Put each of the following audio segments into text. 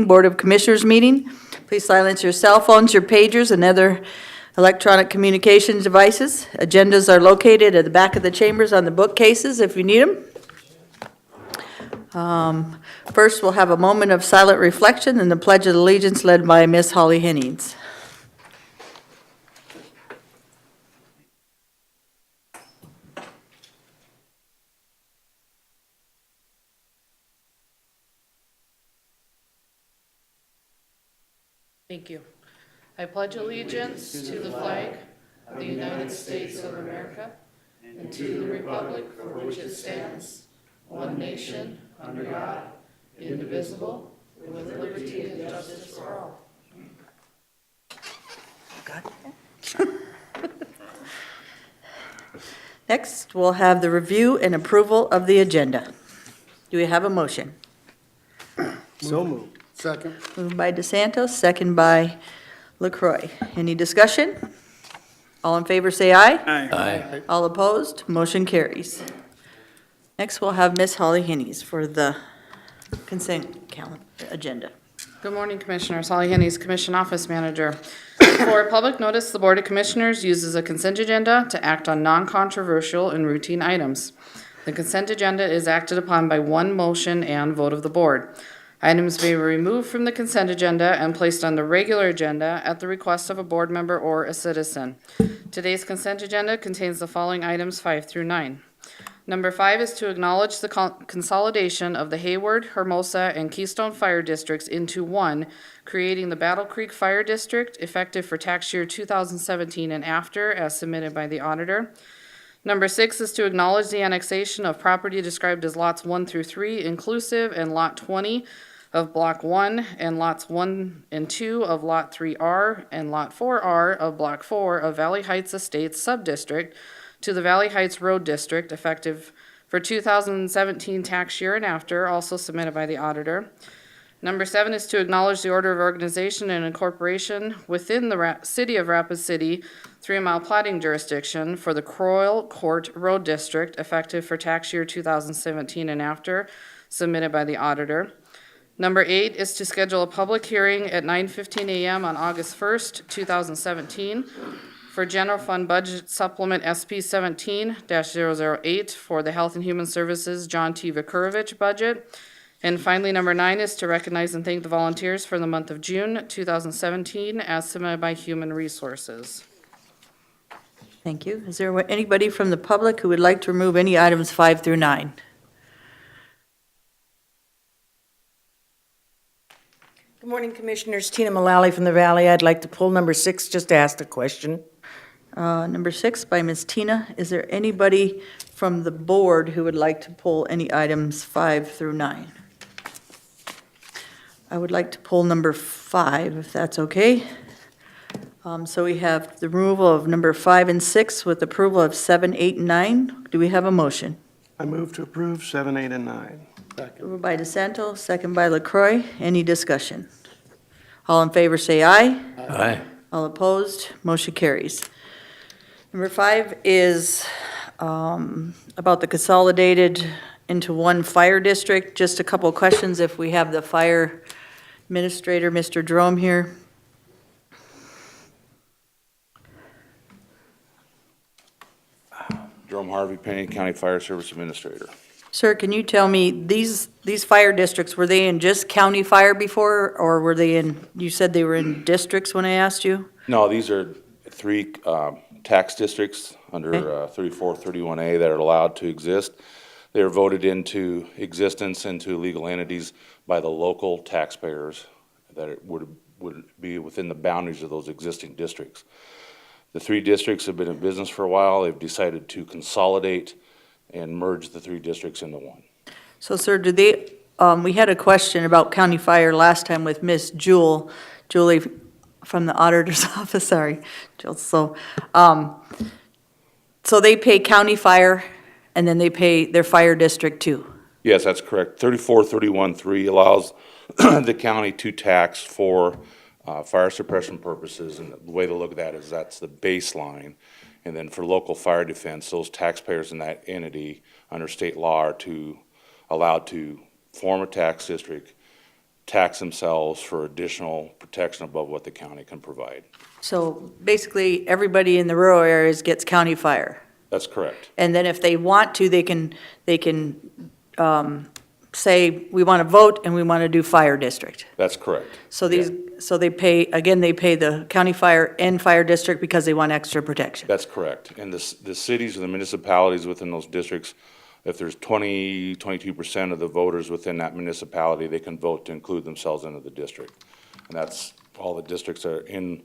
Board of Commissioners meeting. Please silence your cell phones, your pagers, and other electronic communications devices. Agendas are located at the back of the chambers on the bookcases if you need them. First, we'll have a moment of silent reflection and the Pledge of Allegiance led by Miss Holly Hennings. Thank you. I pledge allegiance to the flag of the United States of America and to the republic for which it stands, one nation, under God, indivisible, with liberty and justice for all. Next, we'll have the review and approval of the agenda. Do we have a motion? So moved. Second. Moved by DeSantos, second by LaCroix. Any discussion? All in favor say aye. Aye. All opposed, motion carries. Next, we'll have Miss Holly Hennings for the consent calendar agenda. Good morning, Commissioners. Holly Hennings, Commission Office Manager. For public notice, the Board of Commissioners uses a consent agenda to act on non-controversial and routine items. The consent agenda is acted upon by one motion and vote of the Board. Items may be removed from the consent agenda and placed on the regular agenda at the request of a board member or a citizen. Today's consent agenda contains the following items 5 through 9. Number 5 is to acknowledge the consolidation of the Hayward, Hermosa, and Keystone Fire Districts into one, creating the Battle Creek Fire District, effective for tax year 2017 and after, as submitted by the auditor. Number 6 is to acknowledge the annexation of property described as lots 1 through 3 inclusive and lot 20 of block 1 and lots 1 and 2 of lot 3R and lot 4R of block 4 of Valley Heights Estates Subdistrict to the Valley Heights Road District, effective for 2017 tax year and after, also submitted by the auditor. Number 7 is to acknowledge the order of organization and incorporation within the City of Rapid City 3-mile plating jurisdiction for the Croyle Court Road District, effective for tax year 2017 and after, submitted by the auditor. Number 8 is to schedule a public hearing at 9:15 a.m. on August 1st, 2017 for General Fund Budget Supplement SP 17-008 for the Health and Human Services John T. Vukurovich budget. And finally, number 9 is to recognize and thank the volunteers for the month of June 2017 as submitted by Human Resources. Thank you. Is there anybody from the public who would like to remove any items 5 through 9? Good morning, Commissioners. Tina Mullally from the Valley. I'd like to pull number 6, just to ask a question. Number 6 by Ms. Tina. Is there anybody from the board who would like to pull any items 5 through 9? I would like to pull number 5, if that's okay. So we have the removal of number 5 and 6 with approval of 7, 8, and 9. Do we have a motion? I move to approve 7, 8, and 9. Second. Moved by DeSanto, second by LaCroix. Any discussion? All in favor say aye. Aye. All opposed, motion carries. Number 5 is about the consolidated into one fire district. Just a couple of questions if we have the fire administrator, Mr. Jerome, here. Jerome Harvey, Pennington County Fire Service Administrator. Sir, can you tell me, these fire districts, were they in just county fire before, or were they in, you said they were in districts when I asked you? No, these are 3 tax districts under 3431A that are allowed to exist. They are voted into existence into legal entities by the local taxpayers that it would be within the boundaries of those existing districts. The 3 districts have been in business for a while. They've decided to consolidate and merge the 3 districts into one. So, sir, do they, we had a question about county fire last time with Miss Julie from the auditor's office, sorry, Jill. So they pay county fire, and then they pay their fire district too? Yes, that's correct. 3431.3 allows the county to tax for fire suppression purposes, and the way to look at that is that's the baseline. And then for local fire defense, those taxpayers in that entity under state law are allowed to form a tax district tax themselves for additional protection above what the county can provide. So basically, everybody in the rural areas gets county fire. That's correct. And then if they want to, they can say, we want to vote and we want to do fire district. That's correct. So they pay, again, they pay the county fire and fire district because they want extra protection. That's correct. And the cities or the municipalities within those districts, if there's 22% of the voters within that municipality, they can vote to include themselves into the district. And that's all the districts are in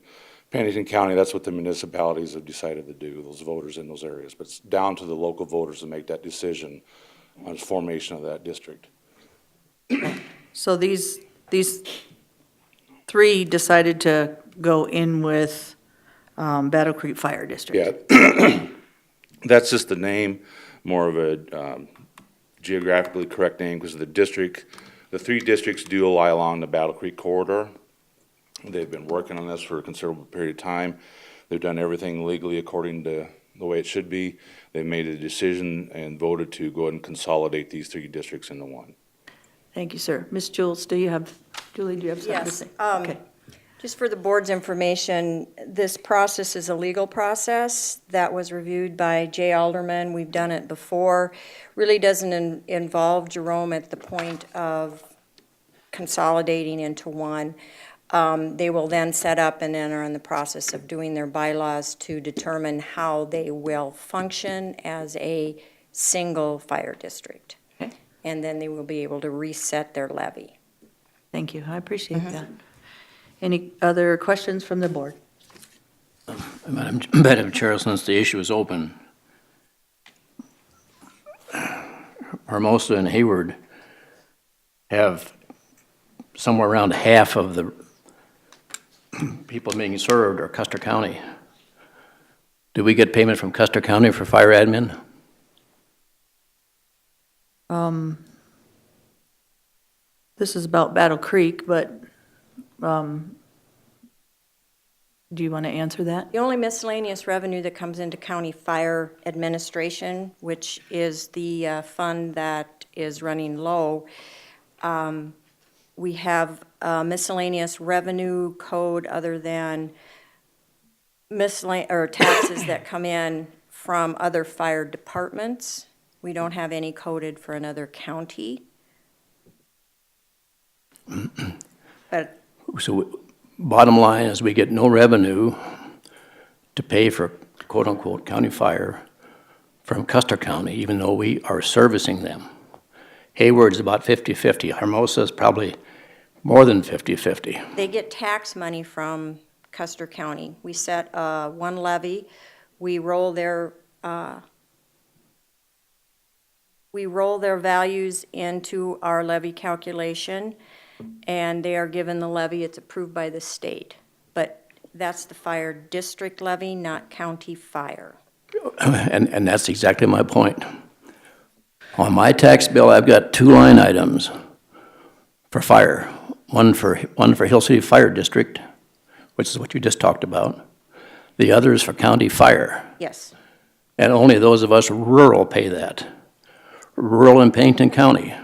Pennington County. That's what the municipalities have decided to do, those voters in those areas. But it's down to the local voters to make that decision on formation of that district. So these three decided to go in with Battle Creek Fire District. Yeah, that's just the name, more of a geographically correct name, because the three districts do lie along the Battle Creek corridor. They've been working on this for a considerable period of time. They've done everything legally according to the way it should be. They made a decision and voted to go ahead and consolidate these three districts into one. Thank you, sir. Ms. Jules, Julie, do you have something to Yes, say? Okay. just for the board's information, this process is a legal process that was reviewed by Jay Alderman. We've done it before. Really doesn't involve Jerome at the point of consolidating into one. They will then set up and then are in the process of doing their bylaws to determine how they will function as a single fire district. Okay. And then they will be able to reset their levy. Thank you. I appreciate that. Any other questions from the board? Madam Chair, since the issue is open, Hermosa and Hayward have somewhere around half of the people being served are Custer County. Do we get payment from Custer County for fire admin? This is about Battle Creek, but do you want to answer that? The only miscellaneous revenue that comes into county fire administration, which is the fund that is running low, we have a miscellaneous revenue code other than taxes that come in from other fire departments. We don't have any coded for another county. But So bottom line is we get no revenue to pay for quote-unquote county fire from Custer County, even though we are servicing them. Hayward's about 50-50. Hermosa is probably more than 50-50. they get tax money from Custer County. We set one levy, we roll their values into our levy calculation, and they are given the levy. It's approved by the state. But that's the fire district levy, not county fire. And that's exactly my point. On my tax bill, I've got two line items for fire. One for Hill City Fire District, which is what you just talked about. The other is for county fire. Yes. And only those of us rural pay that. Rural in Pennington County.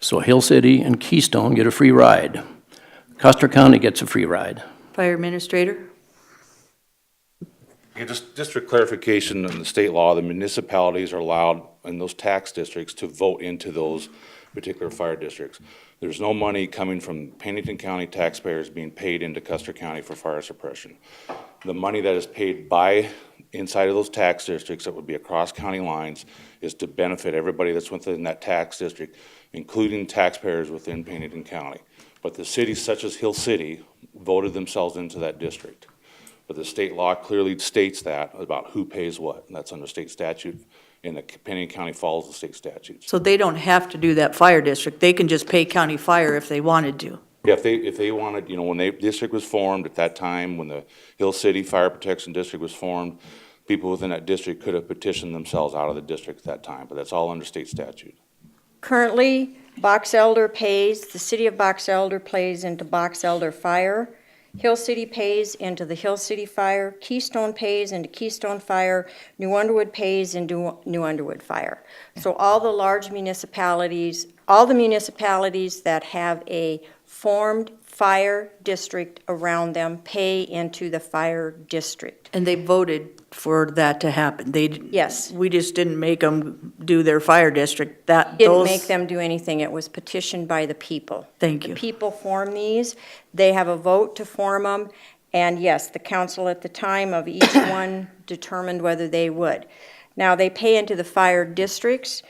So Hill City and Keystone get a free ride. Custer County gets a free ride. Fire administrator? Yeah, just for clarification, in the state law, the municipalities are allowed in those tax districts to vote into those particular fire districts. There's no money coming from Pennington County taxpayers being paid into Custer County for fire suppression. The money that is paid by inside of those tax districts, that would be across county lines, is to benefit everybody that's within that tax district, including taxpayers within Pennington County. But the cities such as Hill City voted themselves into that district. But the state law clearly states that about who pays what, and that's under state statute, and the Pennington County follows the state statutes. So they don't have to do that fire district. They can just pay county fire if they wanted to. Yeah, if they wanted, when the district was formed at that time, when the Hill City Fire Protection District was formed, people within that district could have petitioned themselves out of the district at that time, but that's all under state statute. Currently, Box Elder pays, the city of Box Elder pays into Box Elder Fire. Hill City pays into the Hill City Fire. Keystone pays into Keystone Fire. New Underwood pays into New Underwood Fire. So all the large municipalities, all the municipalities that have a formed fire district around them pay into the fire district. And they voted for that to happen. Yes. We just didn't make them do their fire district. Didn't make them do anything. It was petitioned by the people. Thank you. The people form these. They have a vote to form them. And yes, the council at the time of each one determined whether they would. Now, they pay into the fire districts.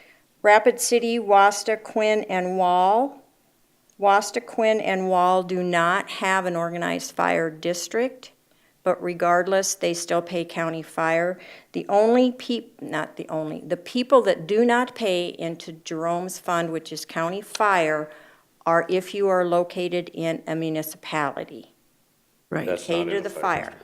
Rapid City, Wasta, Quinn, and Wall. Wasta, Quinn, and Wall do not have an organized fire district, but regardless, they still pay county fire. The people that do not pay into Jerome's fund, which is county fire, are if you are located in a municipality. Right. That's Pay not to in the fire fire.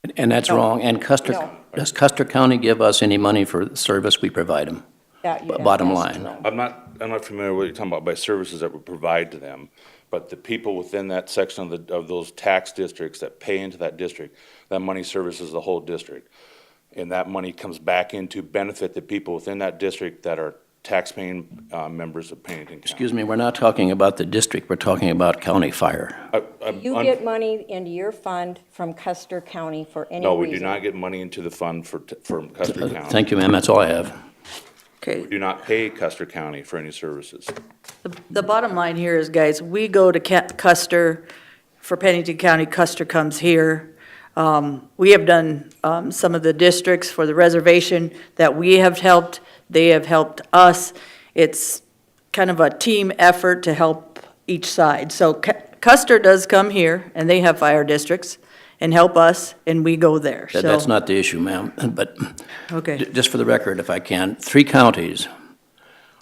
district. And that's wrong. And No. does Custer County give us any money for the service we provide them? That you'd have to Bottom ask line. them. I'm not familiar with what you're talking about by services that we provide to them, but the people within that section of those tax districts that pay into that district, that money services the whole district. And that money comes back in to benefit the people within that district that are tax-paying members of Pennington County. Excuse me, we're not talking about the district, we're talking about county fire. You get money into your fund from Custer County for any reason. No, we do not get money into the fund from Custer County. Thank you, ma'am, that's all I have. Okay. We do not pay Custer County for any services. The bottom line here is, guys, we go to Custer for Pennington County. Custer comes here. We have done some of the districts for the reservation that we have helped. They have helped us. It's kind of a team effort to help each side. So Custer does come here, and they have fire districts, and help us, and we go there. That's So, not the issue, ma'am, but okay. just for the record, if I can, 3 counties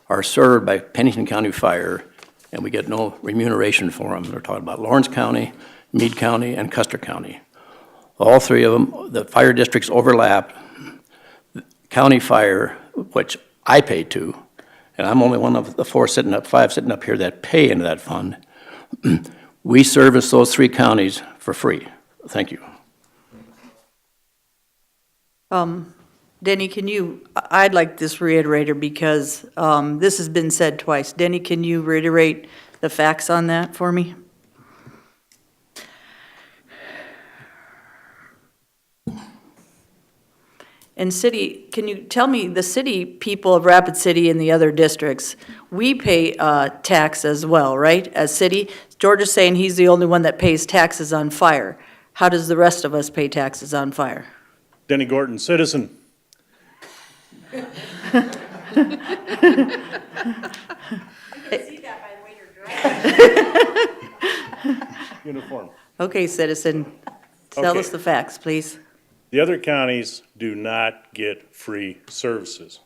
are served by Pennington County Fire, and we get no remuneration for them. They're talking about Lawrence County, Meade County, and Custer County. All 3 of them, the fire districts overlap. County fire, which I pay to, and I'm only one of the 5 sitting up here that pay into that fund. We service those 3 counties for free. Thank you. Denny, I'd like this reiterated because this has been said twice. Denny, can you reiterate the facts on that for me? And city, can you tell me, the city people of Rapid City and the other districts, we pay tax as well, right, as city? George is saying he's the only one that pays taxes on fire. How does the rest of us pay taxes on fire? Denny Gorton, citizen. Uniform. Okay, citizen, tell us Okay. the facts, please. The other counties do not get free services.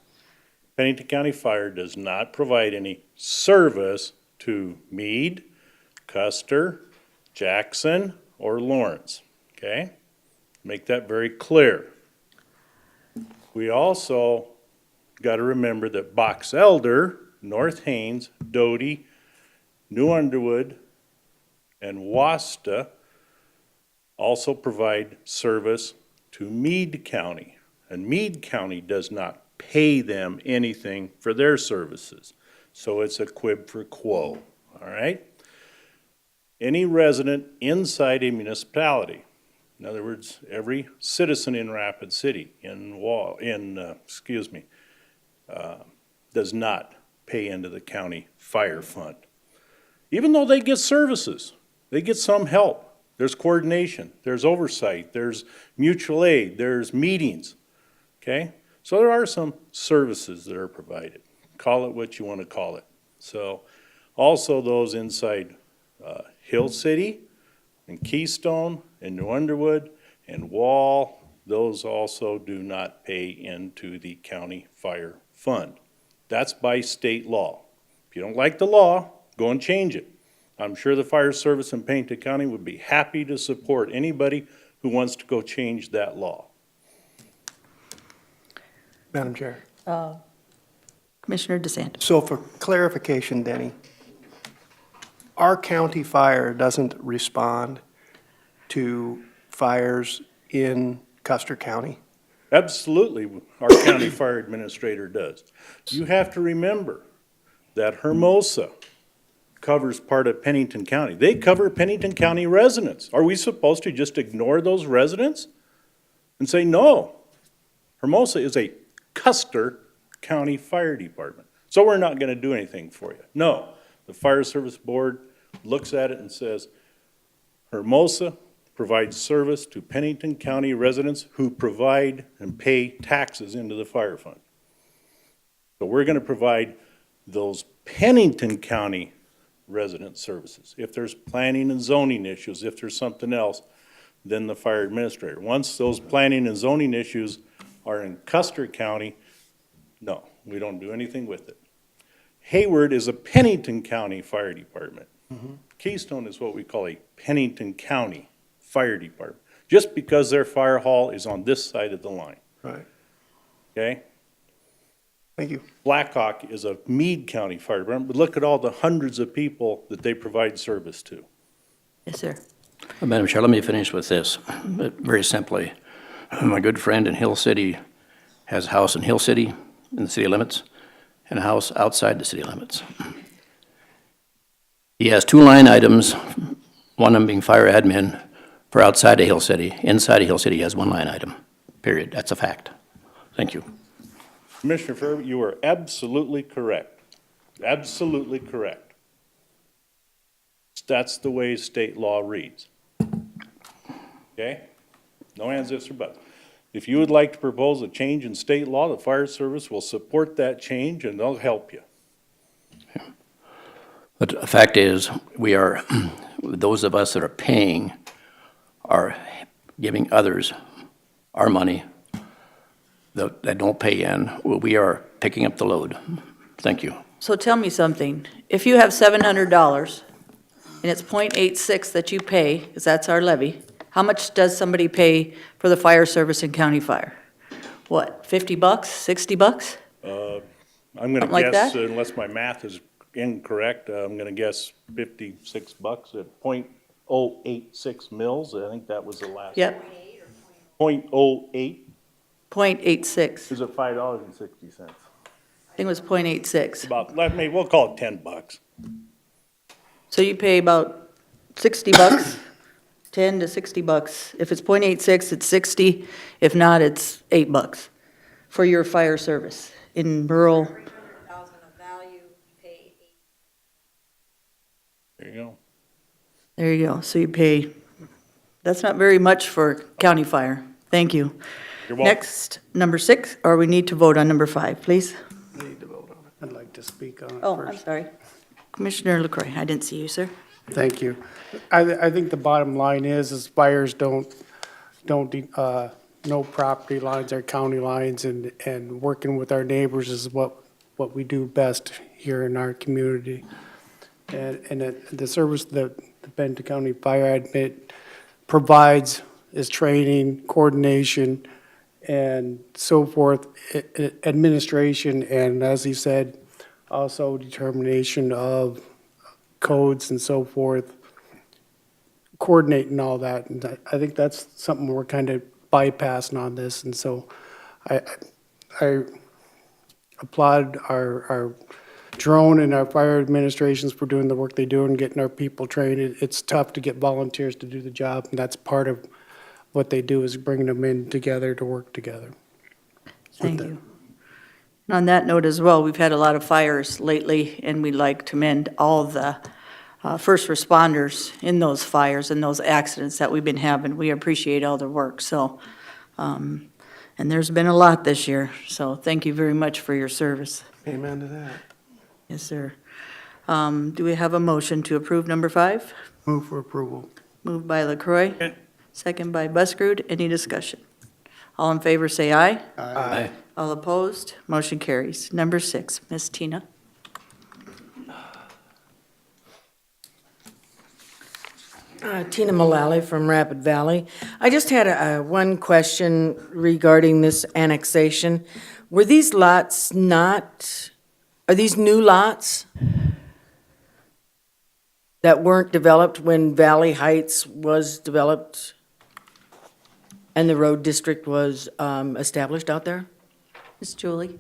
Pennington County Fire does not provide any service to Meade, Custer, Jackson, or Lawrence, okay? Make that very clear. We also got to remember that Box Elder, North Haines, Doty, New Underwood, and Wasta also provide service to Meade County. And Meade County does not pay them anything for their services. So it's a quid pro quo, all right? Any resident inside a municipality, in other words, every citizen in Rapid City, does not pay into the county fire fund. Even though they get services, they get some help. There's coordination, there's oversight, there's mutual aid, there's meetings, okay? So there are some services that are provided. Call it what you want to call it. So also those inside Hill City and Keystone and New Underwood and Wall, those also do not pay into the county fire fund. That's by state law. If you don't like the law, go and change it. I'm sure the fire service in Pennington County would be happy to support anybody who wants to go change that law. Madam Chair. Commissioner DeSantis. So for clarification, Denny, our county fire doesn't respond to fires in Custer County? Absolutely, our county fire administrator does. You have to remember that Hermosa, covers part of Pennington County. They cover Pennington County residents. Are we supposed to just ignore those residents and say, no? Hermosa is a Custer County Fire Department, so we're not gonna do anything for you. No, the Fire Service Board looks at it and says, Hermosa provides service to Pennington County residents who provide and pay taxes into the fire fund. So we're gonna provide those Pennington County resident services. If there's planning and zoning issues, if there's something else, then the fire administrator. Once those planning and zoning issues are in Custer County, no, we don't do anything with it. Hayward is a Pennington County Fire Department. Keystone is what we call a Pennington County Fire Department, just because their fire hall is on this side of the line, Right. okay? Thank you. Blackhawk is a Meade County Fire Department, but look at all the hundreds of people that they provide service to. Yes, sir. Madam Chair, let me finish with this, but very simply. My good friend in Hill City has a house in Hill City, in the city limits, and a house outside the city limits. He has 2 line items, one of them being fire admin for outside of Hill City. Inside of Hill City, he has 1 line item, period. That's a fact. Thank you. Commissioner Ferber, you are absolutely correct. Absolutely correct. That's the way state law reads. Okay? No ands, ifs, or buts. If you would like to propose a change in state law, the fire service will support that change and they'll help you. But the fact is, we are, those of us that are paying are giving others our money that don't pay in. We are picking up the load. Thank you. So tell me something. If you have $700 and it's .86 that you pay, because that's our levy, how much does somebody pay for the fire service in county fire? What, 50 bucks, 60 bucks? I'm gonna Something like guess, that? unless my math is incorrect, I'm gonna guess 56 bucks at .086 mils. I think that was the last. Yep, .08 .86. is at $5.60. I think it was .86. About, maybe, we'll call it 10 bucks. So you pay about 60 bucks, 10 to 60 bucks. If it's .86, it's 60. If not, it's 8 bucks for your fire service in rural. $300,000 of value, pay There you go. There you go. So you pay, that's not very much for county fire. Thank you. You're welcome. Next, number 6, or we need to vote on number 5, please. Need to vote on it. I'd like to speak on it Oh, I'm first. sorry. Commissioner LaCroy, I didn't see you, sir. Thank you. I think the bottom line is fires don't know property lines or county lines, and working with our neighbors is what we do best here in our community. And the service that the Pennington County Fire Admin provides is training, coordination, and so forth, administration, and as he said, also determination of codes and so forth, coordinating all that. And I think that's something we're kind of bypassing on this. And so I applaud our drone and our fire administrations for doing the work they do and getting our people trained. It's tough to get volunteers to do the job, and that's part of what they do, is bringing them in together to work together. Thank you. And on that note as well, we've had a lot of fires lately, and we'd like to commend all the first responders in those fires and those accidents that we've been having. We appreciate all their work, so, and there's been a lot this year, so thank you very much for your service. Amen to that. Yes, sir. Do we have a motion to approve number 5? Move for approval. Moved by LaCroy, second by Buskerud. Any discussion? All in favor, say aye. Aye. All opposed, motion carries. Number 6, Ms. Tina. Tina Mullally from Rapid Valley. I just had one question regarding this annexation. Were these lots are these new lots that weren't developed when Valley Heights was developed and the road district was established out there? Ms. Julie?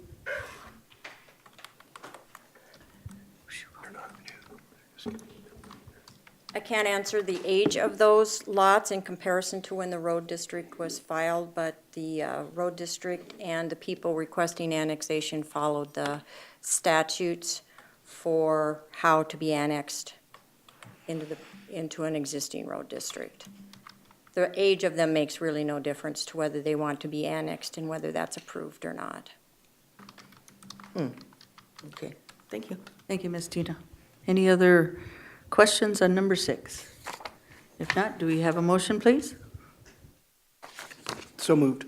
I can't answer the age of those lots in comparison to when the road district was filed, but the road district and the people requesting annexation followed the statutes for how to be annexed into an existing road district. The age of them makes really no difference to whether they want to be annexed and whether that's approved or not. Okay, thank you. Thank you, Ms. Tina. Any other questions on number 6? If not, do we have a motion, please? So moved.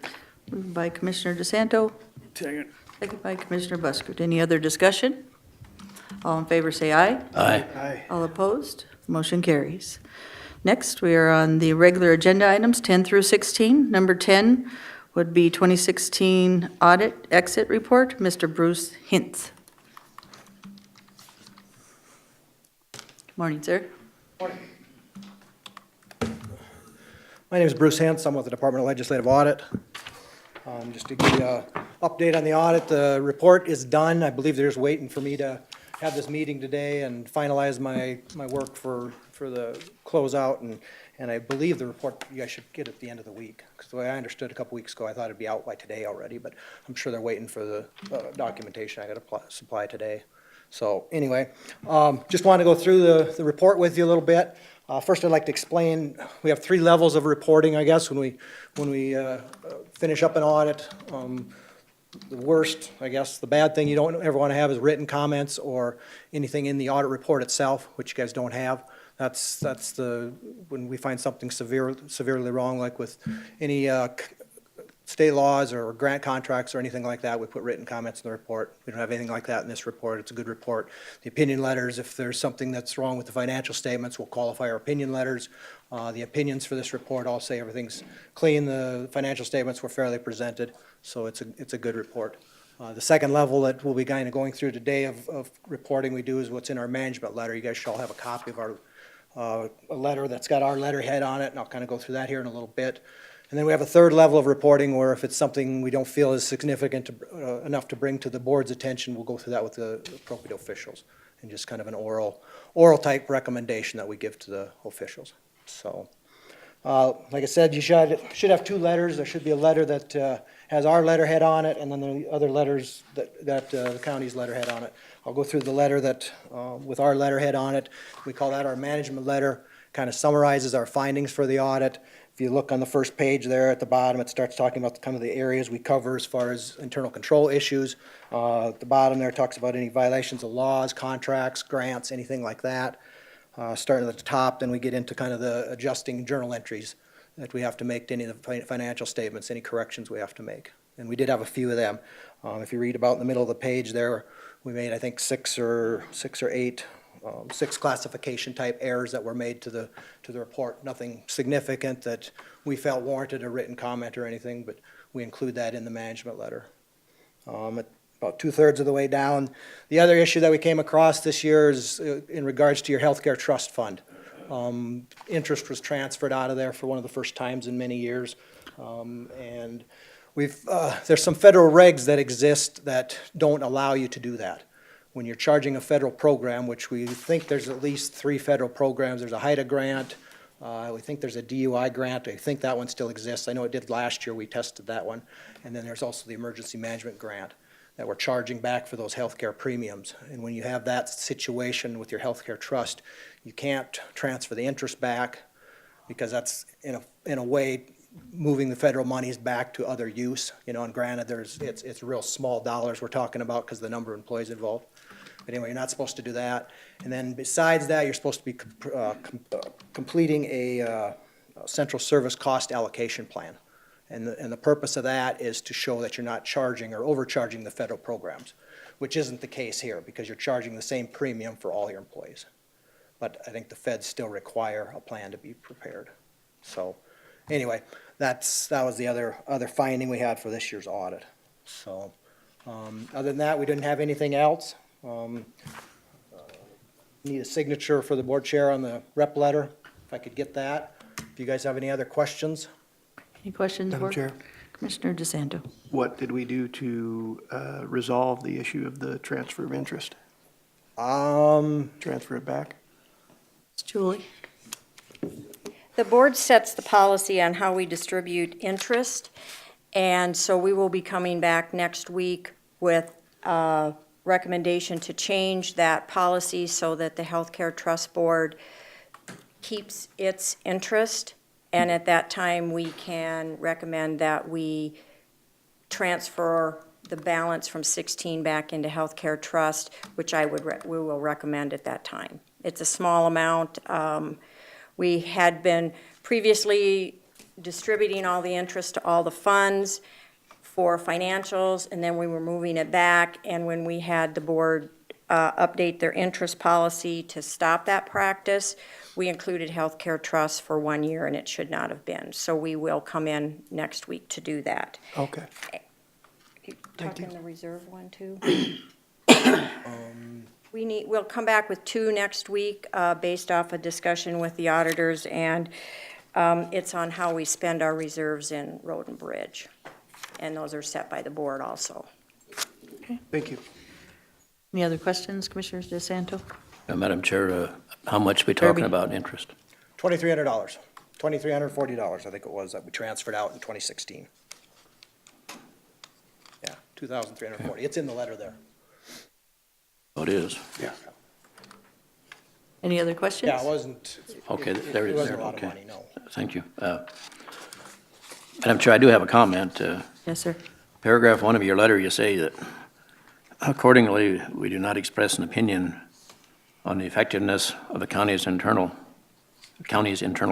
Moved by Commissioner DeSanto, Second. second by Commissioner Buschert. Any other discussion? All in favor, say aye. Aye. Aye. All opposed? Motion carries. Next, we are on the regular agenda items, 10 through 16. Number 10 would be 2016 Audit Exit Report. Mr. Bruce Hintz. Morning, sir. My name is Bruce Hentz. I'm with the Department of Legislative Audit. Just to give you an update on the audit, the report is done. I believe they're just waiting for me to have this meeting today and finalize my work for the closeout. And I believe the report you guys should get at the end of the week. Because the way I understood a couple weeks ago, I thought it'd be out by today already, but I'm sure they're waiting for the documentation I got to supply today. So anyway, just want to go through the report with you a little bit. First, I'd like to explain, we have 3 levels of reporting, I guess, when we finish up an audit. The worst, I guess, the bad thing you don't ever want to have is written comments or anything in the audit report itself, which you guys don't have. That's when we find something severely wrong, like with any state laws or grant contracts or anything like that, we put written comments in the report. We don't have anything like that in this report. It's a good report. The opinion letters, if there's something that's wrong with the financial statements, we'll qualify our opinion letters. The opinions for this report all say everything's clean. The financial statements were fairly presented, so it's a good report. The second level that we'll be kind of going through today of reporting we do is what's in our management letter. You guys should all have a copy of our a letter that's got our letterhead on it, and I'll kind of go through that here in a little bit. And then we have a third level of reporting where if it's something we don't feel is significant enough to bring to the board's attention, we'll go through that with the appropriate officials and just kind of an oral type recommendation that we give to the officials. So, like I said, you should have 2 letters. There should be a letter that has our letterhead on it, and then the other letters that the county's letterhead on it. I'll go through the letter that with our letterhead on it. We call that our management letter. Kind of summarizes our findings for the audit. If you look on the first page there at the bottom, it starts talking about kind of the areas we cover as far as internal control issues. At the bottom there, it talks about any violations of laws, contracts, grants, anything like that. Starting at the top, then we get into kind of the adjusting journal entries that we have to make to any of the financial statements, any corrections we have to make. And we did have a few of them. If you read about in the middle of the page there, we made, I think, 6 or 8 6 classification type errors that were made to the report. Nothing significant that we felt warranted a written comment or anything, but we include that in the management letter. At about 2/3 of the way down, the other issue that we came across this year is in regards to your healthcare trust fund. Interest was transferred out of there for one of the first times in many years, and there's some federal regs that exist that don't allow you to do that. When you're charging a federal program, which we think there's at least 3 federal programs, there's a HIDA grant, we think there's a DUI grant, I think that one still exists. I know it did last year, we tested that one. And then there's also the emergency management grant that we're charging back for those healthcare premiums. And when you have that situation with your healthcare trust, you can't transfer the interest back because that's in a way moving the federal monies back to other use. And granted, it's real small dollars we're talking about because of the number of employees involved. But anyway, you're not supposed to do that. And then besides that, you're supposed to be completing a central service cost allocation plan. And the purpose of that is to show that you're not charging or overcharging the federal programs, which isn't the case here because you're charging the same premium for all your employees. But I think the feds still require a plan to be prepared. So anyway, that was the other finding we had for this year's audit. So other than that, we didn't have anything else. Need a signature for the board chair on the rep letter, if I could get that. If you guys have any other questions. Any questions, Madam Board? Chair, Commissioner DeSanto. what did we do to resolve the issue of the transfer of interest? Transfer it back? It's Julie. The board sets the policy on how we distribute interest, and so we will be coming back next week with a recommendation to change that policy so that the Healthcare Trust Board keeps its interest, and at that time, we can recommend that we transfer the balance from 16 back into Healthcare Trust, which we will recommend at that time. It's a small amount. We had been previously distributing all the interest to all the funds for financials, and then we were moving it back, and when we had the board update their interest policy to stop that practice, we included Healthcare Trust for 1 year, and it should not have been. So we will come in next week to do that. Okay. You talking the reserve one, too? We'll come back with 2 next week, based off a discussion with the auditors, and it's on how we spend our reserves in Road and Bridge. And those are set by the board also. Thank you. Any other questions, Commissioner DeSanto? Madam Chair, how much are we talking Kirby. about interest? $2,300, $2,340, I think it was, that we transferred out in 2016. Yeah, 2,340. It's in the letter there. Oh, it is. Yeah. Any other questions? Yeah, it wasn't. Okay, there it It is wasn't there, a lot of okay. money, no. Thank you. Madam Chair, I do have a comment. Yes, sir. Paragraph 1 of your letter, you say that accordingly, we do not express an opinion on the effectiveness of the county's internal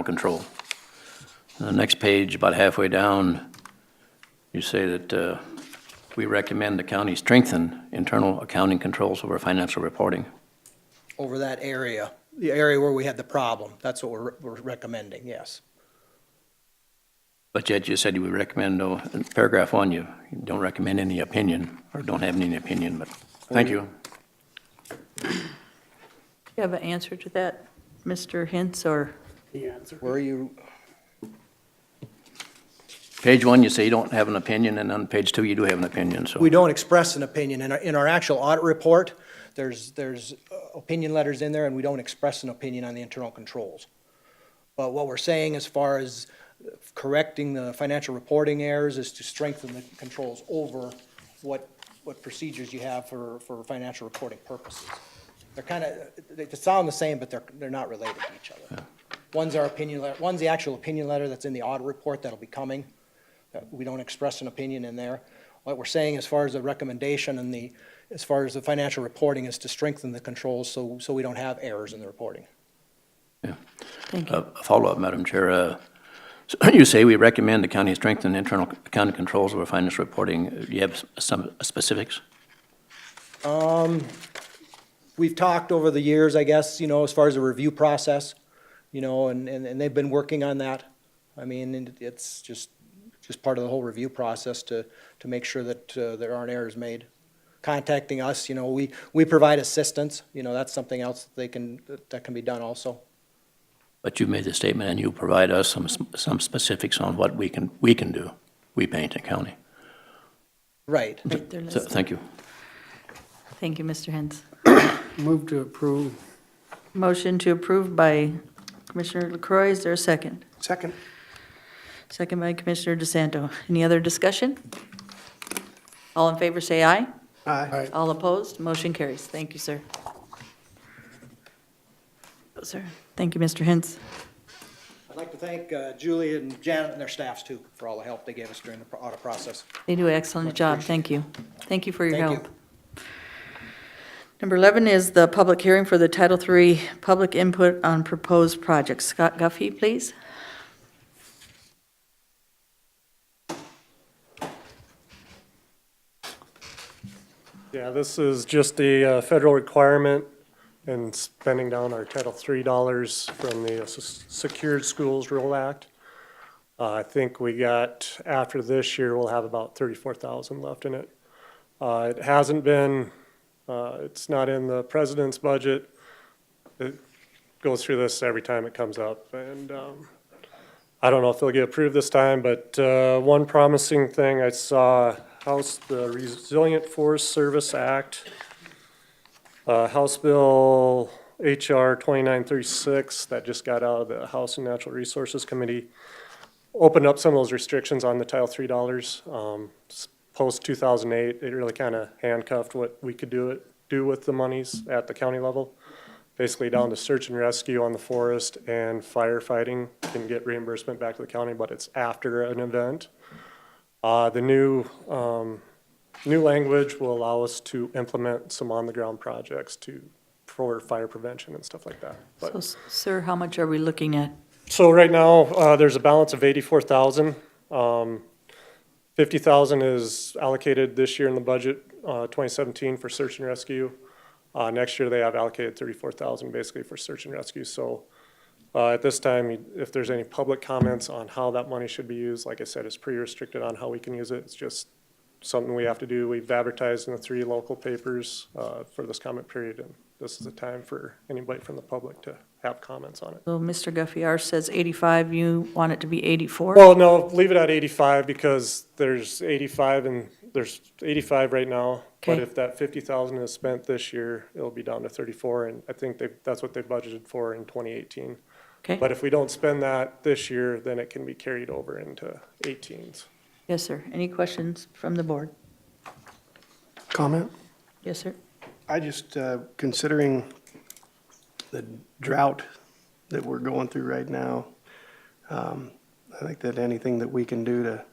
control. On the next page, about halfway down, you say that we recommend the county strengthen internal accounting controls over financial reporting. Over that area, the area where we had the problem, that's what we're recommending, yes. But yet you said you would recommend, in paragraph 1, you don't recommend any opinion, or don't have any opinion, but thank you. You have an answer to that, Mr. Hintz, or? The answer. Where are you, Page 1, you say you don't have an opinion, and on page 2, you do have an opinion, so. we don't express an opinion. In our actual audit report, there's opinion letters in there, and we don't express an opinion on the internal controls. But what we're saying as far as correcting the financial reporting errors is to strengthen the controls over what procedures you have for financial reporting purposes. They're kind of, they sound the same, but they're not related to each other. One's our opinion letter, one's the actual opinion letter that's in the audit report that'll be coming. We don't express an opinion in there. What we're saying as far as the recommendation and as far as the financial reporting is to strengthen the controls so we don't have errors in the reporting. Thank you. A follow-up, Madam Chair. So you say we recommend the county strengthen internal accounting controls over financial reporting. Do you have some specifics? We've talked over the years, I guess, as far as the review process, and they've been working on that. I mean, it's just part of the whole review process to make sure that there aren't errors made. Contacting us, we provide assistance, that's something else that can be done also. But you made the statement, and you provide us some specifics on what we can do, we Pennington County. Right. Right, they're So, listed. thank you. Thank you, Mr. Hintz. Move to approve. Motion to approve by Commissioner LaCroy. Is there a second? Second. Second by Commissioner DeSanto. Any other discussion? All in favor, say aye. Aye. All opposed, motion carries. Thank you, sir. Sir, thank you, Mr. Hintz. I'd like to thank Julie and Janet and their staffs too for all the help they gave us during the audit process. They do an excellent Much job. Thank you. Thank you for your Thank help. Number 11 is the public hearing for the Title III public input on proposed projects. Scott Guffey, please. Yeah, this is just a federal requirement in spending down our Title III dollars from the Secured Schools Rule Act. I think we got, after this year, we'll have about 34,000 left in it. It hasn't been, it's not in the president's budget. It goes through this every time it comes up, and I don't know if they'll get approved this time, but one promising thing I saw, the Resilient Forest Service Act, House Bill HR 2936 that just got out of the House and Natural Resources Committee opened up some of those restrictions on the Title III dollars. Post 2008, it really kind of handcuffed what we could do with the monies at the county level. Basically down to search and rescue on the forest and firefighting can get reimbursement back to the county, but it's after an event. The new language will allow us to implement some on-the-ground projects for fire prevention and stuff like that. But, So, sir, how much are we looking at? so right now, there's a balance of 84,000. 50,000 is allocated this year in the budget, 2017 for search and rescue. Next year, they have allocated 34,000 basically for search and rescue. So at this time, if there's any public comments on how that money should be used, like I said, it's pretty restricted on how we can use it. It's just something we have to do. We've advertised in the 3 local papers for this comment period, and this is the time for anybody from the public to have comments on it. So Mr. Guffey, ours says 85, you want it to be 84? Well, no, leave it at 85 because there's 85 right now. But Okay. if that 50,000 is spent this year, it'll be down to 34, and I think that's what they budgeted for in 2018. Okay, But if we don't spend that this year, then it can be carried over into 18s. yes, sir. Any questions from the board? Comment? Yes, sir. I just, considering the drought that we're going through right now, I think that anything that we can do to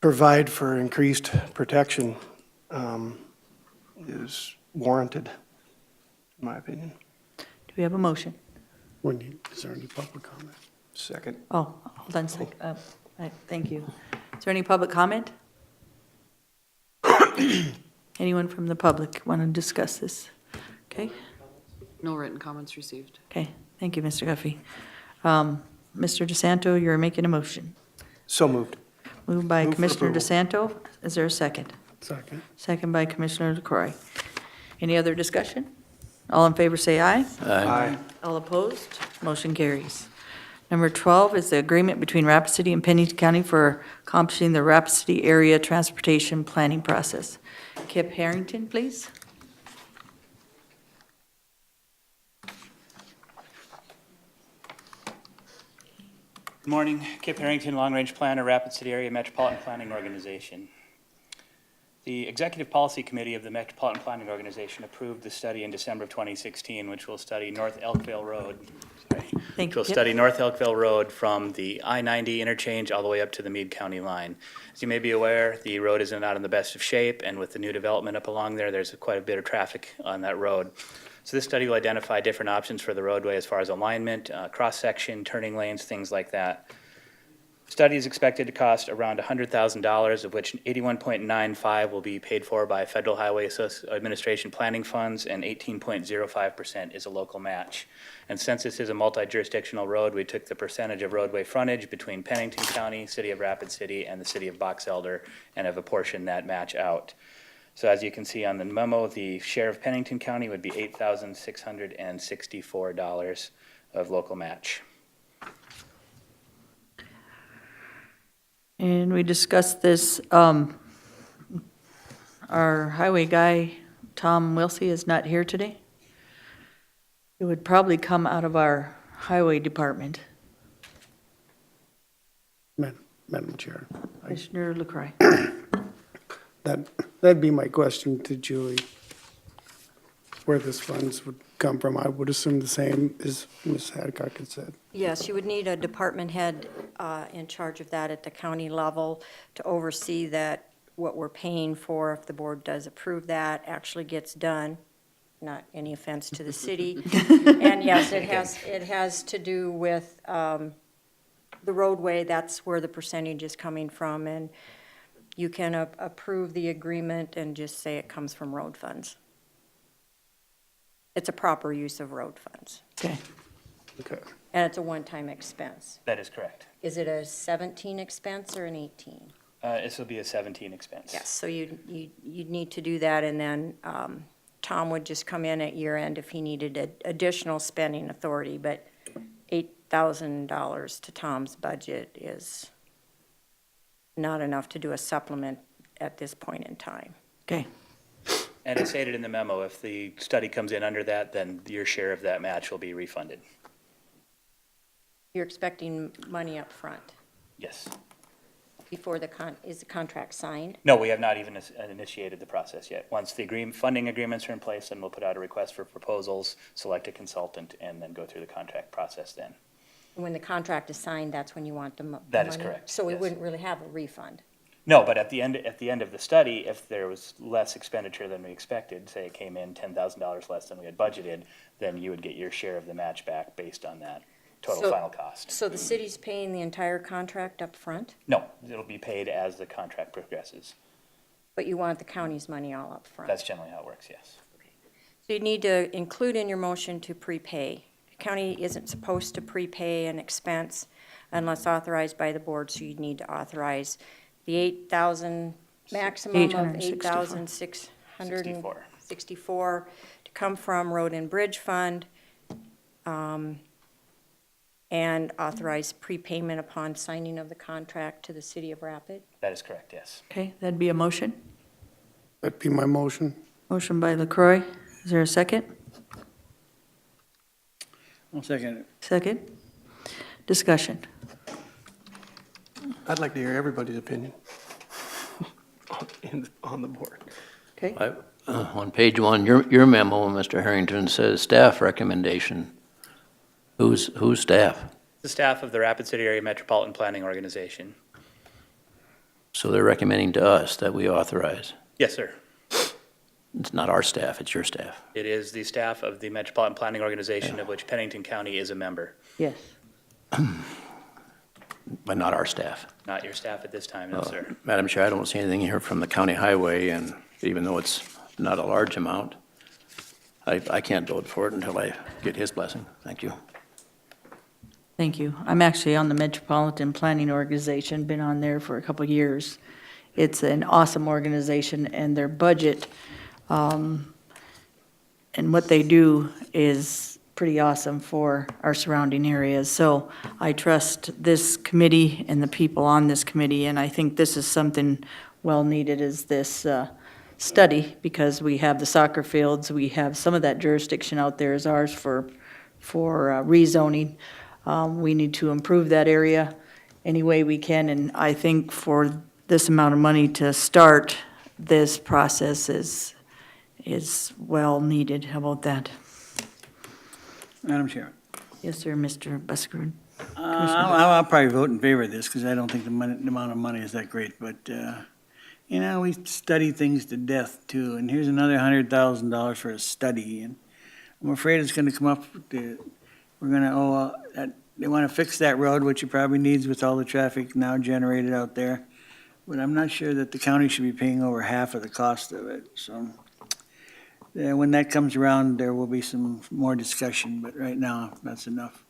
provide for increased protection is warranted, in my opinion. Do we have a motion? Is there any public comment? Second. Oh, hold on a sec. Thank you. Is there any public comment? Anyone from the public want to discuss this? Okay, No written comments received. okay. Thank you, Mr. Guffey. Mr. DeSanto, you're making a motion. So moved. Moved by Move for Commissioner approval. DeSanto. Is there a second? Second. Second by Commissioner LaCroy. Any other discussion? All in favor, say aye. Aye. All opposed? Motion carries. Number 12 is the agreement between Rapid City and Pennington County for accomplishing the Rapid City Area Transportation Planning Process. Kip Harrington, please. Good morning, Kip Harrington, Long Range Planner, Rapid City Area Metropolitan Planning Organization. The Executive Policy Committee of the Metropolitan Planning Organization approved the study in December of 2016, which will study North Elkville Road. Thank Which you, will Kip. study North Elkville Road from the I-90 interchange all the way up to the Meade County line. As you may be aware, the road is not in the best of shape, and with the new development up along there, there's quite a bit of traffic on that road. So this study will identify different options for the roadway as far as alignment, cross-section, turning lanes, things like that. Study is expected to cost around $100,000, of which 81.95 will be paid for by Federal Highway Administration planning funds, and 18.05% is a local match. And since this is a multi-jurisdictional road, we took the percentage of roadway frontage between Pennington County, City of Rapid City, and the City of Box Elder, and have apportioned that match out. So as you can see on the memo, the share of Pennington County would be $8,664 of local match. And we discussed this, our highway guy, Tom Wilsey, is not here today. It would probably come out of our highway department. Madam Chair, Commissioner LaCroy. that'd be my question to Julie. Where this funds would come from, I would assume the same as Ms. Hadcock had said. Yes, you would need a department head in charge of that at the county level to oversee that what we're paying for, if the board does approve that, actually gets done. Not any offense to the city. And yes, it has to do with the roadway. That's where the percentage is coming from. And you can approve the agreement and just say it comes from road funds. It's a proper use of road funds. Okay. Okay. And it's a one-time expense. That is correct. Is it a 17 expense or an 18? This will be a 17 expense. Yes, so you'd need to do that, and then Tom would just come in at year end if he needed additional spending authority, but $8,000 to Tom's budget is not enough to do a supplement at this point in time. Okay. And as stated in the memo, if the study comes in under that, then your share of that match will be refunded. You're expecting money up front Yes. before is the contract signed? No, we have not even initiated the process yet. Once the funding agreements are in place, then we'll put out a request for proposals, select a consultant, and then go through the contract process then. When the contract is signed, that's when you want the money? That is correct, So we yes. wouldn't really have a refund? No, but at the end of the study, if there was less expenditure than we expected, say it came in $10,000 less than we had budgeted, then you would get your share of the match back based on that total So- final cost. So the city's paying the entire contract up front, No, it'll be paid as the contract progresses. but you want the county's money all up front? That's generally how it works, yes. So you need to include in your motion to prepay. The county isn't supposed to prepay an expense unless authorized by the board, so you need to authorize the 8,000, maximum of 8,664 to come from Road and Bridge Fund, and authorize prepayment upon signing of the contract to the city of Rapid. That is correct, yes. Okay, that'd be a motion. That'd be my motion. Motion by LaCroy. Is there a second? I'll second it. Second. Discussion. I'd like to hear everybody's opinion on the board. Okay. On page 1, your memo, Mr. Harrington, says staff recommendation. Who's staff? The staff of the Rapid City Area Metropolitan Planning Organization. So they're recommending to us that we authorize. Yes, sir. It's not our staff, it's your staff. It is the staff of the Metropolitan Planning Organization, of which Pennington County is a member. Yes. But not our staff. Not your staff at this time, no, sir. Madam Chair, I don't see anything here from the county highway, and even though it's not a large amount, I can't vote for it until I get his blessing. Thank you. Thank you. I'm actually on the Metropolitan Planning Organization, been on there for a couple of years. It's an awesome organization, and their budget, and what they do is pretty awesome for our surrounding areas. So I trust this committee and the people on this committee, and I think this is something well-needed, is this study, because we have the soccer fields, we have some of that jurisdiction out there is ours for rezoning. We need to improve that area any way we can, and I think for this amount of money to start this process is well needed. How about that? Madam Chair. Yes, sir, Mr. Buskerud. I'll probably vote in favor of this because I don't think the amount of money is that great. But, we study things to death too. And here's another $100,000 for a study. And I'm afraid it's going to come up, we're going to they want to fix that road, which it probably needs with all the traffic now generated out there. But I'm not sure that the county should be paying over half of the cost of it. So when that comes around, there will be some more discussion, but right now, that's enough.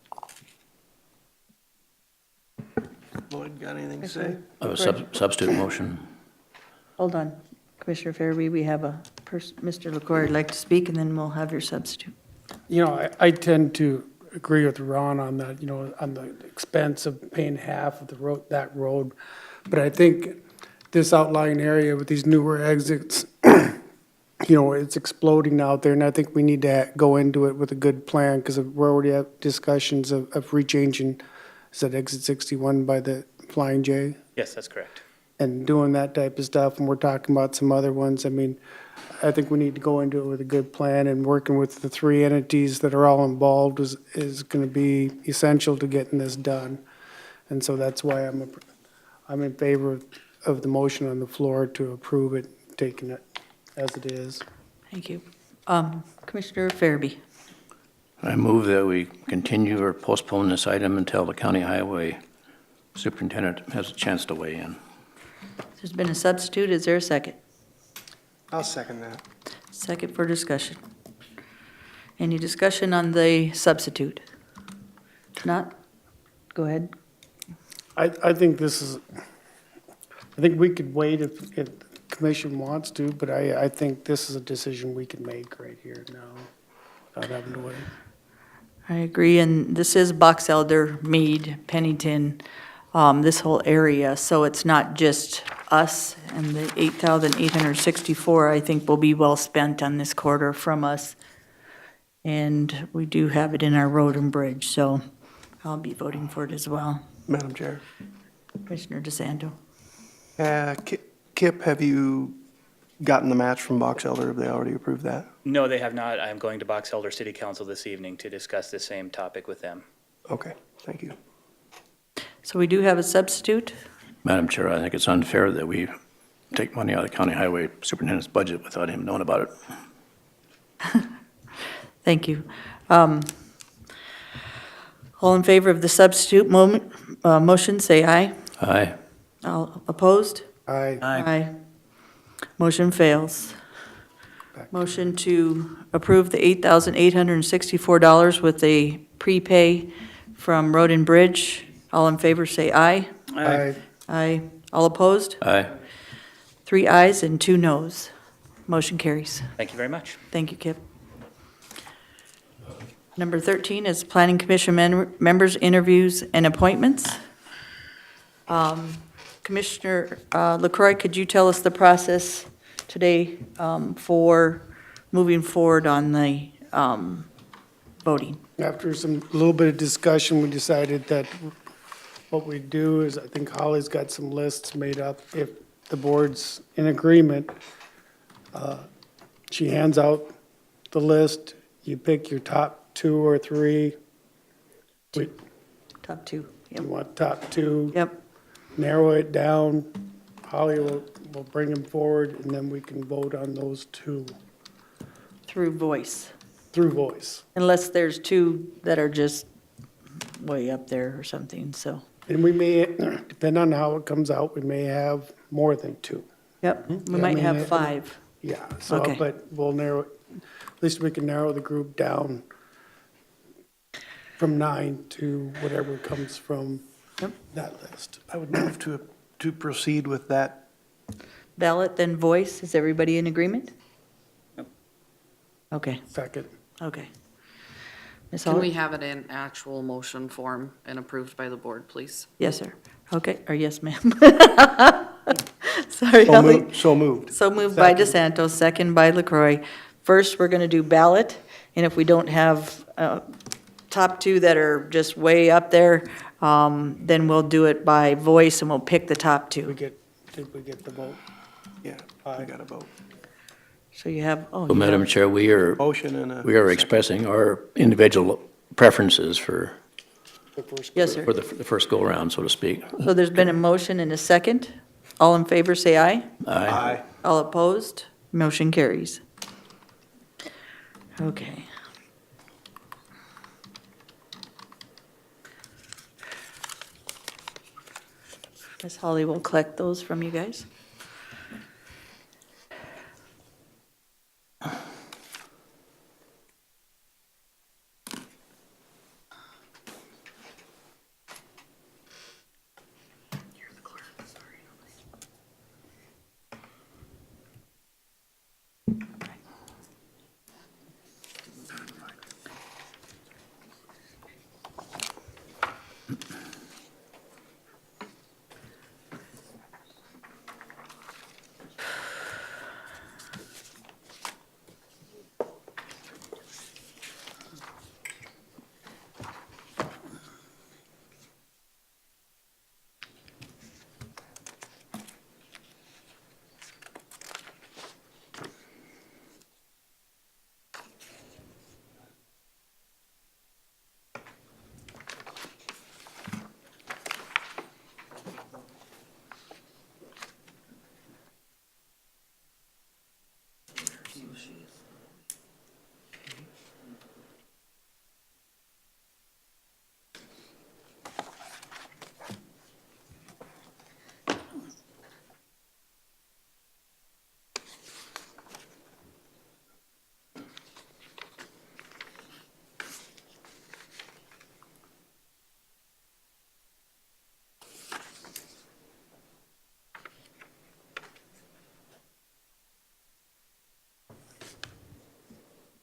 Lloyd, got anything to say? A substitute motion. Hold on. Commissioner Farabee, we have a Mr. LaCroix would like to speak, and then we'll have your substitute. I tend to agree with Ron on that, on the expense of paying half of that road. But I think this outlying area with these newer exits, it's exploding out there, and I think we need to go into it with a good plan, because we're already have discussions of rechanging, is that exit 61 by the Flying J? Yes, that's correct. And doing that type of stuff, and we're talking about some other ones. I mean, I think we need to go into it with a good plan, and working with the three entities that are all involved is going to be essential to getting this done. And so that's why I'm in favor of the motion on the floor to approve it, taking it as it is. Thank you. Commissioner Farabee. I move that we continue or postpone this item until the county highway superintendent has a chance to weigh in. There's been a substitute. Is there a second? I'll second that. Second for discussion. Any discussion on the substitute? Not? Go ahead. I think I think we could wait if the commission wants to, but I think this is a decision we can make right here now, without having to wait. I agree, and this is Box Elder, Meade, Pennington, this whole area, so it's not just us, and the 8,864, I think, will be well spent on this quarter from us. And we do have it in our road and bridge, so I'll be voting for it as well. Madam Chair. Commissioner DeSanto. Kip, have you gotten the match from Box Elder? Have they already approved that? No, they have not. I'm going to Box Elder City Council this evening to discuss the same topic with them. Okay, thank you. So we do have a substitute. Madam Chair, I think it's unfair that we take money out of the county highway superintendent's budget without him knowing about it. Thank you. All in favor of the substitute motion, say aye. Aye. All opposed? Aye. Aye. Motion fails. Motion to approve the $8,864 with a prepay from Road and Bridge. All in favor, say aye. Aye. Aye. All opposed? Aye. 3 ayes and 2 noes. Motion carries. Thank you very much. Thank you, Kip. Number 13 is Planning Commission members' interviews and appointments. Commissioner LaCroy, could you tell us the process today for moving forward on the voting? After a little bit of discussion, we decided that what we do is, I think Holly's got some lists made up. If the board's in agreement, she hands out the list, you pick your top 2 or 3. Top 2. You want top 2. Yep. Narrow it down. Holly will bring them forward, and then we can vote on those 2 Through voice, through voice. unless there's 2 that are just way up there or something, so. And we may, depending on how it comes out, we may have more than 2. Yep, we I might mean, have 5. Yeah, so, Okay. but we'll narrow, at least we can narrow the group down from 9 to whatever comes from Yep. that list. I would move to proceed with that. Ballot, then voice. Is everybody in agreement? Okay, Second. okay. Ms. Can we Holly? have it in actual motion form and approved by the board, please? Yes, sir. Okay, or yes, ma'am. Sorry, Holly. So moved. So moved by DeSanto, second by LaCroy. First, we're going to do ballot, and if we don't have top 2 that are just way up there, then we'll do it by voice, and we'll pick the top 2. Did we get the vote? Yeah, I got a vote. So you have, oh, So, you Madam have- Chair, we are Motion and a. expressing our individual preferences for The first yes, group. sir. the first go-around, so to speak. So there's been a motion and a second. All in favor, say aye. Aye. All opposed? Motion carries. Okay. Ms. Holly will collect those from you guys.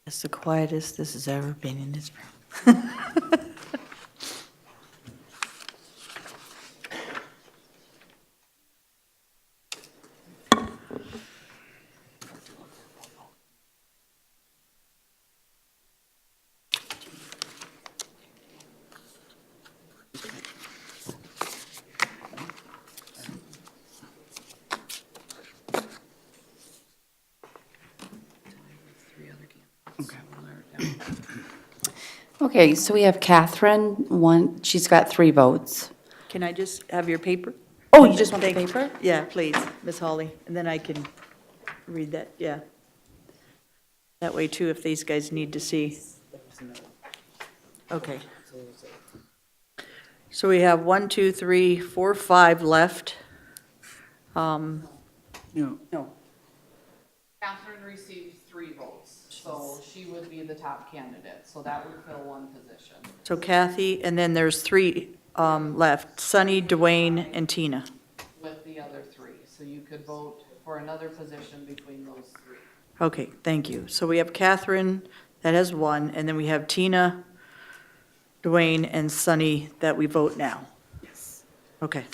It's the quietest this has ever been in this room. Okay, so we have Catherine, one, she's got 3 votes. Can I just have your paper? Oh, you just want the Thank- paper? Yeah, please, Ms. Hawley, and then I can read that, yeah. That way too, if these guys need to see. Okay. So we have 1, 2, 3, 4, 5 left. No. Catherine received 3 votes, so she would be the top candidate, so that would fill 1 position. So Kathy, and then there's 3 left, Sunny, Dwayne, and Tina. With the other 3, so you could vote for another position between those 3. Okay, thank you. So we have Catherine, that has 1, and then we have Tina, Dwayne, and Sunny that we vote now. Yes. Okay.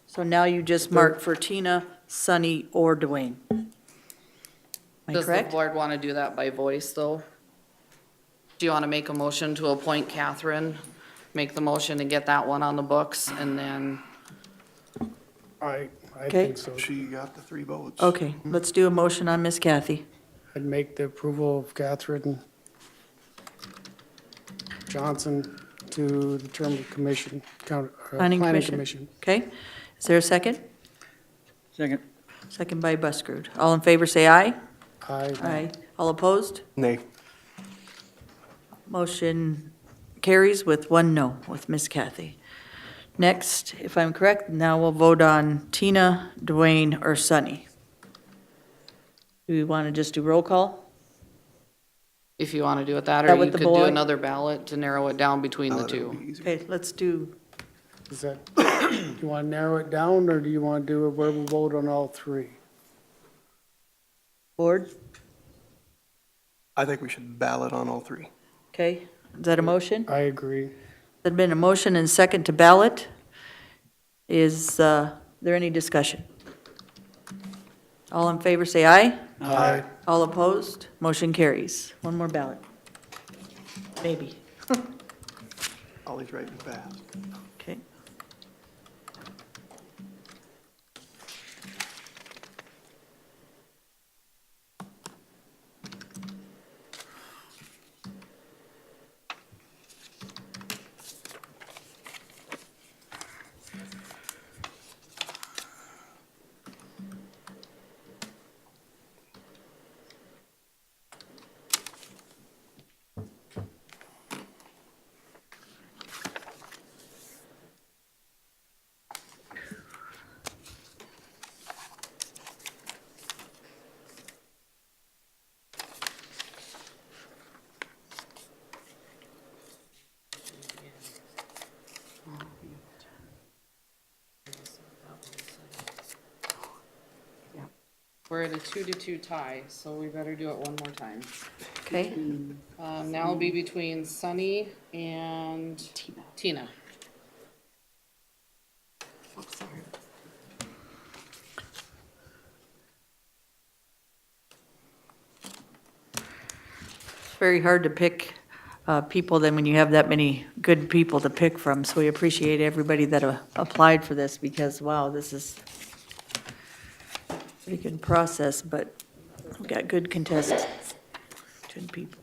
So now you just mark for Tina, Sunny, or Dwayne. Am I Does the correct? board want to do that by voice, though? Do you want to make a motion to appoint Catherine? Make the motion and get that one on the books, and then, I Okay. think so. She got the 3 votes. Okay, let's do a motion on Miss Kathy. I'd make the approval of Catherine Johnson to the term of commission, Planning planning Commission. commission. Okay, is there a second? Second. Second by Buskerud. All in favor, say aye. Aye. Aye. All opposed? Nay. Motion carries with 1 no with Miss Kathy. Next, if I'm correct, now we'll vote on Tina, Dwayne, or Sunny. Do we want to just do roll call? if you want to do it that, That or with you the could do board? another ballot to narrow it down between the Ballot would 2. be easier. Okay, let's do, Is that, do you want to narrow it down, or do you want to do a verbal vote on all 3? board, I think we should ballot on all 3. okay? Is that a motion? I agree. There's been a motion and second to ballot. Is there any discussion? All in favor, say aye. Aye. All opposed? Motion carries. One more ballot. Maybe. Always writing fast. Okay. We're at a 2-2 tie, so we better do it one more time. Okay. Now it'll be between Sunny and Tina. It's very hard to pick people then when you have that many good people to pick from. So we appreciate everybody that applied for this because, wow, this is a pretty good process, but we got good contestants, good people.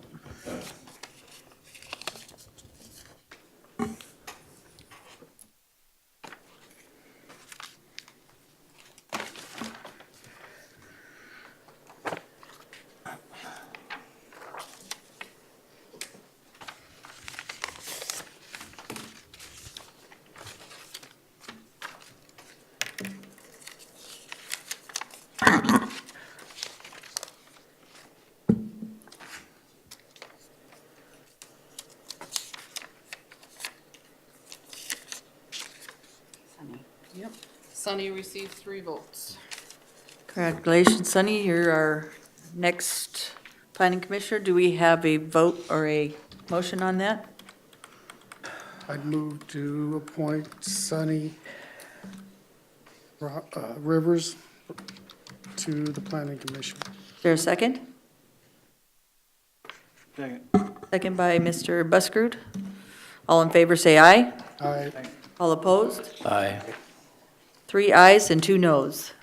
Yep. Sunny received 3 votes. Congratulations, Sunny, you're our next planning commissioner. Do we have a vote or a motion on that? I'd move to appoint Sunny Rivers to the planning commission. Is there a second? Second. Second by Mr. Buskerud. All in favor, say aye. Aye. All opposed? Aye. 3 ayes and 2 noes.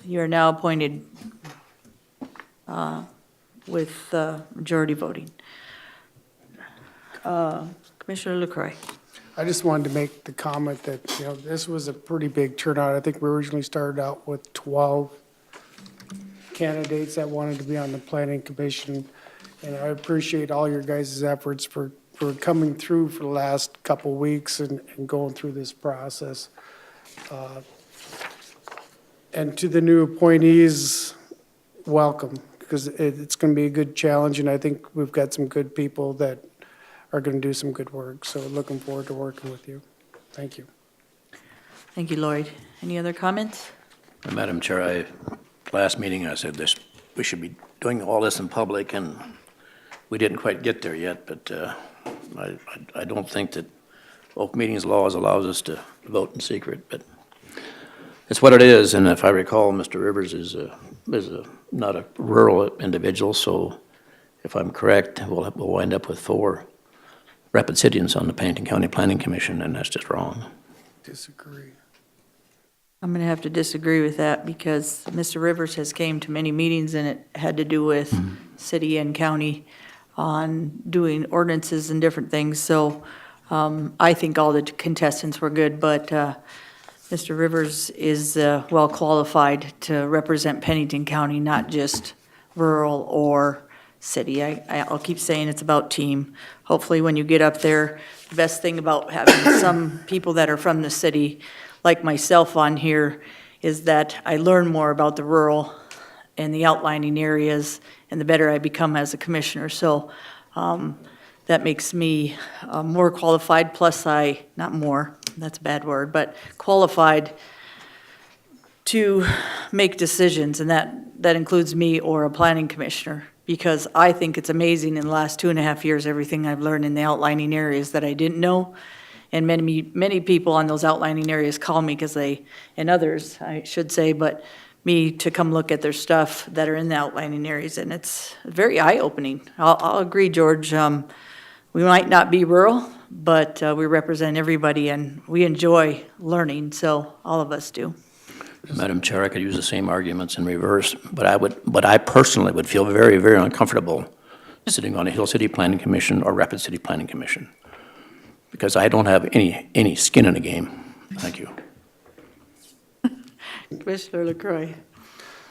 You are now appointed with majority voting. Commissioner LaCroy. I just wanted to make the comment that, this was a pretty big turnout. I think we originally started out with 12 candidates that wanted to be on the planning commission. And I appreciate all your guys' efforts for coming through for the last couple weeks and going through this process. And to the new appointees, welcome, because it's going to be a good challenge, and I think we've got some good people that are going to do some good work. So looking forward to working with you. Thank you. Thank you, Lloyd. Any other comments? Madam Chair, last meeting I said this, we should be doing all this in public, and we didn't quite get there yet, but I don't think that open meetings laws allows us to vote in secret, but it's what it is. And if I recall, Mr. Rivers is not a rural individual, so if I'm correct, we'll wind up with 4 Rapid Cityans on the Pennington County Planning Commission, and that's just wrong. Disagree. I'm going to have to disagree with that because Mr. Rivers has came to many meetings and it had to do with city and county on doing ordinances and different things. So I think all the contestants were good, but Mr. Rivers is well qualified to represent Pennington County, not just rural or city. I'll keep saying it's about team. Hopefully when you get up there, the best thing about having some people that are from the city like myself on here is that I learn more about the rural and the outlining areas, and the better I become as a commissioner. So that makes me more qualified, plus not more, that's a bad word, but qualified to make decisions, and that includes me or a planning commissioner, because I think it's amazing in the last 2.5 years, everything I've learned in the outlining areas that I didn't know. And many people on those outlining areas call me because and others, I should say, but me to come look at their stuff that are in the outlining areas, and it's very eye-opening. I'll agree, George. We might not be rural, but we represent everybody, and we enjoy learning, so all of us do. Madam Chair, I could use the same arguments in reverse, but I personally would feel very, very uncomfortable sitting on a Hill City Planning Commission or Rapid City Planning Commission, because I don't have any skin in the game. Thank you. Commissioner LaCroy.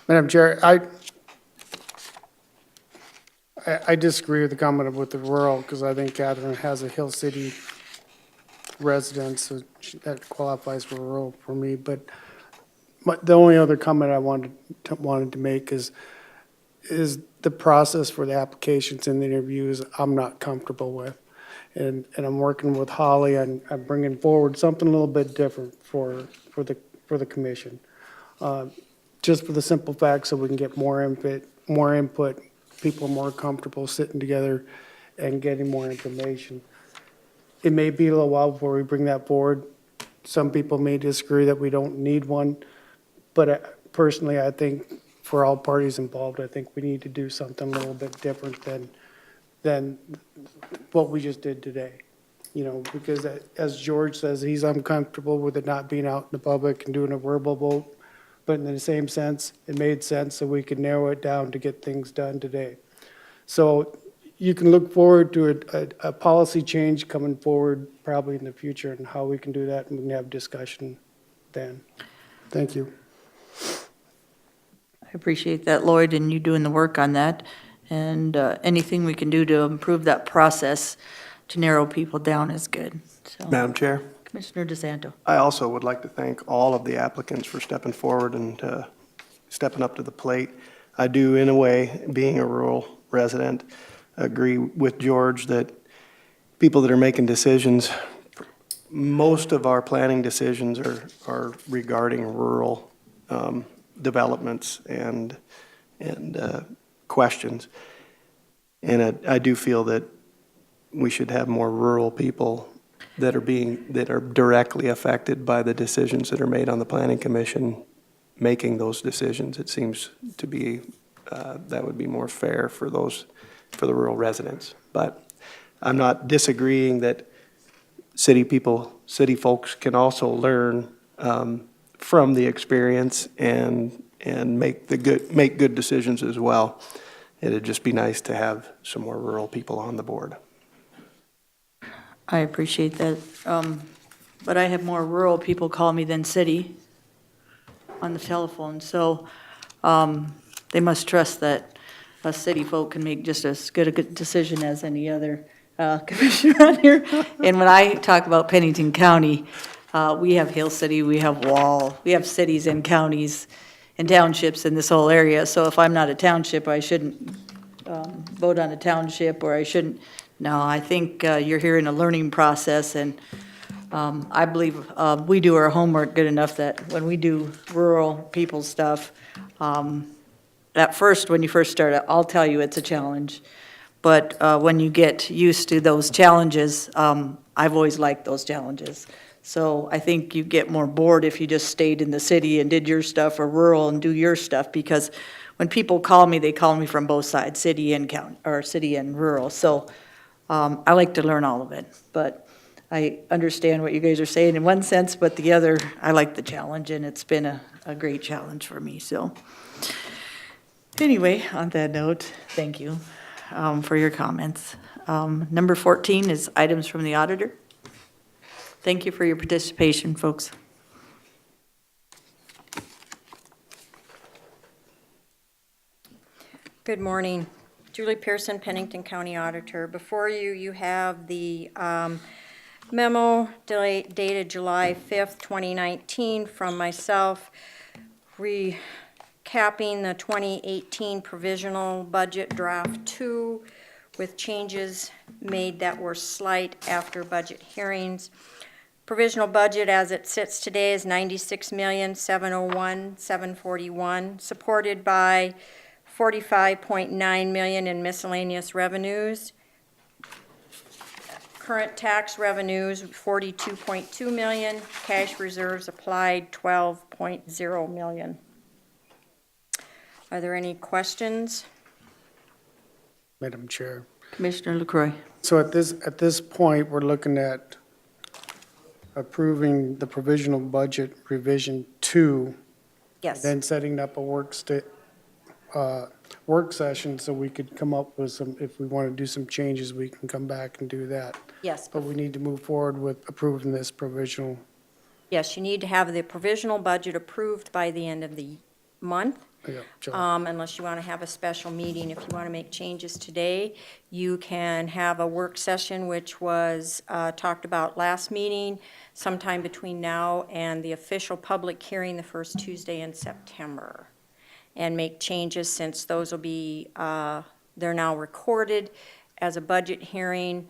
Madam Chair, I disagree with the comment with the rural, because I think Catherine has a Hill City residence, so that qualifies for rural for me. But the only other comment I wanted to make is the process for the applications and the interviews I'm not comfortable with. And I'm working with Holly, and I'm bringing forward something a little bit different for the commission. Just for the simple fact so we can get more input, people more comfortable sitting together and getting more information. It may be a little while before we bring that forward. Some people may disagree that we don't need one, but personally, I think for all parties involved, I think we need to do something a little bit different than what we just did today. Because as George says, he's uncomfortable with it not being out in the public and doing a verbal vote. But in the same sense, it made sense so we could narrow it down to get things done today. So you can look forward to a policy change coming forward probably in the future and how we can do that, and we can have discussion then. Thank you. I appreciate that, Lloyd, and you doing the work on that. And anything we can do to improve that process to narrow people down is good. So, Madam Chair, Commissioner DeSanto. I also would like to thank all of the applicants for stepping forward and stepping up to the plate. I do, in a way, being a rural resident, agree with George that people that are making decisions, most of our planning decisions are regarding rural developments and questions. And I do feel that we should have more rural people that are directly affected by the decisions that are made on the Planning Commission, making those decisions. It seems to be that would be more fair for the rural residents. But I'm not disagreeing that city folks can also learn from the experience and make good decisions as well. It'd just be nice to have some more rural people on the board. I appreciate that. But I have more rural people call me than city on the telephone, so they must trust that us city folk can make just as good a good decision as any other commissioner on here. And when I talk about Pennington County, we have Hill City, we have Wall, we have cities and counties and townships in this whole area. So if I'm not a township, I shouldn't vote on a township, or I shouldn't. No, I think you're here in a learning process, and I believe we do our homework good enough that when we do rural people stuff, at first, when you first start, I'll tell you it's a challenge. But when you get used to those challenges, I've always liked those challenges. So I think you get more bored if you just stayed in the city and did your stuff, or rural and do your stuff, because when people call me, they call me from both sides, city and county, or city and rural. So I like to learn all of it, but I understand what you guys are saying in one sense, but the other, I like the challenge, and it's been a great challenge for me, so. Anyway, on that note, thank you for your comments. Number 14 is items from the auditor. Thank you for your participation, folks. Good morning. Julie Pearson, Pennington County Auditor. Before you, you have the memo dated July 5th, 2019 from myself, recapping the 2018 Provisional Budget Draft 2 with changes made that were slight after budget hearings. Provisional budget as it sits today is $96,701,741, supported by $45.9 million in miscellaneous revenues. Current tax revenues, $42.2 million. Cash reserves applied, $12.0 million. Are there any questions? Madam Chair. Commissioner LaCroy. So at this point, we're looking at approving the provisional budget revision 2, Yes. then setting up a work session so we could come up with some, if we want to do some changes, we can come back and do that. Yes. But we need to move forward with approving this provisional. Yes, you need to have the provisional budget approved by the end of the month. Unless you want to have a special meeting. If you want to make changes today, you can have a work session, which was talked about last meeting, sometime between now and the official public hearing the first Tuesday in September, and make changes, since those will be, they're now recorded as a budget hearing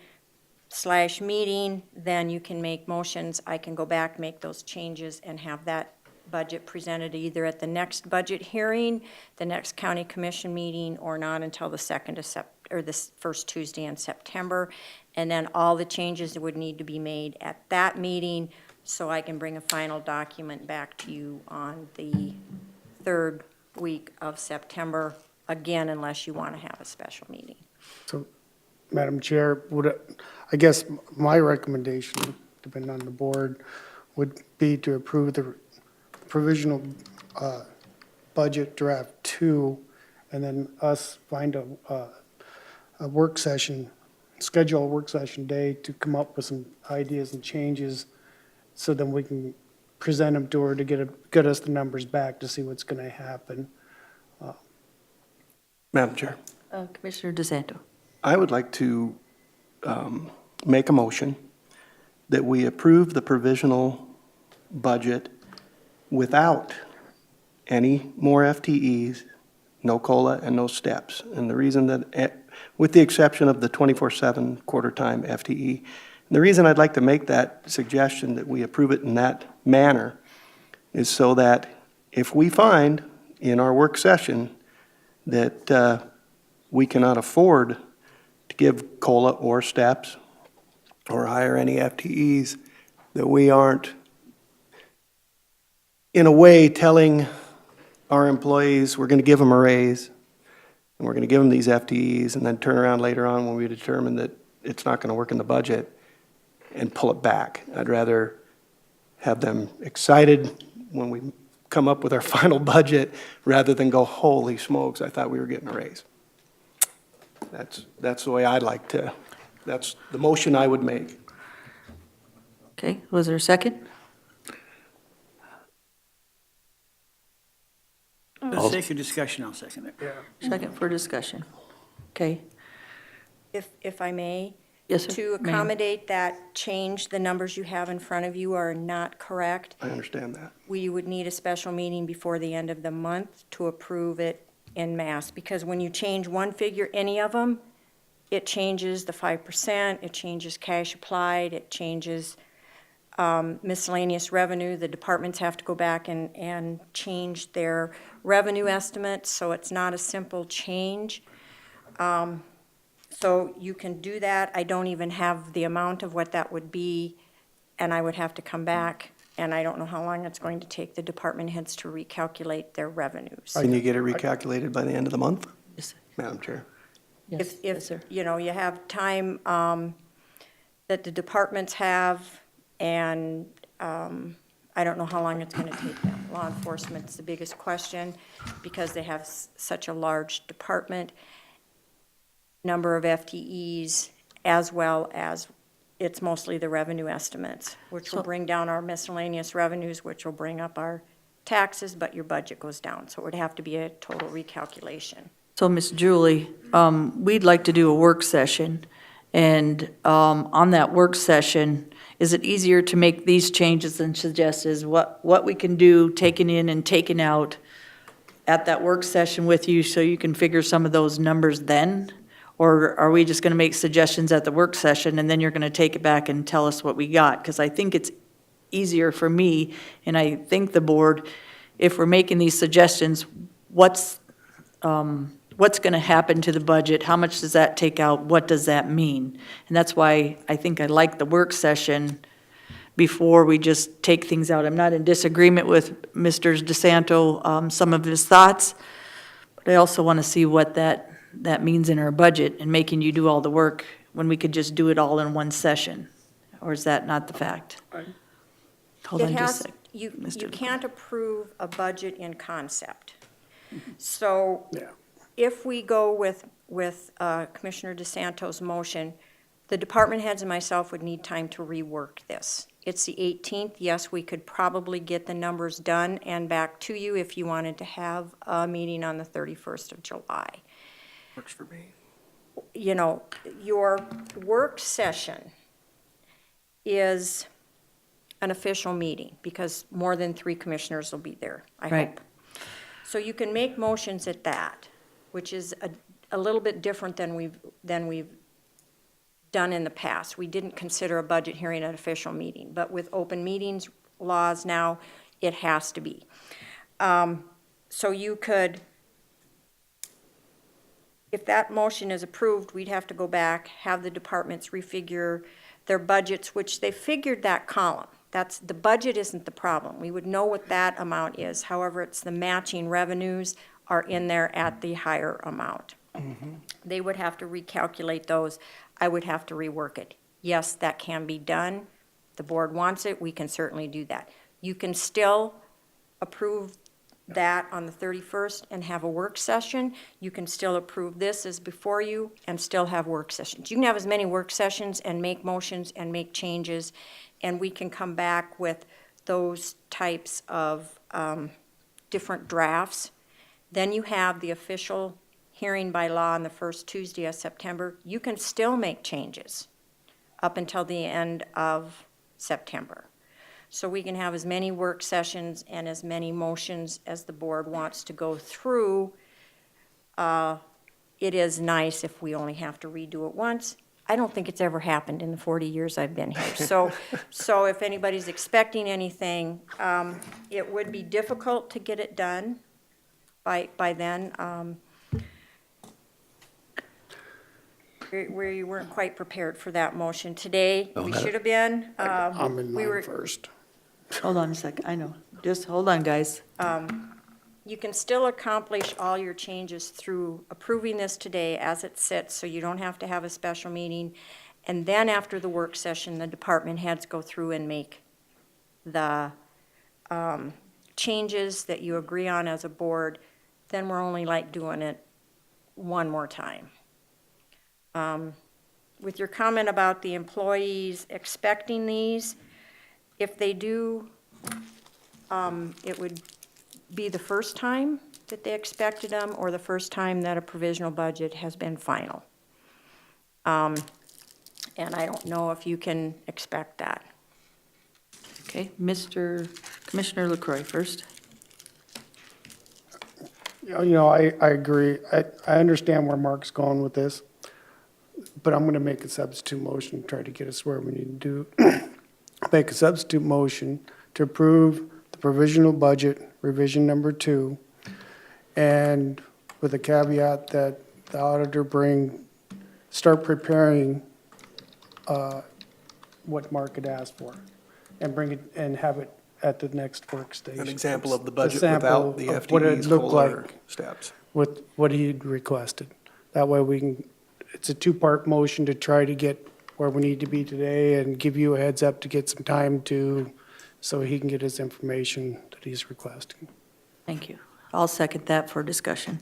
/ meeting. Then you can make motions. I can go back, make those changes, and have that budget presented either at the next budget hearing, the next county commission meeting, or not until the first Tuesday in September. And then all the changes that would need to be made at that meeting, so I can bring a final document back to you on the third week of September, again, unless you want to have a special meeting. So, Madam Chair, I guess my recommendation, depending on the board, would be to approve the provisional budget draft 2, and then us find a work session, schedule a work session day to come up with some ideas and changes, so then we can present them to her to get us the numbers back to see what's going to happen. Madam Chair, Commissioner DeSanto. I would like to make a motion that we approve the provisional budget without any more FTEs, no COLA, and no steps. And the reason that, with the exception of the 24/7 quarter-time FTE, and the reason I'd like to make that suggestion that we approve it in that manner is so that if we find in our work session that we cannot afford to give COLA or steps or hire any FTEs, that we aren't in a way telling our employees we're going to give them a raise and we're going to give them these FTEs, and then turn around later on when we determine that it's not going to work in the budget and pull it back. I'd rather have them excited when we come up with our final budget rather than go, holy smokes, I thought we were getting a raise. That's the way I'd like to, that's the motion I would make. Okay, was there a second? For the sake of discussion, I'll second it. Second for discussion. Okay, If I may, yes, sir. to Ma'am. accommodate that change, the numbers you have in front of you are not correct. I understand that. We would need a special meeting before the end of the month to approve it en masse, because when you change one figure, any of them, it changes the 5%, it changes cash applied, it changes miscellaneous revenue. The departments have to go back and change their revenue estimates, so it's not a simple change. So you can do that. I don't even have the amount of what that would be, and I would have to come back, and I don't know how long it's going to take the department heads to recalculate their revenues. Can you get it recalculated by the end of the month, Yes, Madam Chair? yes, yes, sir. You know, you have time that the departments have, and I don't know how long it's going to take them. Law enforcement's the biggest question, because they have such a large department, number of FTEs, as well as it's mostly the revenue estimates, which will bring down our miscellaneous revenues, which will bring up our taxes, but your budget goes down. So it would have to be a total recalculation. So, Ms. Julie, we'd like to do a work session, and on that work session, is it easier to make these changes than suggest is what we can do, taking in and taking out at that work session with you, so you can figure some of those numbers then? Or are we just going to make suggestions at the work session, and then you're going to take it back and tell us what we got? Because I think it's easier for me, and I think the board, if we're making these suggestions, what's going to happen to the budget? How much does that take out? What does that mean? And that's why I think I like the work session before we just take things out. I'm not in disagreement with Mr. DeSanto, some of his thoughts, but I also want to see what that means in our budget and making you do all the work when we could just do it all in one session. Or is that not the fact? Hold on just a sec. You Mr. can't approve a budget in concept. So if we go with Commissioner DeSanto's motion, the department heads and myself would need time to rework this. It's the 18th. Yes, we could probably get the numbers done and back to you if you wanted to have a meeting on the 31st of July. Works for me. You know, your work session is an official meeting because more than 3 commissioners will be there, I Right. hope. So you can make motions at that, which is a little bit different than we've done in the past. We didn't consider a budget hearing an official meeting, but with open meetings laws now, it has to be. So you could, if that motion is approved, we'd have to go back, have the departments refigure their budgets, which they figured that column. The budget isn't the problem. We would know what that amount is. However, it's the matching revenues are in there at the higher amount. They would have to recalculate those. I would have to rework it. Yes, that can be done. The board wants it, we can certainly do that. You can still approve that on the 31st and have a work session. You can still approve this as before you and still have work sessions. You can have as many work sessions and make motions and make changes, and we can come back with those types of different drafts. Then you have the official hearing by law on the first Tuesday of September. You can still make changes up until the end of September. So we can have as many work sessions and as many motions as the board wants to go through. It is nice if we only have to redo it once. I don't think it's ever happened in the 40 years I've been here. So if anybody's expecting anything, it would be difficult to get it done by then. We weren't quite prepared for that motion. Today, we should have been. I'm in we mine were- first. Hold on a second, I know. Just hold on, guys. You can still accomplish all your changes through approving this today as it sits, so you don't have to have a special meeting. And then after the work session, the department heads go through and make the changes that you agree on as a board. Then we're only like doing it one more time. With your comment about the employees expecting these, If they do, it would be the first time that they expected them or the first time that a provisional budget has been final. And I don't know if you can expect that. Okay, Commissioner LaCroy first. I agree. I understand where Mark's going with this, but I'm gonna make a substitute motion, to try to get us where we need to do. Make a substitute motion to approve the provisional budget revision number 2, and with a caveat that the auditor start preparing what Mark had asked for, and bring it, and have it at the next workstation. An example of the budget sample without the of what it FTEs, looked COLA, or like steps. with what he'd requested. That way we can, it's a two-part motion to try to get where we need to be today and give you a heads up to get some time so he can get his information that he's requesting. Thank you. I'll second that for discussion.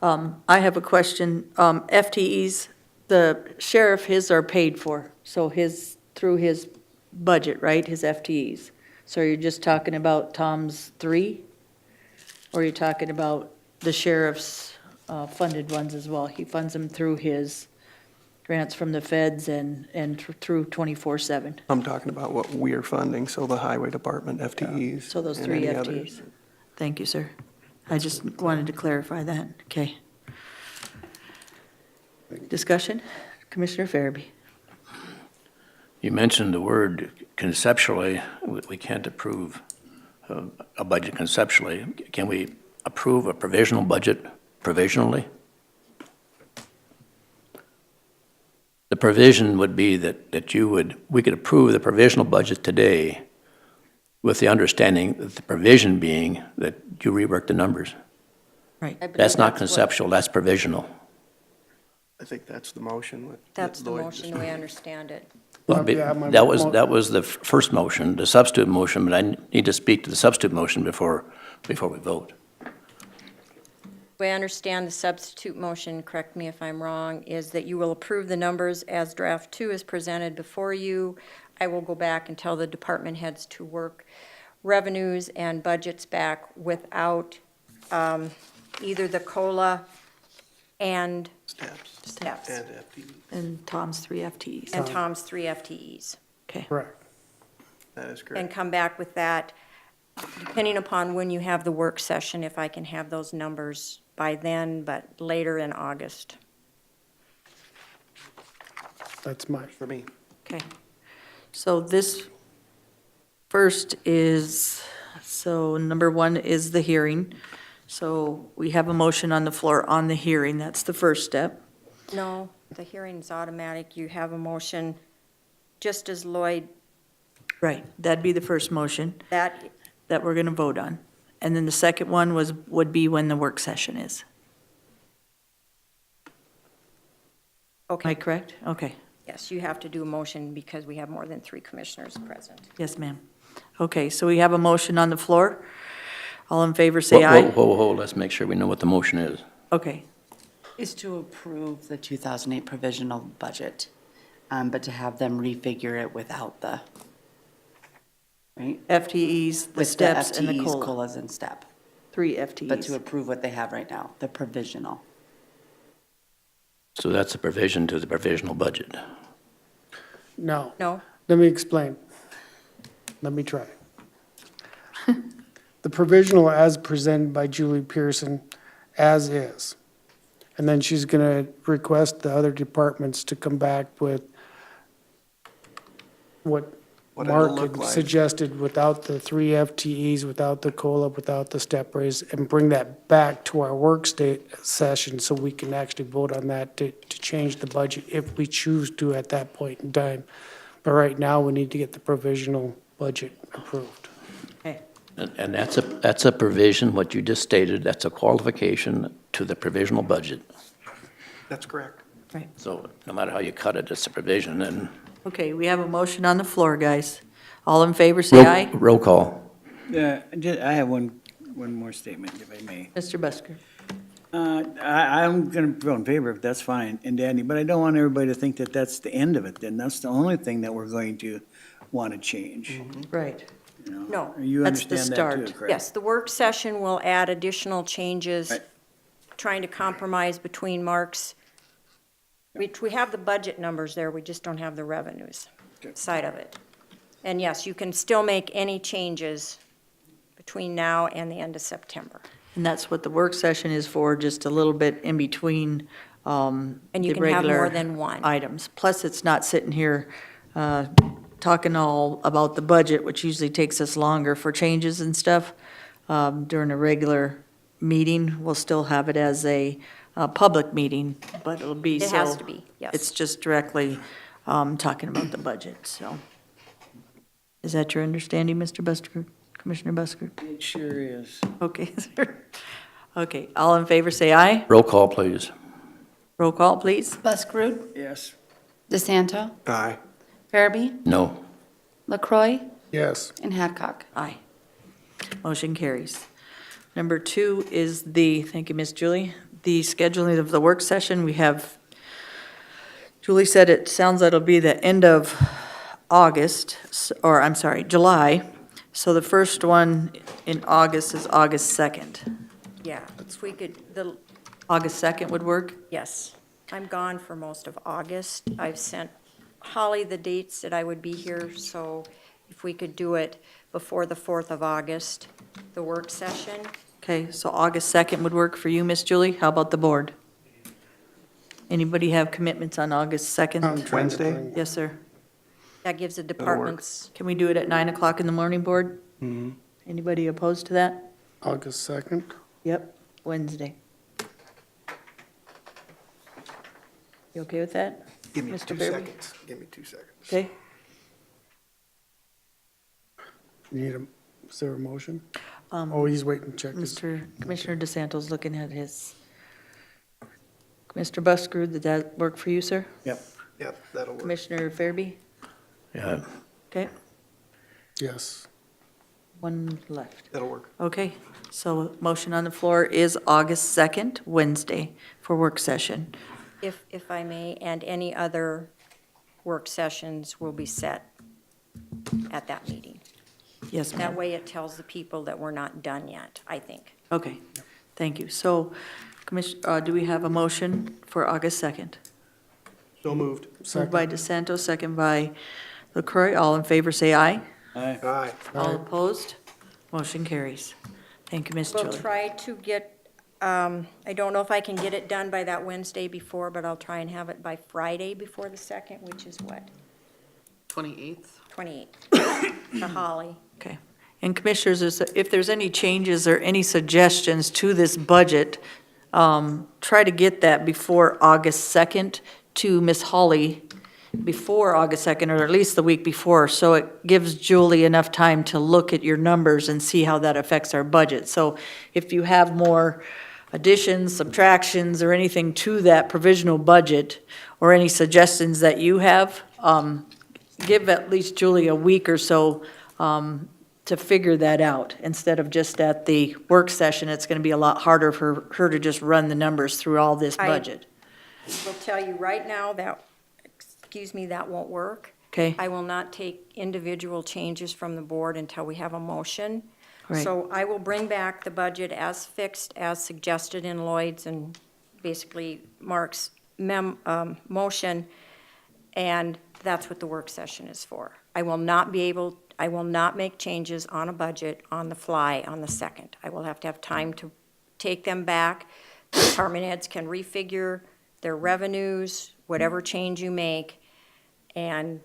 I have a question. FTEs, the sheriff, his are paid for, so through his budget, right, his FTEs. So you're just talking about Tom's 3? Or you're talking about the sheriff's funded ones as well? He funds them through his grants from the feds and through 24/7. I'm talking about what we're funding, so the highway department FTEs. So those and 3 any FTEs. others. Thank you, sir. I just wanted to clarify that. Okay. Discussion? Commissioner Farabee. You mentioned the word conceptually. We can't approve a budget conceptually. Can we approve a provisional budget provisionally? The provision would be that we could approve the provisional budget today with the understanding that the provision being that you rework the numbers. Right. I believe That's not what- conceptual, that's provisional. I think that's the motion. That's the Lloyd motion, just the way I understand it. Well, Yeah, my that was the first motion, the substitute motion, but I need to speak to the substitute motion before we vote. The way I understand the substitute motion, correct me if I'm wrong, is that you will approve the numbers as draft 2 is presented before you. I will go back and tell the department heads to work revenues and budgets back without either the COLA and steps, And FTEs. And Tom's 3 FTEs. and Tom's 3 FTEs. Okay. Correct. That is And correct. come back with that, depending upon when you have the work session, if I can have those numbers by then, but later in August. That's my, For me. Okay. So this first is, so number 1 is the hearing. So we have a motion on the floor on the hearing. That's the first step. No, the hearing's automatic. You have a motion, just as Lloyd, Right. That'd be the first motion that, that we're going to vote on. And then the second one would be when the work session is. Am I okay, correct? Okay. yes, you have to do a motion because we have more than 3 commissioners present. Yes, ma'am. Okay, so we have a motion on the floor. All in favor, say Whoa, aye. whoa, let's make sure we know what the motion is. Okay. Is to approve the 2008 provisional budget, but to have them refigure it without the, right? FTEs, the With steps, and the FTEs, COLA. COLAs, and step. 3 But to FTEs. approve what they have right now, the provisional. So that's a provision to the provisional budget. no, No? let me explain. Let me try. The provisional as presented by Julie Pearson, as is. And then she's gonna request the other departments to come back with what What it'll Mark look had like. suggested, without the 3 FTEs, without the COLA, without the step raise, and bring that back to our work session so we can actually vote on that to change the budget if we choose to at that point in time. But right now, we need to get the provisional budget approved. Okay. And that's a provision, what you just stated, that's a qualification to the provisional budget. That's correct. So no matter how you cut it, it's a provision, and Okay, we have a motion on the floor, guys. All in favor, say aye. roll call. I have one more statement, if I may. Mr. Busker. I'm going to vote in favor, if that's fine, and Danny, but I don't want everybody to think that that's the end of it, then. That's the only thing that we're going to want to change. Right. You know? No, You that's the understand that start. too, correct? Yes, the work session will add additional changes, Right. trying to compromise between Mark's, which we have the budget numbers there, we just don't have the revenues side of it. And yes, you can still make any changes between now and the end of September. And that's what the work session is for, just a little bit in between And you the can have more regular than one. items. Plus, it's not sitting here talking all about the budget, which usually takes us longer for changes and stuff. During a regular meeting, we'll still have it as a public meeting, but it'll be It so. has to be, yes. It's just directly talking about the budget, so. Is that your understanding, Mr. Busker, Commissioner Busker? It sure is. Okay, sir. Okay, all in favor, say aye. Roll call, please. Roll call, please. Buskerud, Yes. DeSanto, Aye. Farabee, No. LaCroy, Yes. and Hadcock. Aye. Motion carries. Number 2 is the, thank you, Miss Julie, the scheduling of the work session. We have, Julie said it sounds like it'll be the end of August, or I'm sorry, July. So the first one in August is August 2nd. Yeah, if we could, August 2nd would work? yes. I'm gone for most of August. I've sent Holly the dates that I would be here, so if we could do it before the 4th of August, the work session. Okay, so August 2nd would work for you, Miss Julie? How about the board? Anybody have commitments on August 2nd? Wednesday? Yes, sir. That gives the departments, Can we do it at 9 o'clock in the morning, board? Mhm. Anybody opposed to that? August 2nd? Yep, Wednesday. You okay with that? Give me Mr. 2 Barry? seconds. Give me 2 seconds. Okay. Is there a motion? Um, Oh, he's waiting to check his. Commissioner DeSanto's looking at his. Mr. Busker, did that work for you, sir? Yep, that'll work. Commissioner Fairby? Yeah. Okay, Yes. one left. That'll work. Okay, so motion on the floor is August 2nd, Wednesday, for work session. if I may, and any other work sessions will be set at that meeting. Yes, That ma'am. way it tells the people that we're not done yet, I think. Okay, thank you. So, do we have a motion for August 2nd? So moved. Moved by DeSanto, second by LaCroy. All in favor, say aye. Aye. Aye. All opposed? Motion carries. Thank you, Ms. We'll Julie. try to get, I don't know if I can get it done by that Wednesday before, but I'll try and have it by Friday before the 2nd, which is what? 28th. 28th, to Holly. Okay. And Commissioners, if there's any changes or any suggestions to this budget, try to get that before August 2nd to Ms. Holly before August 2nd, or at least the week before, so it gives Julie enough time to look at your numbers and see how that affects our budget. So if you have more additions, subtractions, or anything to that provisional budget, or any suggestions that you have, give at least Julie a week or so to figure that out. Instead of just at the work session, it's going to be a lot harder for her to just run the numbers through all this budget. Will tell you right now that, that won't work. Okay? I will not take individual changes from the board until we have a motion. Right. So I will bring back the budget as fixed, as suggested in Lloyd's and basically Mark's motion, and that's what the work session is for. I will not make changes on a budget on the fly on the 2nd. I will have to have time to take them back. The department heads can refigure their revenues, whatever change you make, and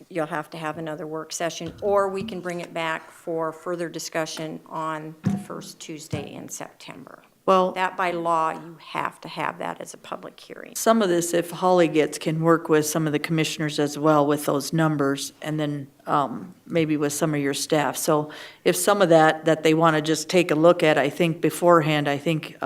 you'll have to have another work session, or we can bring it back for further discussion on the first Tuesday in September. Well, That by law, you have to have that as a public hearing. some of this, if Holly gets, can work with some of the commissioners as well with those numbers, and then maybe with some of your staff. So if some of that they want to just take a look at, I think beforehand, I think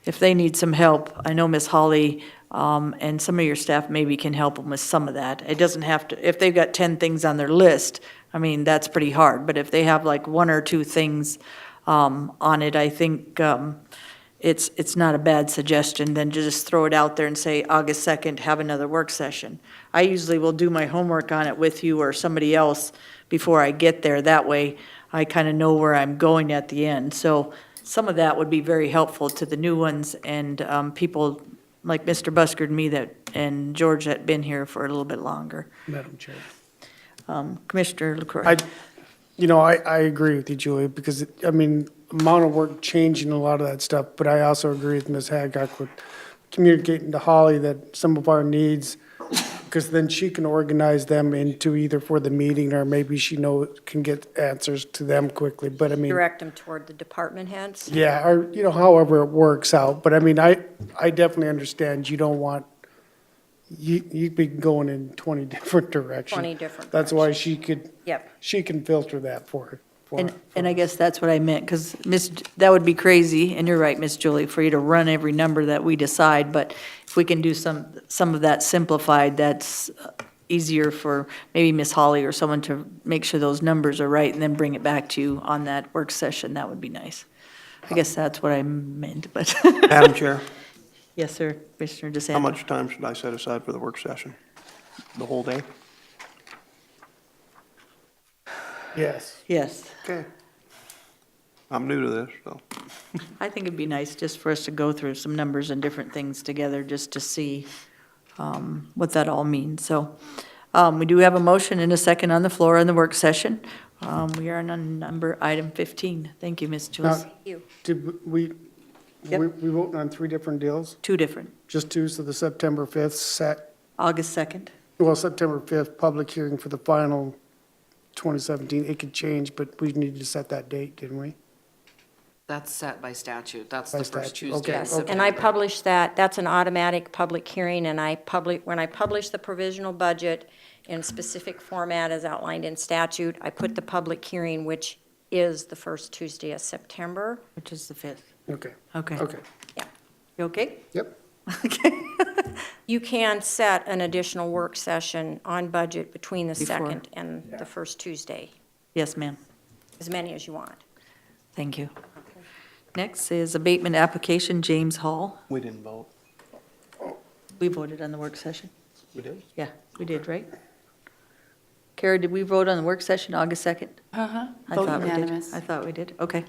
if they need some help, I know Miss Holly and some of your staff maybe can help them with some of that. It doesn't have to, if they've got 10 things on their list, I mean, that's pretty hard. But if they have like 1 or 2 things on it, I think it's not a bad suggestion than to just throw it out there and say, August 2nd, have another work session. I usually will do my homework on it with you or somebody else before I get there. That way, I kind of know where I'm going at the end. So some of that would be very helpful to the new ones and people like Mr. Busker and me and George that been here for a little bit longer. Madam Chair. Commissioner LaCroix. I agree with you, Julie, because, amount of work changing a lot of that stuff, but I also agree with Ms. Hadcock with communicating to Holly that some of our needs, because then she can organize them into either for the meeting or maybe she can get answers to them quickly, but Direct them toward the department heads. yeah, or, however it works out, but I definitely understand you don't want, you'd be going in 20 different directions. 20 different That's why Yep. she can filter that for her. And I guess that's what I meant, because that would be crazy, and you're right, Miss Julie, for you to run every number that we decide, but if we can do some of that simplified, that's easier for maybe Miss Holly or someone to make sure those numbers are right and then bring it back to you on that work session, that would be nice. I guess that's what I meant, but. Madam Chair, Yes, sir, Commissioner DeSanto. how much time should I set aside for the work session? The whole day? Yes. Yes. Okay. I'm new to this, so. I think it'd be nice just for us to go through some numbers and different things together, just to see what that all means. So we do have a motion and a second on the floor in the work session. We are on item 15. Thank you, Ms. Jules. Did we Yep. voting on 3 different deals? Two different. Just 2, so the September 5th August 2nd. September 5th, public hearing for the final 2017. It could change, but we needed to set that date, didn't we? That's set by statute. That's By the first statute, Tuesday okay. in Yes, September. and I publish that, that's an automatic public hearing, and when I publish the provisional budget in specific format as outlined in statute, I put the public hearing, which is the first Tuesday of September. Which is the 5th. Okay. Okay. Okay. You okay? Yep. Okay. You can set an additional work session on budget between the Before. 2nd and the first Tuesday, Yes, ma'am. as many as you want. Thank you. Next is abatement application, James Hall. We didn't vote. We voted on the work session. We did? Yeah, we did, right? Kara, did we vote on the work session August 2nd? Uh-huh. I Vote thought we did. unanimous. I thought we did, okay.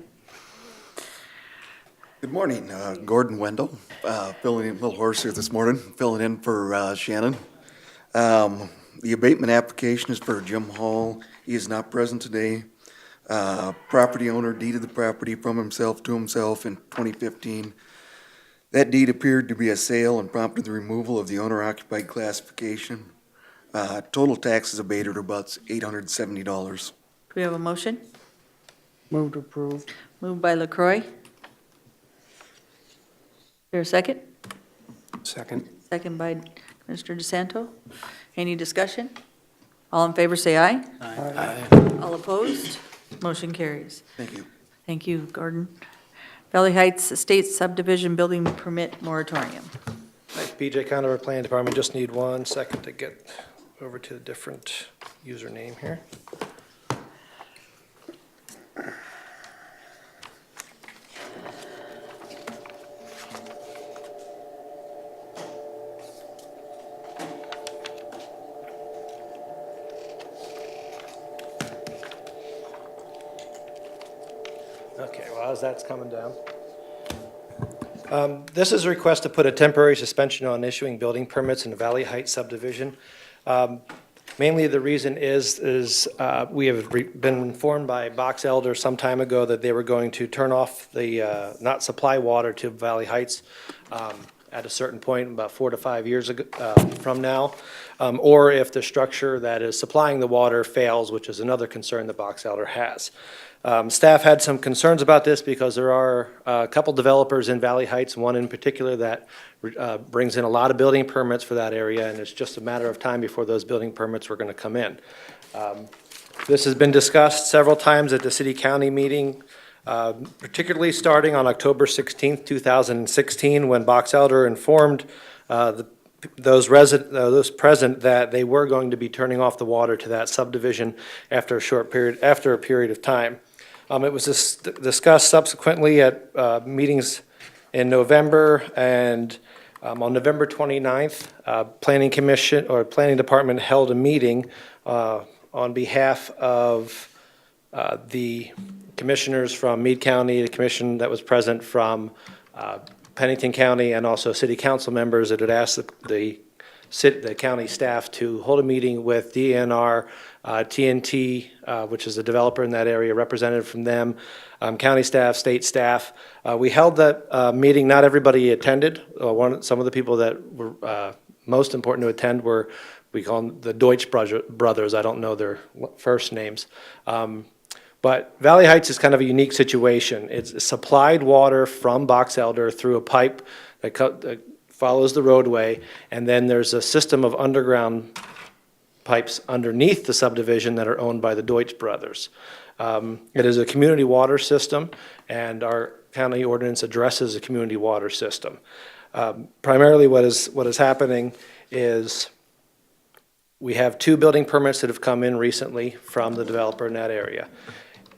Good morning, Gordon Wendell, filling in, a little hoarse here this morning, filling in for Shannon. The abatement application is for Jim Hall. He is not present today. Property owner deeded the property from himself to himself in 2015. That deed appeared to be a sale and prompted the removal of the owner-occupied classification. Total taxes abated are about $870. Do we have a motion? Move to approve. Moved by LaCroy. Is there a second? Second. Second by Mr. DeSanto. Any discussion? All in favor, say aye. Aye. All opposed? Motion carries. Thank you. Thank you, Gordon. Valley Heights Estate Subdivision Building Permit Moratorium. Hi, PJ Conover, Planning Department. Just need 1 second to get over to a different username here. Okay, well, as that's coming down. This is a request to put a temporary suspension on issuing building permits in the Valley Heights subdivision. Mainly the reason is we have been informed by Box Elder some time ago that they were going to turn off the, not supply water to Valley Heights at a certain point, about 4 to 5 years ago, from now. Or if the structure that is supplying the water fails, which is another concern that Box Elder has. Staff had some concerns about this because there are a couple developers in Valley Heights, one in particular that brings in a lot of building permits for that area, and it's just a matter of time before those building permits were going to come in. This has been discussed several times at the city-county meeting, particularly starting on October 16th, 2016, when Box Elder informed those present that they were going to be turning off the water to that subdivision after a period of time. It was discussed subsequently at meetings in November, and on November 29th, Planning Commission, or Planning Department held a meeting on behalf of the commissioners from Meade County, the commission that was present from Pennington County, and also city council members that had asked the county staff to hold a meeting with DNR, TNT, which is a developer in that area, representative from them, county staff, state staff. We held that meeting. Not everybody attended. Some of the people that were most important to attend were, we call them the Deutsch brothers. I don't know their first names. But Valley Heights is kind of a unique situation. It's supplied water from Box Elder through a pipe that follows the roadway, and then there's a system of underground pipes underneath the subdivision that are owned by the Deutsch brothers. It is a community water system, and our county ordinance addresses a community water system. Primarily what is happening is we have 2 building permits that have come in recently from the developer in that area.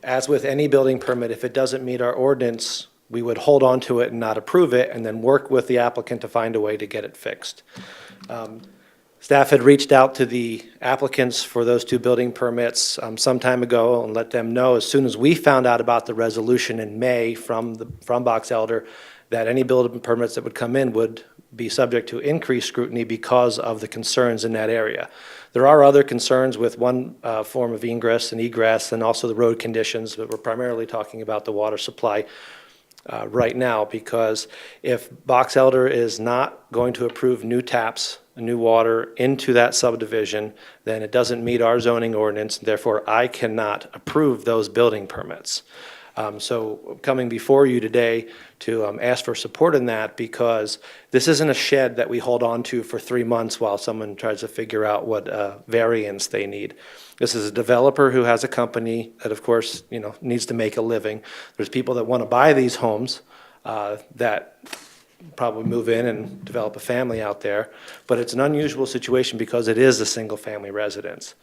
As with any building permit, if it doesn't meet our ordinance, we would hold on to it and not approve it, and then work with the applicant to find a way to get it fixed. Staff had reached out to the applicants for those 2 building permits some time ago and let them know, as soon as we found out about the resolution in May from Box Elder, that any building permits that would come in would be subject to increased scrutiny because of the concerns in that area. There are other concerns with one form of ingress and egress, and also the road conditions, but we're primarily talking about the water supply right now, because if Box Elder is not going to approve new taps, new water into that subdivision, then it doesn't meet our zoning ordinance, and therefore I cannot approve those building permits. So coming before you today to ask for support in that, because this isn't a shed that we hold on to for 3 months while someone tries to figure out what variance they need. This is a developer who has a company that, of course, needs to make a living. There's people that want to buy these homes that probably move in and develop a family out there, but it's an unusual situation because it is a single-family residence.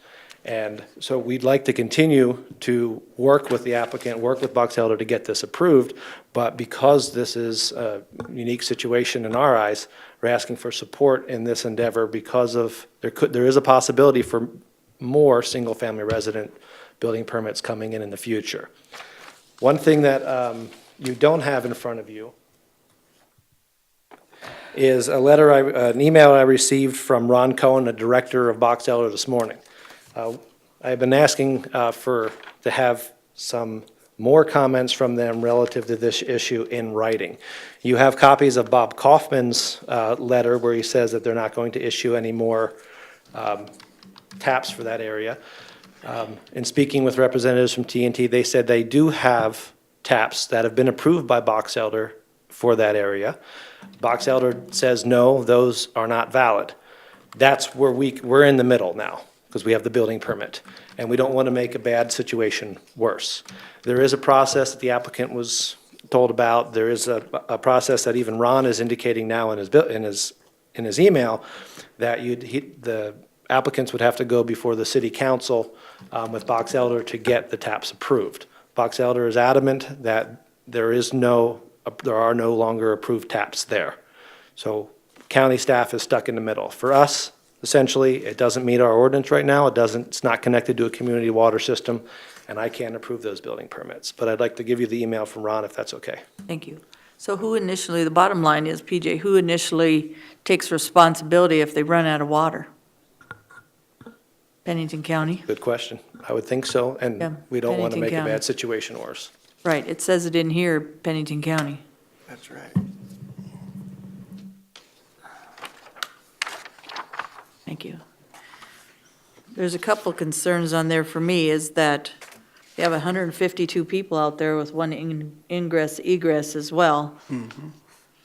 And so we'd like to continue to work with the applicant, work with Box Elder to get this approved, but because this is a unique situation in our eyes, we're asking for support in this endeavor because of, there is a possibility for more single-family resident building permits coming in the future. One thing that you don't have in front of you is an email I received from Ron Cohen, the director of Box Elder, this morning. I've been asking to have some more comments from them relative to this issue in writing. You have copies of Bob Kaufman's letter where he says that they're not going to issue any more taps for that area. In speaking with representatives from TNT, they said they do have taps that have been approved by Box Elder for that area. Box Elder says, no, those are not valid. That's where we're in the middle now, because we have the building permit, and we don't want to make a bad situation worse. There is a process that the applicant was told about. There is a process that even Ron is indicating now in his email that the applicants would have to go before the city council with Box Elder to get the taps approved. Box Elder is adamant that there are no longer approved taps there. So county staff is stuck in the middle. For us, essentially, it doesn't meet our ordinance right now. It's not connected to a community water system, and I can't approve those building permits. But I'd like to give you the email from Ron if that's okay. Thank you. So the bottom line is, PJ, who initially takes responsibility if they run out of water? Pennington County? Good question. I would think so, and Yeah, we don't want to Pennington make a County. bad situation worse. Right, it says it in here, Pennington County. That's right. Thank you. There's a couple concerns on there for me, is that you have 152 people out there with one ingress, egress as well.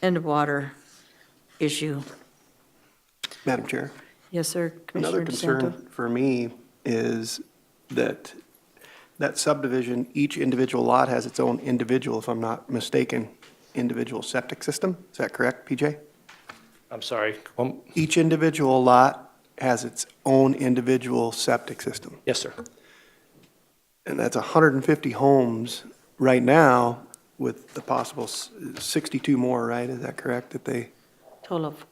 And a water issue. Madam Chair? Yes, sir, Another Commissioner DeSanto. concern for me is that subdivision, each individual lot has its own individual, if I'm not mistaken, individual septic system. Is that correct, PJ? I'm sorry. Each individual lot has its own individual septic system. Yes, sir. And that's 150 homes right now with the possible 62 more, right? Is that correct, that they? Total of,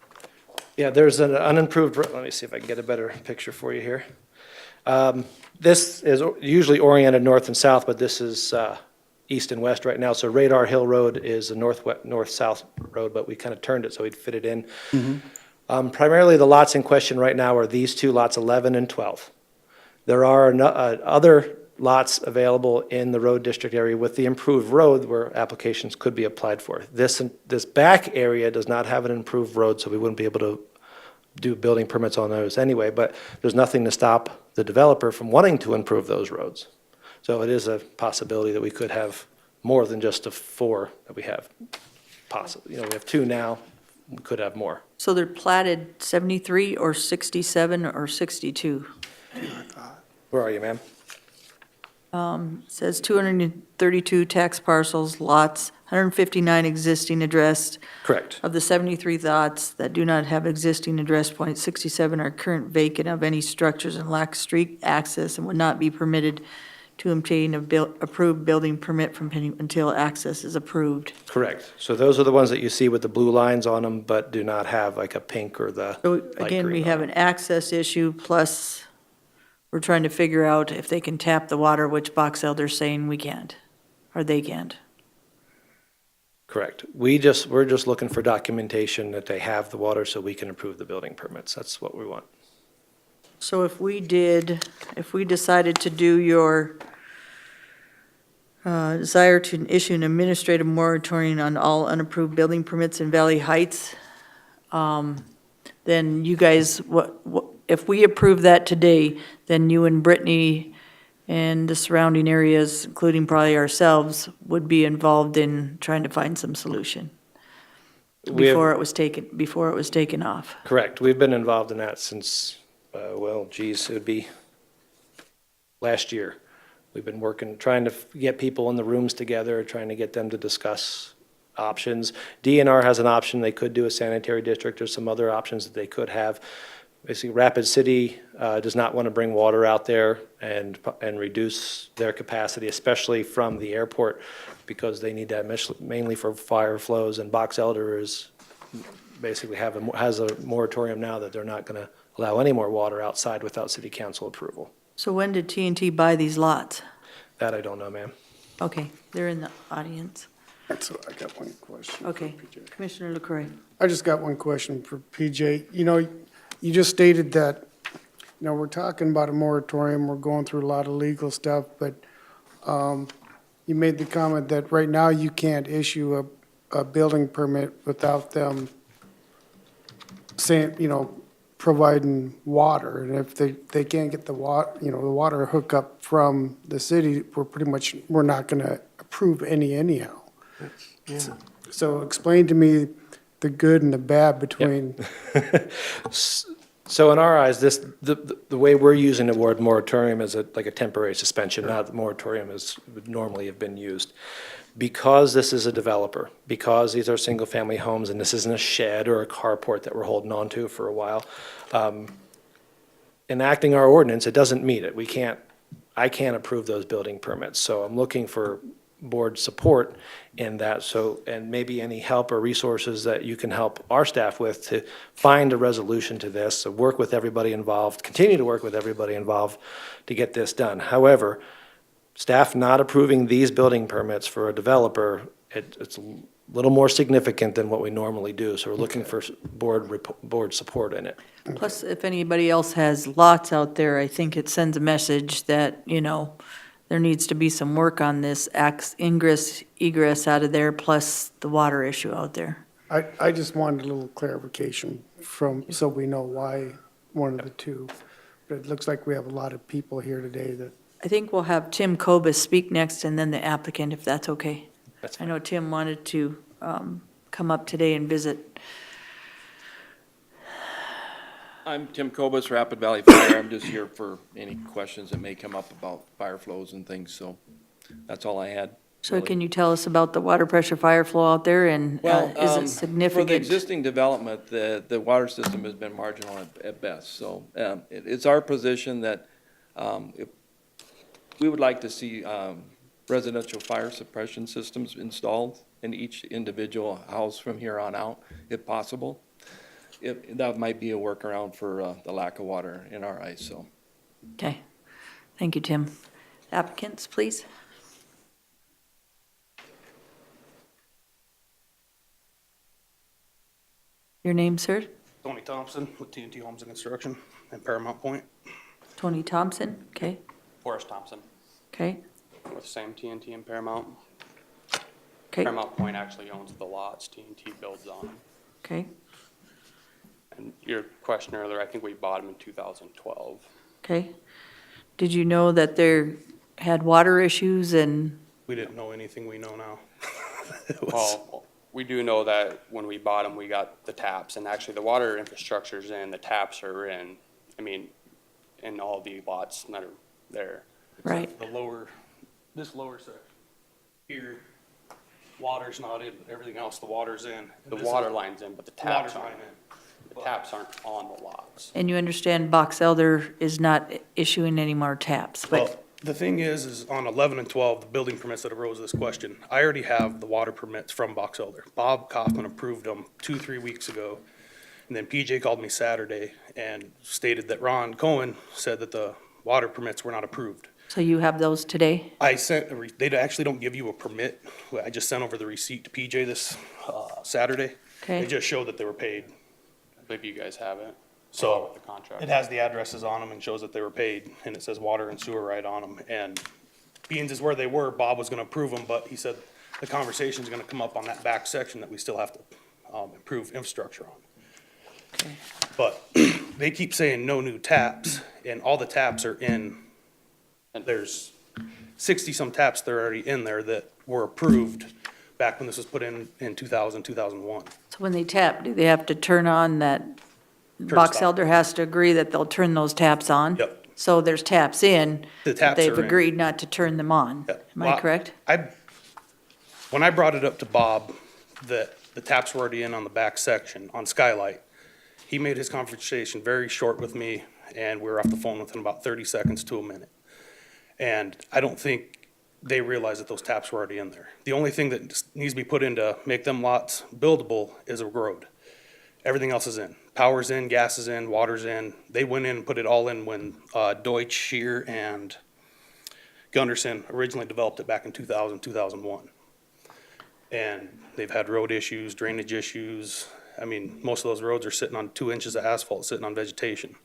Yeah, there's an unimproved, let me see if I can get a better picture for you here. This is usually oriented north and south, but this is east and west right now. So Radar Hill Road is a north-south road, but we kind of turned it so we'd fit it in. Primarily, the lots in question right now are these two lots, 11 and 12. There are other lots available in the road district area with the improved road where applications could be applied for. This back area does not have an improved road, so we wouldn't be able to do building permits on those anyway, but there's nothing to stop the developer from wanting to improve those roads. So it is a possibility that we could have more than just the 4 that we have. Possibly, we have 2 now, we could have more. so they're platted 73 or 67 or 62? Where are you, ma'am? Says 232 tax parcels, lots, 159 existing addressed. Correct. Of the 73 lots that do not have existing address points, 67 are current vacant of any structures and lack street access and would not be permitted to obtain approved building permit from Pennington until access is approved. Correct. So those are the ones that you see with the blue lines on them, but do not have like a pink or the So light again, we green have on an access issue, plus we're trying to figure out if they can tap the water, which Box Elder's saying we can't, or they can't. Correct. We're just looking for documentation that they have the water so we can approve the building permits. That's what we want. So if we decided to do your desire to issue an administrative moratorium on all unapproved building permits in Valley Heights, then you guys, if we approve that today, then you and Brittany and the surrounding areas, including probably ourselves, would be involved in trying to find some solution before it was taken off. Correct. We've been involved in that since, it would be last year. We've been working, trying to get people in the rooms together, trying to get them to discuss options. DNR has an option. They could do a sanitary district or some other options that they could have. Basically, Rapid City does not want to bring water out there and reduce their capacity, especially from the airport, because they need that mainly for fire flows. And Box Elder is basically has a moratorium now that they're not going to allow any more water outside without city council approval. So when did T&T buy these lots? That I don't know, ma'am. Okay, they're in the audience. So I got one question. Okay, Commissioner LaCroix. I just got one question for PJ. You just stated that, we're talking about a moratorium, we're going through a lot of legal stuff, but you made the comment that right now you can't issue a building permit without them saying, providing water. And if they can't get the water hookup from the city, we're not going to approve anyhow. Yeah. So explain to me the good and the bad between. So in our eyes, the way we're using the word moratorium is like a temporary suspension, not the moratorium as would normally have been used. Because this is a developer, because these are single-family homes and this isn't a shed or a carport that we're holding on to for a while, enacting our ordinance, it doesn't meet it. I can't approve those building permits. So I'm looking for board support in that, and maybe any help or resources that you can help our staff with to find a resolution to this, so work with everybody involved, continue to work with everybody involved to get this done. However, staff not approving these building permits for a developer, it's a little more significant than what we normally do, so we're looking for board support in it. Plus, if anybody else has lots out there, I think it sends a message that, there needs to be some work on this ingress, egress out of there, plus the water issue out there. I just wanted a little clarification so we know why one of the two. But it looks like we have a lot of people here today that. I think we'll have Tim Kobus speak next and then the applicant, if that's okay. That's I fine. know Tim wanted to come up today and visit. I'm Tim Kobus, Rapid Valley Fire. I'm just here for any questions that may come up about fire flows and things, so that's all I had. So really. can you tell us about the water pressure fire flow out there, and is it significant? For the existing development, the water system has been marginal at best. So it's our position that if we would like to see residential fire suppression systems installed in each individual house from here on out, if possible. That might be a workaround for the lack of water in our eyes, so. Okay, thank you, Tim. Applicants, please. Your name, sir? Tony Thompson with TNT Homes and Construction in Paramount Point. Tony Thompson, okay, Forrest Thompson okay, with same TNT in Paramount. okay, Paramount Point actually owns the lots, TNT builds on them. okay, And your question earlier, I think we bought them in 2012. okay. Did you know that they had water issues and, We didn't know anything we know now. It was- Well, we do know that when we bought them, we got the taps, and actually the water infrastructure's in, the taps are in, I mean, in all the lots that are there. right, The lower, this lower section here, water's not in, everything else, the water's in. The This water is- line's in, but the Water's taps not aren't. in. The taps aren't on the lots. and you understand Box Elder is not issuing any more taps, but, Well, the thing is on 11 and 12, the building permits that arose this question, I already have the water permits from Box Elder. Bob Kaufman approved them 2-3 weeks ago. And then PJ called me Saturday and stated that Ron Cohen said that the water permits were not approved. so you have those today? I sent, they actually don't give you a permit. I just sent over the receipt to PJ this Saturday. Okay. They just showed that they were paid. I believe you guys have it. So With the contract. it has the addresses on them and shows that they were paid, and it says water and sewer right on them. And Beans is where they were, Bob was gonna approve them, but he said the conversation's gonna come up on that back section that we still have to improve infrastructure on. Okay. But they keep saying no new taps, and all the taps are in, and there's 60-some taps that are already in there that were approved back when this was put in 2000, 2001. So when they tap, do they have to turn on that, Box stop. Elder has to agree that they'll turn those taps on? Yep. So there's taps in, The but taps they've are in. agreed not to turn them on. Yeah. Am I Well, correct? When I brought it up to Bob, that the taps were already in on the back section on Skylight, he made his conversation very short with me, and we were off the phone within about 30 seconds to a minute. And I don't think they realized that those taps were already in there. The only thing that just needs to be put in to make them lots buildable is a road. Everything else is in. Power's in, gas is in, water's in. They went in and put it all in when Deutsch, Shear, and Gunderson originally developed it back in 2000, 2001. And they've had road issues, drainage issues. I mean, most of those roads are sitting on 2 inches of asphalt, sitting on vegetation.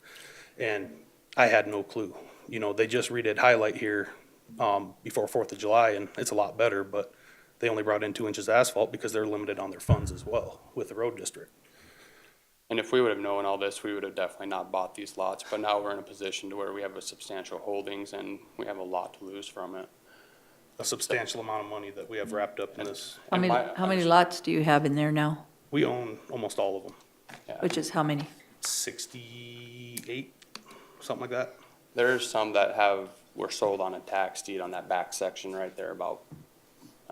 And I had no clue. You know, they just redid Highlight here before 4th of July, and it's a lot better, but they only brought in 2 inches of asphalt because they're limited on their funds as well with the road district. And if we would have known all this, we would have definitely not bought these lots, but now we're in a position to where we have a substantial holdings and we have a lot to lose from it. A substantial amount of money that we have wrapped up in this. How many, my how many lots do you have in there now? We own almost all of them, Which is how many? 68, something like that. There's some that were sold on a tax deed on that back section right there, about,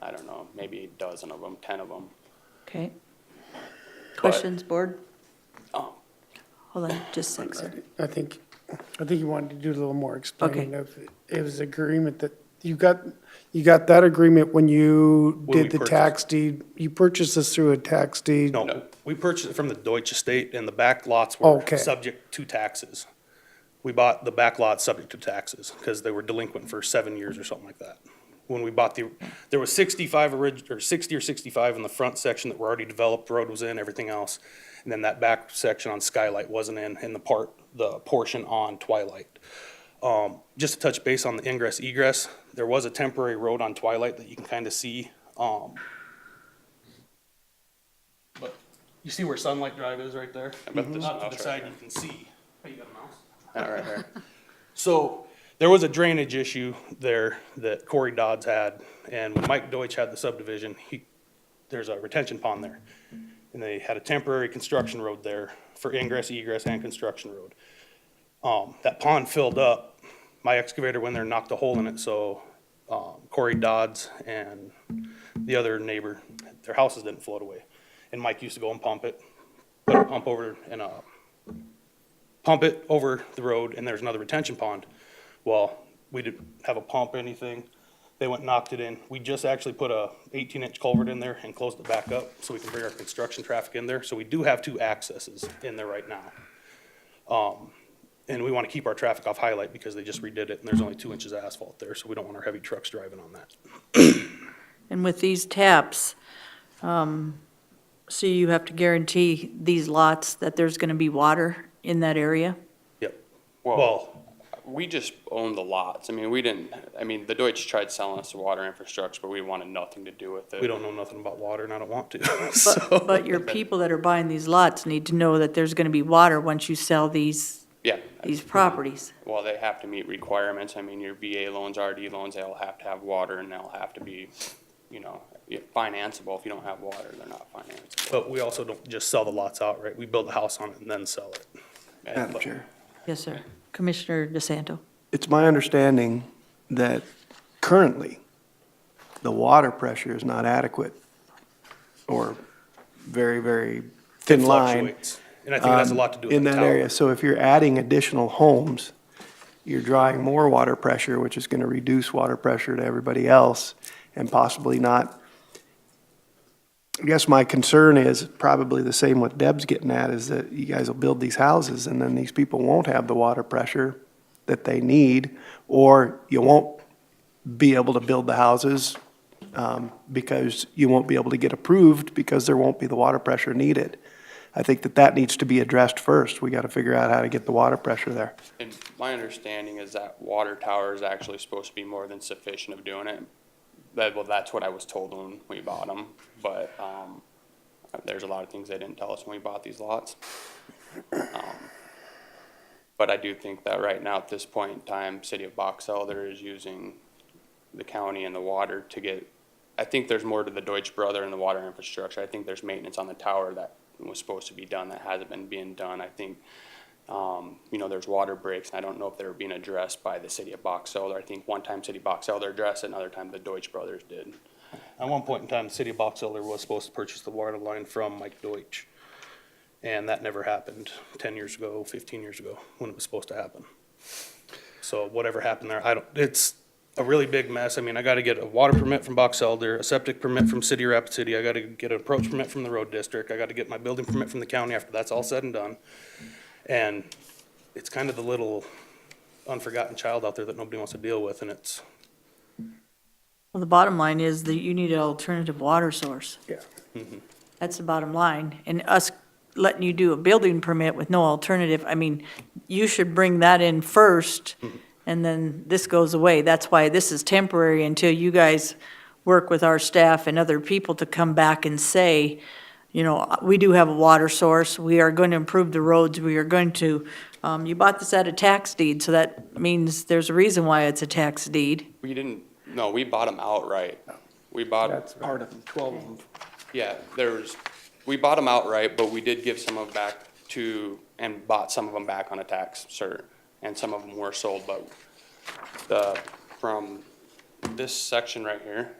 I don't know, maybe a dozen of them, 10 of them. Okay. Questions, board? Um, Hold on, just a sec, sir. I think you wanted to do a little more explaining of, it was agreement that, you got that agreement when you When we did the purchased. tax deed, you purchased this through a tax deed? No, we purchased it from the Deutsche estate, and the back lots were Okay. subject to taxes. We bought the back lots subject to taxes, because they were delinquent for 7 years or something like that. When we bought there was 60 or 65 in the front section that were already developed, road was in, everything else. And then that back section on Skylight wasn't in the portion on Twilight. Just to touch base on the ingress egress, there was a temporary road on Twilight that you can kind of see. But you see where Sunlight Drive is right there? I bet there's a Not to mouse the side, right there. you can see. Oh, you got a mouse? Yeah, right here. So there was a drainage issue there that Corey Dodds had, and when Mike Deutsch had the subdivision, there's a retention pond there. And they had a temporary construction road there for ingress, egress, and construction road. That pond filled up. My excavator went there and knocked a hole in it, so Corey Dodds and the other neighbor, their houses didn't float away. And Mike used to go and pump it, put a pump over and pump it over the road, and there's another retention pond. Well, we didn't have a pump or anything. They went and knocked it in. We just actually put a 18-inch culvert in there and closed it back up so we can bring our construction traffic in there. So we do have 2 accesses in there right now. And we want to keep our traffic off Highlight because they just redid it and there's only 2 inches of asphalt there, so we don't want our heavy trucks driving on that. And with these taps, so you have to guarantee these lots that there's gonna be water in that area? Yep. Well, we just own the lots. I mean, the Deutsch tried selling us the water infrastructure, but we wanted nothing to do with it. We don't know nothing about water and I don't want to. But your people that are buying these lots need to know that there's gonna be water once you sell these Yeah. properties. Well, they have to meet requirements. I mean, your VA loans, RD loans, they'll have to have water and they'll have to be, financeable. If you don't have water, they're not financeable. But we also don't just sell the lots outright. We build a house on it and then sell it. Madam Chair. Yes, sir. Commissioner DeSanto. It's my understanding that currently the water pressure is not adequate or very, very thin It line. fluctuates. And I think that's a lot to do with in the that tower. area. So if you're adding additional homes, you're drawing more water pressure, which is going to reduce water pressure to everybody else and possibly not. I guess my concern is probably the same what Deb's getting at, is that you guys will build these houses and then these people won't have the water pressure that they need, or you won't be able to build the houses because you won't be able to get approved because there won't be the water pressure needed. I think that needs to be addressed first. We got to figure out how to get the water pressure there. And my understanding is that water tower is actually supposed to be more than sufficient of doing it. That's what I was told when we bought them, but, there's a lot of things they didn't tell us when we bought these lots. But I do think that right now, at this point in time, City of Box Elder is using the county and the water to get, I think there's more to the Deutsch Brother and the water infrastructure. I think there's maintenance on the tower that was supposed to be done that hasn't been being done. I think, there's water breaks, and I don't know if they were being addressed by the City of Box Elder. I think one time City of Box Elder addressed it, another time the Deutsch Brothers did. At one point in time, the City of Box Elder was supposed to purchase the water line from Mike Deutsch. And that never happened 10 years ago, 15 years ago, when it was supposed to happen. So whatever happened there, it's a really big mess. I mean, I gotta get a water permit from Box Elder, a septic permit from City of Rapid City, I gotta get an approach permit from the road district, I gotta get my building permit from the county after that's all said and done. And it's kind of the little unforgotten child out there that nobody wants to deal with, and it's. Well, the bottom line is that you need an alternative water source. Yeah. That's the bottom line. And us letting you do a building permit with no alternative, I mean, you should bring that in first, and then this goes away. That's why this is temporary until you guys work with our staff and other people to come back and say, we do have a water source, we are going to improve the roads, we are going to, you bought this at a tax deed, so that means there's a reason why it's a tax deed. We bought them outright. That's part of them, 12 of them. Yeah, we bought them outright, but we did give some of them back and bought some of them back on a tax cert, and some of them were sold, but from this section right here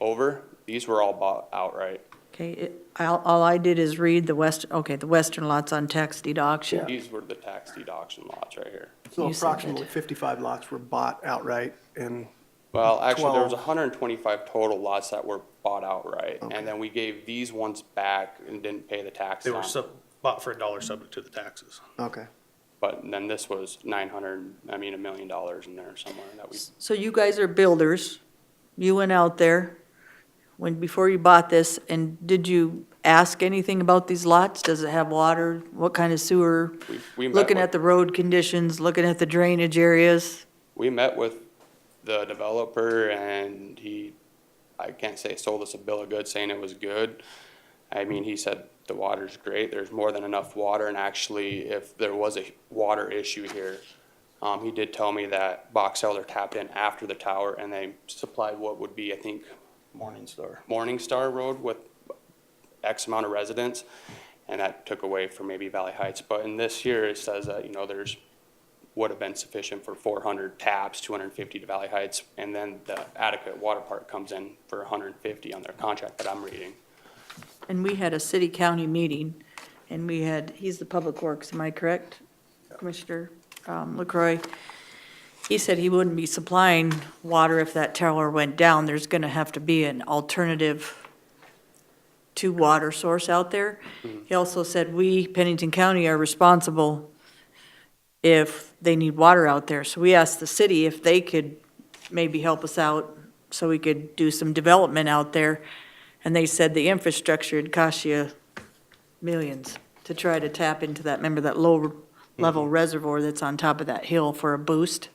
over, these were all bought outright. Okay, all I did is read the western lots on tax deed auction. These were the tax deed auction lots right here. So You said approximately that. 55 lots were bought outright and Well, actually, there was 12. 125 total lots that were bought outright, Okay. and then we gave these ones back and didn't pay the They taxes were on. bought for $1 subject to the taxes. Okay. But then this was $1 million in there somewhere that we, So you guys are builders. You went out there before you bought this, and did you ask anything about these lots? Does it have water? What kind of sewer? we met Looking with- at the road conditions, looking at the drainage areas? We met with the developer and I can't say sold us a bill of goods saying it was good. I mean, he said the water's great, there's more than enough water, and actually, if there was a water issue here, he did tell me that Box Elder tapped in after the tower and they supplied what would be, I think, Morningstar Road with X amount of residents, and that took away from maybe Valley Heights. But in this here, it says that, there's would have been sufficient for 400 taps, 250 to Valley Heights, and then the adequate water part comes in for 150 on their contract that I'm reading. And we had a city-county meeting, and he's the Public Works, am I correct, Commissioner LaCroix? he said he wouldn't be supplying water if that tower went down. There's gonna have to be an alternative to water source out there. He also said we, Pennington County, are responsible if they need water out there. So we asked the city if they could maybe help us out so we could do some development out there. And they said the infrastructure would cost you millions to try to tap into that, remember that low-level reservoir that's on top of that hill for a boost?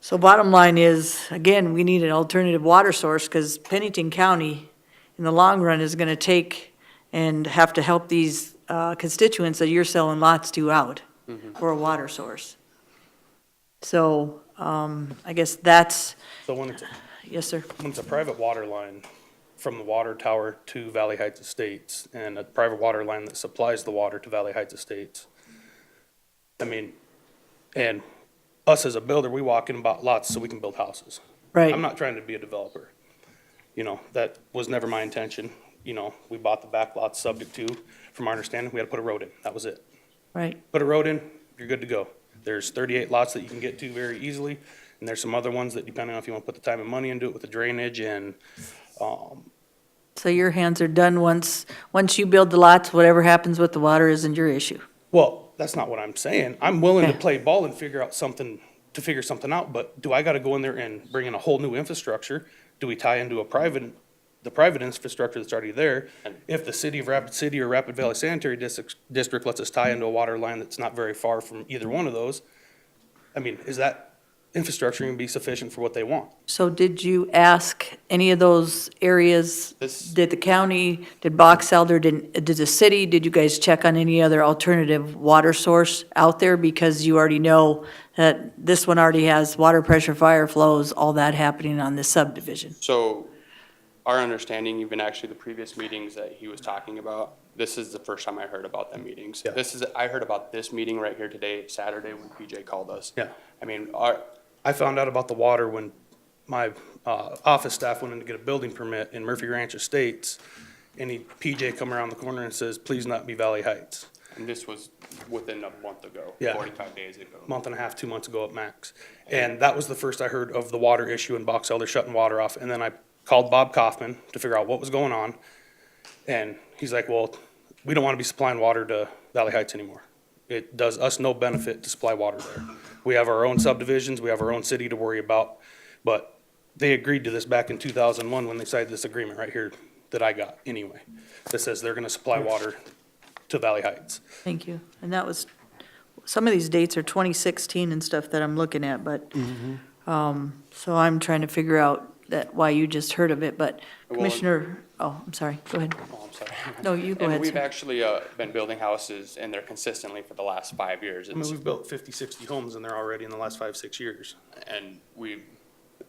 So bottom line is, again, we need an alternative water source because Pennington County, in the long run, is going to take and have to help these constituents that you're selling lots to out for a water source. So I guess that's, So when it's, yes, sir. when it's a private water line from the water tower to Valley Heights Estates and a private water line that supplies the water to Valley Heights Estates, I mean, and us as a builder, we walk in and bought lots so we can build houses. Right. I'm not trying to be a developer. You know, that was never my intention. You know, we bought the back lots subject to, from our understanding, we had to put a road in. That was it. Right. Put a road in, you're good to go. There's 38 lots that you can get to very easily, and there's some other ones that, depending on if you want to put the time and money into it with the drainage and, So your hands are done once you build the lots, whatever happens with the water isn't your issue. well, that's not what I'm saying. I'm willing to Okay. play ball and figure something out, but do I gotta go in there and bring in a whole new infrastructure? Do we tie into the private infrastructure that's already there? If the city of Rapid City or Rapid Valley Sanitary District lets us tie into a water line that's not very far from either one of those, I mean, is that infrastructure gonna be sufficient for what they want? So did you ask any of those areas? This- Did the county, did Box Elder, did the city, did you guys check on any other alternative water source out there? Because you already know that this one already has water pressure, fire flows, all that happening on this subdivision. So our understanding, even actually the previous meetings that he was talking about, this is the first time I heard about them meetings. Yeah. I heard about this meeting right here today, Saturday, when PJ called us. Yeah. I mean, I found out about the water when my office staff went in to get a building permit in Murphy Ranch Estates, and PJ come around the corner and says, please not be Valley Heights. and this was within a month ago, Yeah. 45 days ago. Month and a half, 2 months ago at max. And that was the first I heard of the water issue in Box Elder shutting water off. And then I called Bob Kaufman to figure out what was going on. And he's like, well, we don't want to be supplying water to Valley Heights anymore. It does us no benefit to supply water there. We have our own subdivisions, we have our own city to worry about. But they agreed to this back in 2001 when they signed this agreement right here that I got anyway. That says they're going to supply water to Valley Heights. Thank you. And that was, some of these dates are 2016 and stuff that I'm looking at, but, so I'm trying to figure out why you just heard of it, but Well, Commissioner, I'm sorry, go ahead. Oh, I'm sorry. No, you go And ahead, we've sir. actually been building houses in there consistently for the last 5 years. I mean, we've built 50, 60 homes in there already in the last 5, 6 years. And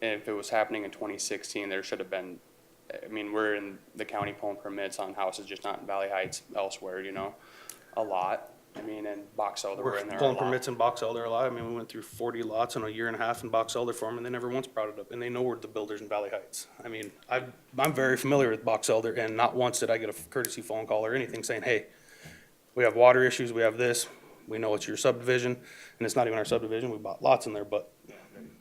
if it was happening in 2016, there should have been, I mean, we're in the county pulling permits on houses, just not in Valley Heights, elsewhere, you know, a lot. I mean, and Box Elder, we're We're in there a pulling lot. permits in Box Elder a lot. I mean, we went through 40 lots in a year and a half in Box Elder for them, and they never once brought it up. And they know we're the builders in Valley Heights. I mean, I'm very familiar with Box Elder, and not once did I get a courtesy phone call or anything saying, hey, we have water issues, we have this, we know it's your subdivision, and it's not even our subdivision, we bought lots in there, but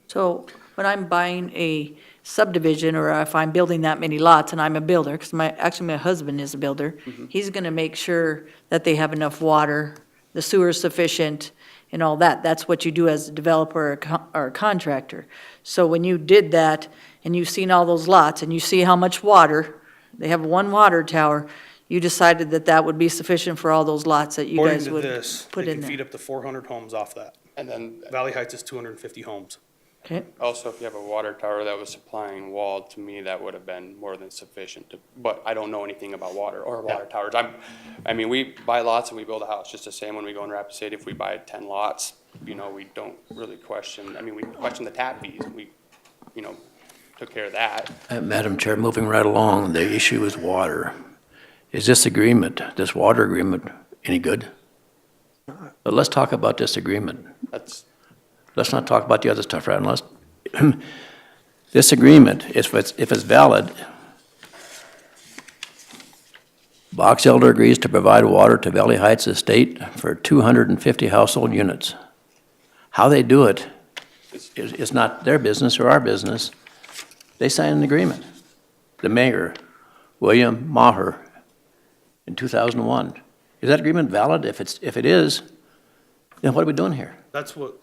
So when I'm buying a subdivision, or if I'm building that many lots, and I'm a builder, because my husband is a builder, he's gonna make sure that they have enough water, the sewer's sufficient, and all that. That's what you do as a developer or a contractor. So when you did that, and you've seen all those lots, and you see how much water, they have one water tower, you decided that that would be sufficient for all those lots that you according guys to would this, put they in can feed there. up to 400 homes off that. And then Valley Heights is 250 homes. Okay, also, if you have a water tower that was supplying wall, to me, that would have been more than sufficient to, but I don't know anything about water or water towers. I mean, we buy lots and we build a house, just the same when we go in Rapid City. If we buy 10 lots, you know, we don't really question, I mean, we question the tap fees. We, you know, took care of that. Madam Chair, moving right along, the issue is water. Is this agreement, this water agreement, any good? But let's talk about this agreement. Let's not talk about the other stuff, right? Unless, this agreement, if it's valid, Box Elder agrees to provide water to Valley Heights Estate for 250 household units. How they do it is not their business or our business. They signed an agreement. The mayor, William Maher, in 2001. Is that agreement valid? If it is, then what are we doing here? That's what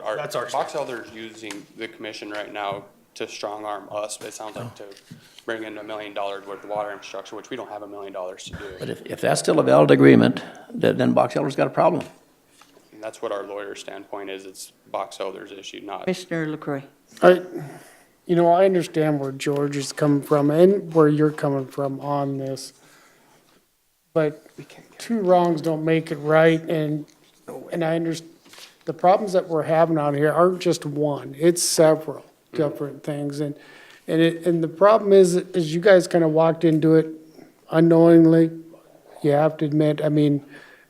our Box Elder's using the commission right now to strong arm us, it sounds like, to bring in $1 million worth of water infrastructure, which we don't have $1 million to do. But if that's still a valid agreement, then Box Elder's got a problem. And that's what our lawyer's standpoint is, it's Box Elder's issue, not. Commissioner LaCroy. I understand where George is coming from and where you're coming from on this. But two wrongs don't make it right, and I understand, the problems that we're having out here aren't just one, it's several different things, and the problem is you guys kind of walked into it unknowingly. You have to admit, I mean,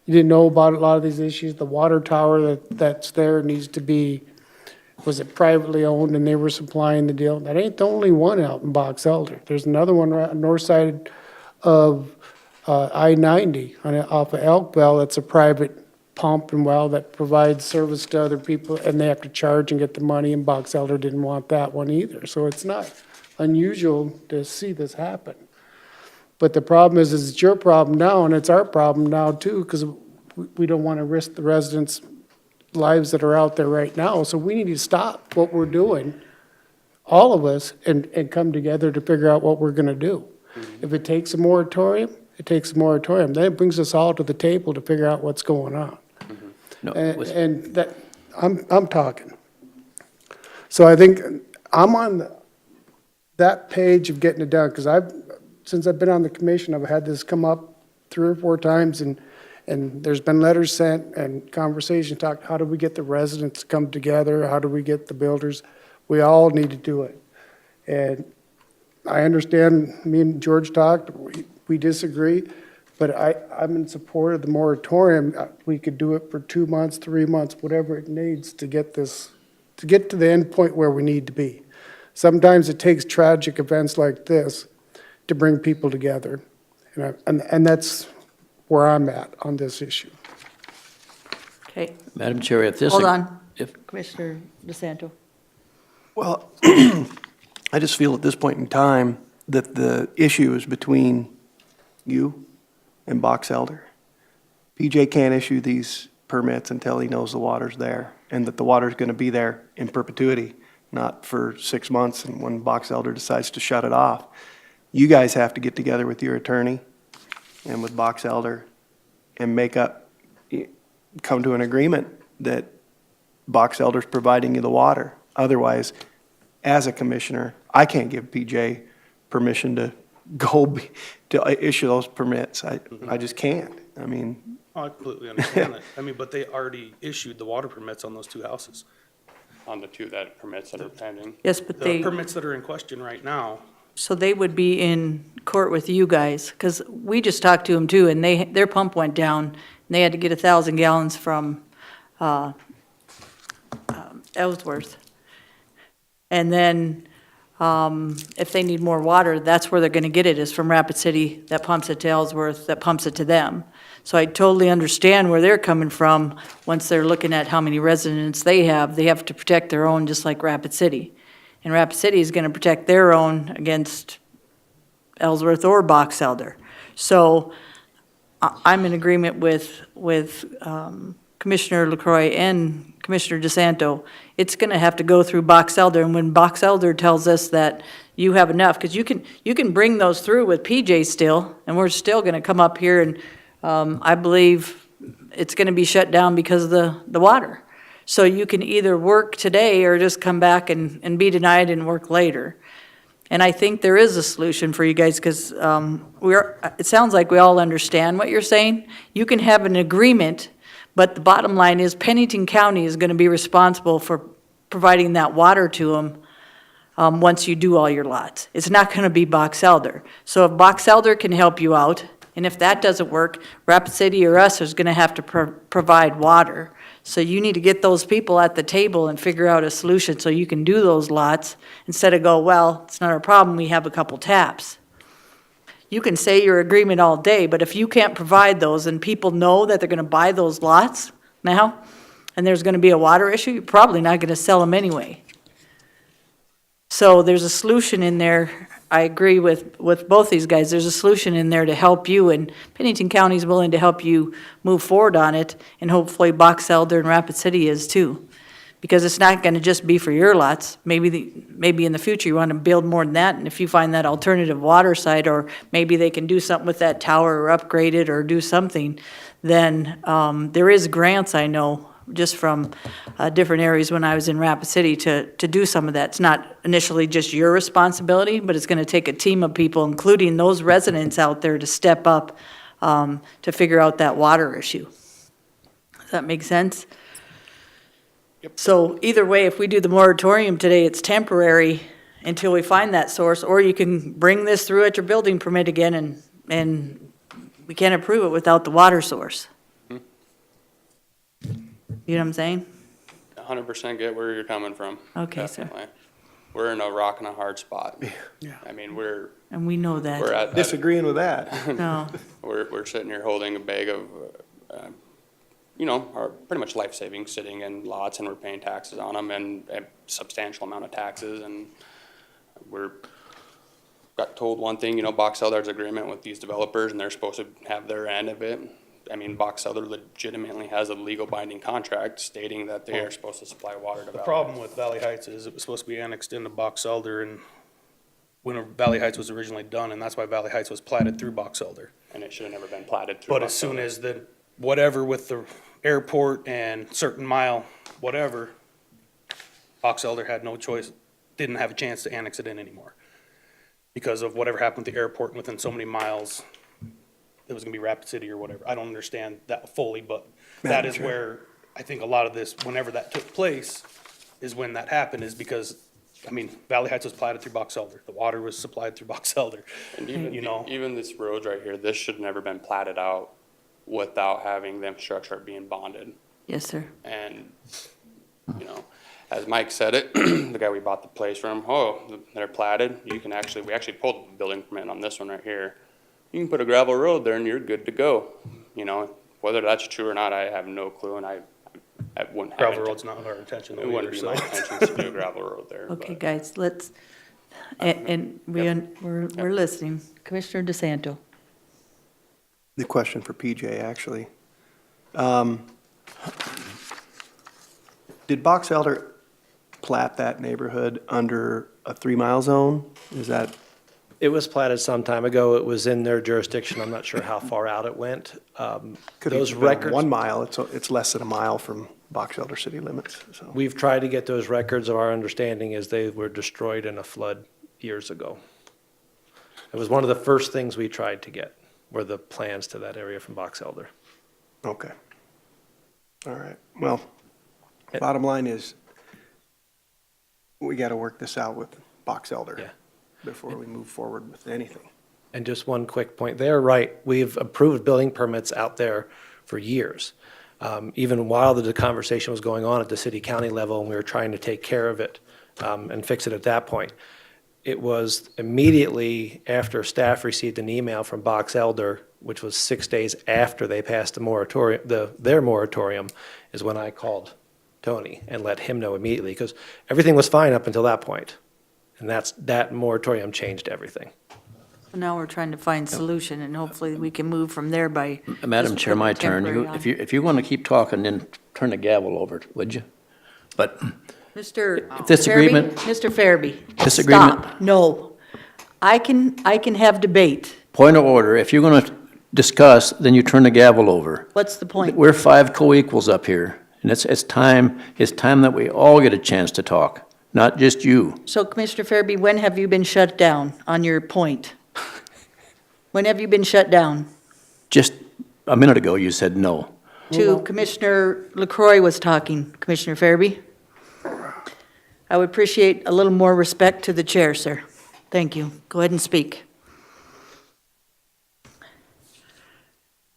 you didn't know about a lot of these issues. The water tower that's there needs to be, was it privately owned, and they were supplying the deal? That ain't the only one out in Box Elder. There's another one right on the north side of I-90 off of Elkville. That's a private pump and well that provides service to other people, and they have to charge and get the money, and Box Elder didn't want that one either. So it's not unusual to see this happen. But the problem is it's your problem now, and it's our problem now too, because we don't want to risk the residents' lives that are out there right now. So we need to stop what we're doing, all of us, and come together to figure out what we're going to do. If it takes a moratorium, it takes a moratorium. Then it brings us all to the table to figure out what's going on. No, And that, I'm talking. So I think I'm on that page of getting it done, because since I've been on the commission, I've had this come up 3 or 4 times, and there's been letters sent and conversation talked, how do we get the residents to come together? How do we get the builders? We all need to do it. And I understand, me and George talked, we disagree, but I'm in support of the moratorium. We could do it for 2 months, 3 months, whatever it needs to get this, to get to the end point where we need to be. Sometimes it takes tragic events like this to bring people together. And that's where I'm at on this issue. Okay, Madam Chair, if this... hold on, Commissioner DeSanto. Well, I just feel at this point in time that the issue is between you and Box Elder. PJ can't issue these permits until he knows the water's there, and that the water's going to be there in perpetuity, not for 6 months and when Box Elder decides to shut it off. You guys have to get together with your attorney and with Box Elder and come to an agreement that Box Elder's providing you the water. Otherwise, as a commissioner, I can't give PJ permission to to issue those permits. I just can't. I mean. I completely understand that. I mean, but they already issued the water permits on those 2 houses. On the 2 permits that are pending. Yes, but The permits that are in question right now. So they would be in court with you guys, because we just talked to them too, and their pump went down, and they had to get 1,000 gallons from Ellsworth. And then if they need more water, that's where they're going to get it, is from Rapid City, that pumps it to Ellsworth, that pumps it to them. So I totally understand where they're coming from. Once they're looking at how many residents they have to protect their own, just like Rapid City. And Rapid City is going to protect their own against Ellsworth or Box Elder. So I'm in agreement with Commissioner LaCroy and Commissioner DeSanto. It's going to have to go through Box Elder, and when Box Elder tells us that you have enough, because you can bring those through with PJ still, and we're still going to come up here, and I believe it's going to be shut down because of the water. So you can either work today or just come back and be denied and work later. And I think there is a solution for you guys, because it sounds like we all understand what you're saying. You can have an agreement, but the bottom line is Pennington County is going to be responsible for providing that water to them once you do all your lots. It's not going to be Box Elder. So if Box Elder can help you out, and if that doesn't work, Rapid City or us is going to have to provide water. So you need to get those people at the table and figure out a solution so you can do those lots instead of go, well, it's not our problem, we have a couple taps. You can say your agreement all day, but if you can't provide those and people know that they're going to buy those lots now, and there's gonna be a water issue, you're probably not gonna sell them anyway. So there's a solution in there. I agree with both these guys. There's a solution in there to help you, and Pennington County is willing to help you move forward on it, and hopefully Box Elder and Rapid City is too. Because it's not gonna just be for your lots. Maybe in the future you wanna build more than that, and if you find that alternative water site, or maybe they can do something with that tower or upgrade it or do something, then, there is grants, I know, just from different areas when I was in Rapid City to do some of that. It's not initially just your responsibility, but it's gonna take a team of people, including those residents out there, to step up to figure out that water issue. Does that make sense? So either way, if we do the moratorium today, it's temporary until we find that source, or you can bring this through at your building permit again, and we can't approve it without the water source. You know what I'm saying? 100% get where you're coming from. Okay, sir. Definitely. We're in a rock and a hard spot. Yeah. I mean, And we know we're that. at. Disagreeing with that. No. We're sitting here holding a bag of, our pretty much life savings sitting in lots, and we're paying taxes on them, and a substantial amount of taxes, and got told one thing, Box Elder's agreement with these developers, and they're supposed to have their end of it. I mean, Box Elder legitimately has a legal binding contract stating that they are supposed to supply water to The Valley. problem with Valley Heights is it was supposed to be annexed into Box Elder, and when Valley Heights was originally done, and that's why Valley Heights was platted through Box Elder. And it should have never been platted through. But Box as soon Elder. as the, whatever with the airport and certain mile, whatever, Box Elder had no choice, didn't have a chance to annex it in anymore. Because of whatever happened with the airport, and within so many miles, it was gonna be Rapid City or whatever. I don't understand that fully, but that is where I think a lot of this, whenever that took place, is when that happened, is because, Valley Heights was platted through Box Elder. The water was supplied through Box Elder. And even this road right here, this should never been platted out without having the infrastructure being bonded. Yes, sir. And, as Mike said it, the guy we bought the place from, they're platted. We actually pulled the building permit on this one right here. You can put a gravel road there and you're good to go. Whether that's true or not, I have no clue, and I wouldn't have it. Gravel road's not our intention. It wouldn't be my intention to do a gravel road there. Okay, but- guys, let's, and we're listening. Commissioner DeSanto. The question for PJ, actually. Did Box Elder plat that neighborhood under a 3-mile zone? Is that? It was platted some time ago. It was in their jurisdiction. I'm not sure how far out it went. Could Those have been records, 1 mile, it's less than a mile from Box Elder city limits, so. we've tried to get those records. Our understanding is they were destroyed in a flood years ago. It was one of the first things we tried to get, were the plans to that area from Box Elder. Okay. All right, well, bottom line is, we gotta work this out with Box Elder before we move forward with anything. And just one quick point, they're right. We've approved building permits out there for years. Even while the conversation was going on at the city-county level, and we were trying to take care of it and fix it at that point. It was immediately after staff received an email from Box Elder, which was 6 days after they passed the moratorium, their moratorium, is when I called Tony and let him know immediately, because everything was fine up until that point. And that moratorium changed everything. Now we're trying to find solution, and hopefully we can move from there by. Madam just Chair, my putting turn. temporary on. If you want to keep talking, then turn the gavel over, would you? But Mr. If this Farabee? agreement- Mr. Farabee. This agreement- Stop. No. I can have debate. point of order, if you're going to discuss, then you turn the gavel over. What's the point? We're 5 co-equals up here, and it's time that we all get a chance to talk, not just you. So Commissioner Farabee, when have you been shut down on your point? When have you been shut down? Just a minute ago, you said no. To Commissioner LaCroix was talking, Commissioner Farabee. I would appreciate a little more respect to the chair, sir. Thank you. Go ahead and speak.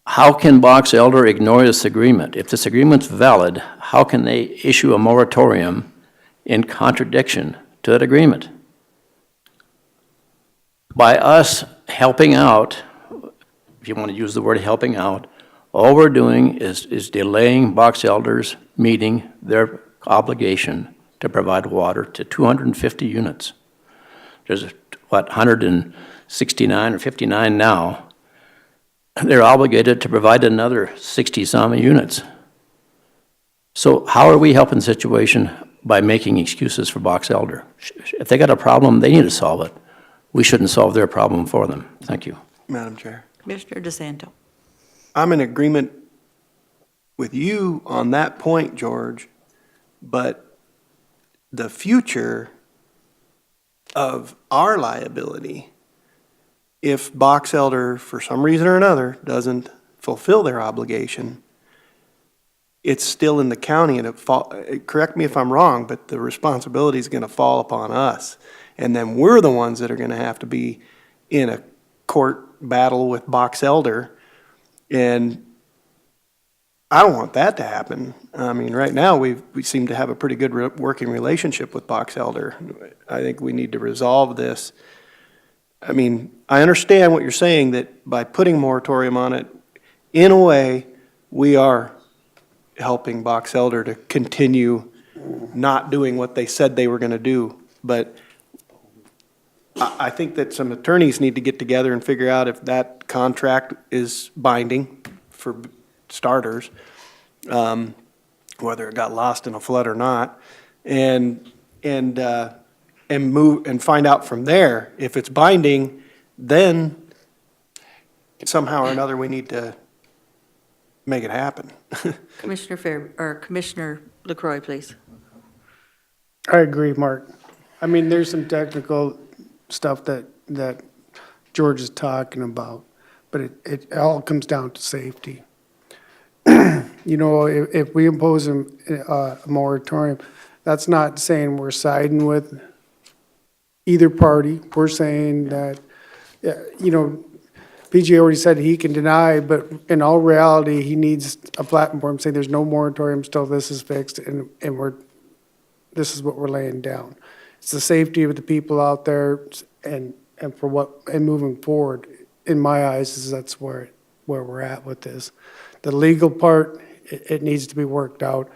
How can Box Elder ignore this agreement? If this agreement's valid, how can they issue a moratorium in contradiction to that agreement? By us helping out, if you want to use the word helping out, all we're doing is delaying Box Elder's meeting their obligation to provide water to 250 units. There's, what, 169 or 59 now. They're obligated to provide another 60-some units. So how are we helping the situation by making excuses for Box Elder? If they got a problem, they need to solve it. We shouldn't solve their problem for them. Thank you. Madam Chair. Commissioner DeSanto. I'm in agreement with you on that point, George, but the future of our liability, if Box Elder, for some reason or another, doesn't fulfill their obligation, it's still in the county, and correct me if I'm wrong, but the responsibility is going to fall upon us. And then we're the ones that are going to have to be in a court battle with Box Elder. And I don't want that to happen. I mean, right now, we seem to have a pretty good working relationship with Box Elder. I think we need to resolve this. I mean, I understand what you're saying, that by putting a moratorium on it, in a way, we are helping Box Elder to continue not doing what they said they were going to do. But I think that some attorneys need to get together and figure out if that contract is binding, for starters, whether it got lost in a flood or not, and move and find out from there. If it's binding, then somehow or another we need to make it happen. Commissioner LaCroix, please. I agree, Mark. I mean, there's some technical stuff that George is talking about, but it all comes down to safety. You know, if we impose a moratorium, that's not saying we're siding with either party. We're saying that, you know, PJ already said he can deny, but in all reality, he needs a platform saying there's no moratorium till this is fixed, and this is what we're laying down. It's the safety of the people out there, and moving forward, in my eyes, that's where we're at with this. The legal part, it needs to be worked out.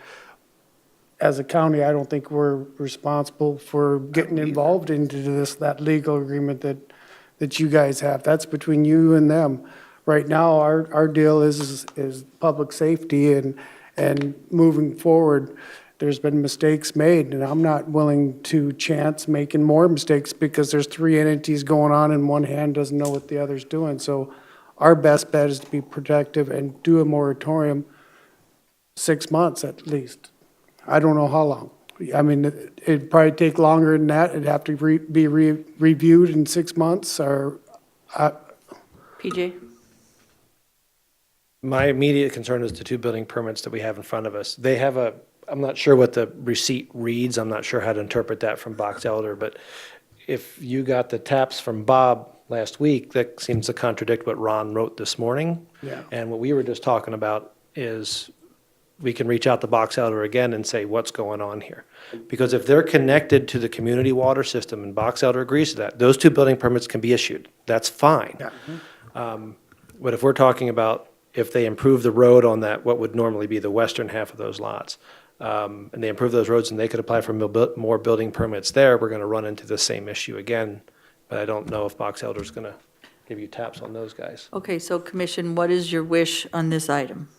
As a county, I don't think we're responsible for getting involved into that legal agreement that you guys have. That's between you and them. Right now, our deal is public safety, and moving forward, there's been mistakes made, and I'm not willing to chance making more mistakes because there's three entities going on and one hand doesn't know what the other's doing. So our best bet is to be protective and do a moratorium 6 months at least. I don't know how long. I mean, it'd probably take longer than that. It'd have to be reviewed in 6 months, or. PJ? My immediate concern is the two building permits that we have in front of us. They have I'm not sure what the receipt reads. I'm not sure how to interpret that from Box Elder, but if you got the taps from Bob last week, that seems to contradict what Ron wrote this morning. Yeah. And what we were just talking about is we can reach out to Box Elder again and say, what's going on here? Because if they're connected to the community water system, and Box Elder agrees to that, those two building permits can be issued. That's fine. Yeah. But if we're talking about if they improve the road on that, what would normally be the western half of those lots, and they improve those roads and they could apply for more building permits there, we're going to run into the same issue again. But I don't know if Box Elder is going to give you taps on those guys. Okay, so Commission, what is your wish on this item?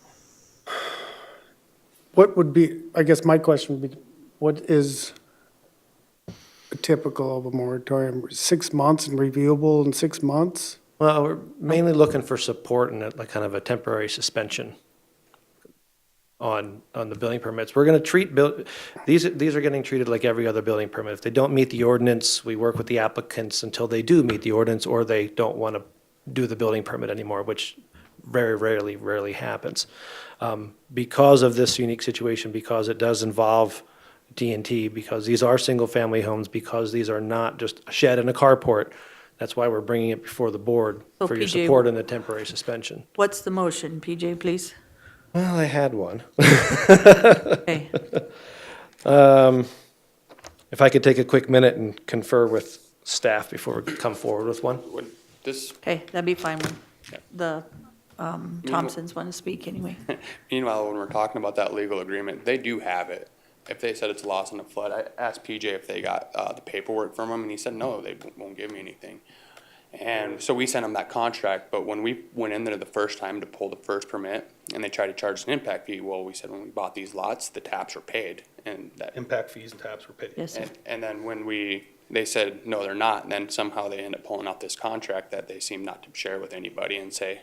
What would be, I guess my question would be, what is typical of a moratorium? 6 months and reviewable in 6 months? Well, we're mainly looking for support and like kind of a temporary suspension on the building permits. We're going to treat these are getting treated like every other building permit. If they don't meet the ordinance, we work with the applicants until they do meet the ordinance, or they don't want to do the building permit anymore, which very rarely happens. Because of this unique situation, because it does involve D&T, because these are single-family homes, because these are not just a shed and a carport, that's why we're bringing it before the board So for your PJ, support in the temporary suspension. What's the motion, PJ, please? Well, I had one. Okay. If I could take a quick minute and confer with staff before we come forward with one. Would this, Okay, that'd be fine. The Thompson's want to speak anyway. Meanwhile, when we're talking about that legal agreement, they do have it. If they said it's lost in a flood, I asked PJ if they got the paperwork from them, and he said, no, they won't give me anything. And so we sent them that contract, but when we went in there the first time to pull the first permit, and they tried to charge an impact fee, well, we said when we bought these lots, the taps were paid, and that. Impact fees and taps were paid. Yes, sir. And then when they said, no, they're not, and then somehow they end up pulling out this contract that they seem not to share with anybody and say,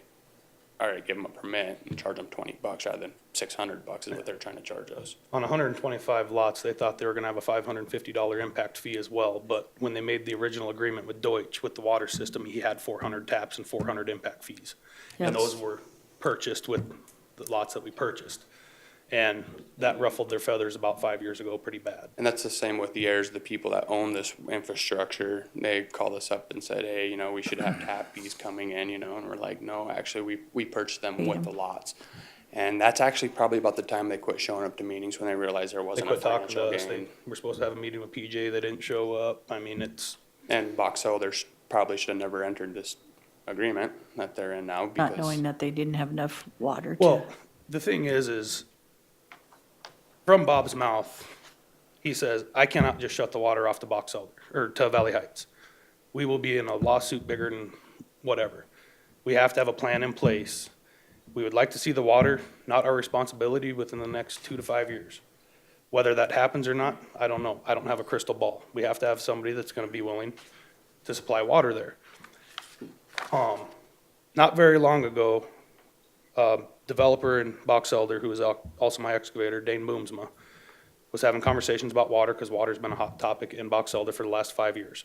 all right, give them a permit and charge them $20 rather than $600 is what they're trying to charge us. On 125 lots, they thought they were gonna have a $550 impact fee as well, but when they made the original agreement with Deutsch, with the water system, he had 400 taps and 400 impact fees. And Yes. those were purchased with the lots that we purchased. And that ruffled their feathers about 5 years ago pretty bad. And that's the same with the heirs, the people that own this infrastructure. They called us up and said, hey, we should have tap fees coming in, and we're like, no, actually, we purchased them with the lots. And that's actually probably about the time they quit showing up to meetings, when they realized there They wasn't a quit talking to financial us. gain. We're supposed to have a meeting with PJ. They didn't show up. I mean, And Box Elders probably should have never entered this agreement that they're in now because. Not knowing that they didn't have enough water to. well, the thing is from Bob's mouth, he says, I cannot just shut the water off to Box Elder, or to Valley Heights. We will be in a lawsuit bigger than whatever. We have to have a plan in place. We would like to see the water, not our responsibility, within the next 2 to 5 years. Whether that happens or not, I don't know. I don't have a crystal ball. We have to have somebody that's gonna be willing to supply water there. Not very long ago, developer in Box Elder, who is also my excavator, Dane Boomsma, was having conversations about water, because water's been a hot topic in Box Elder for the last 5 years.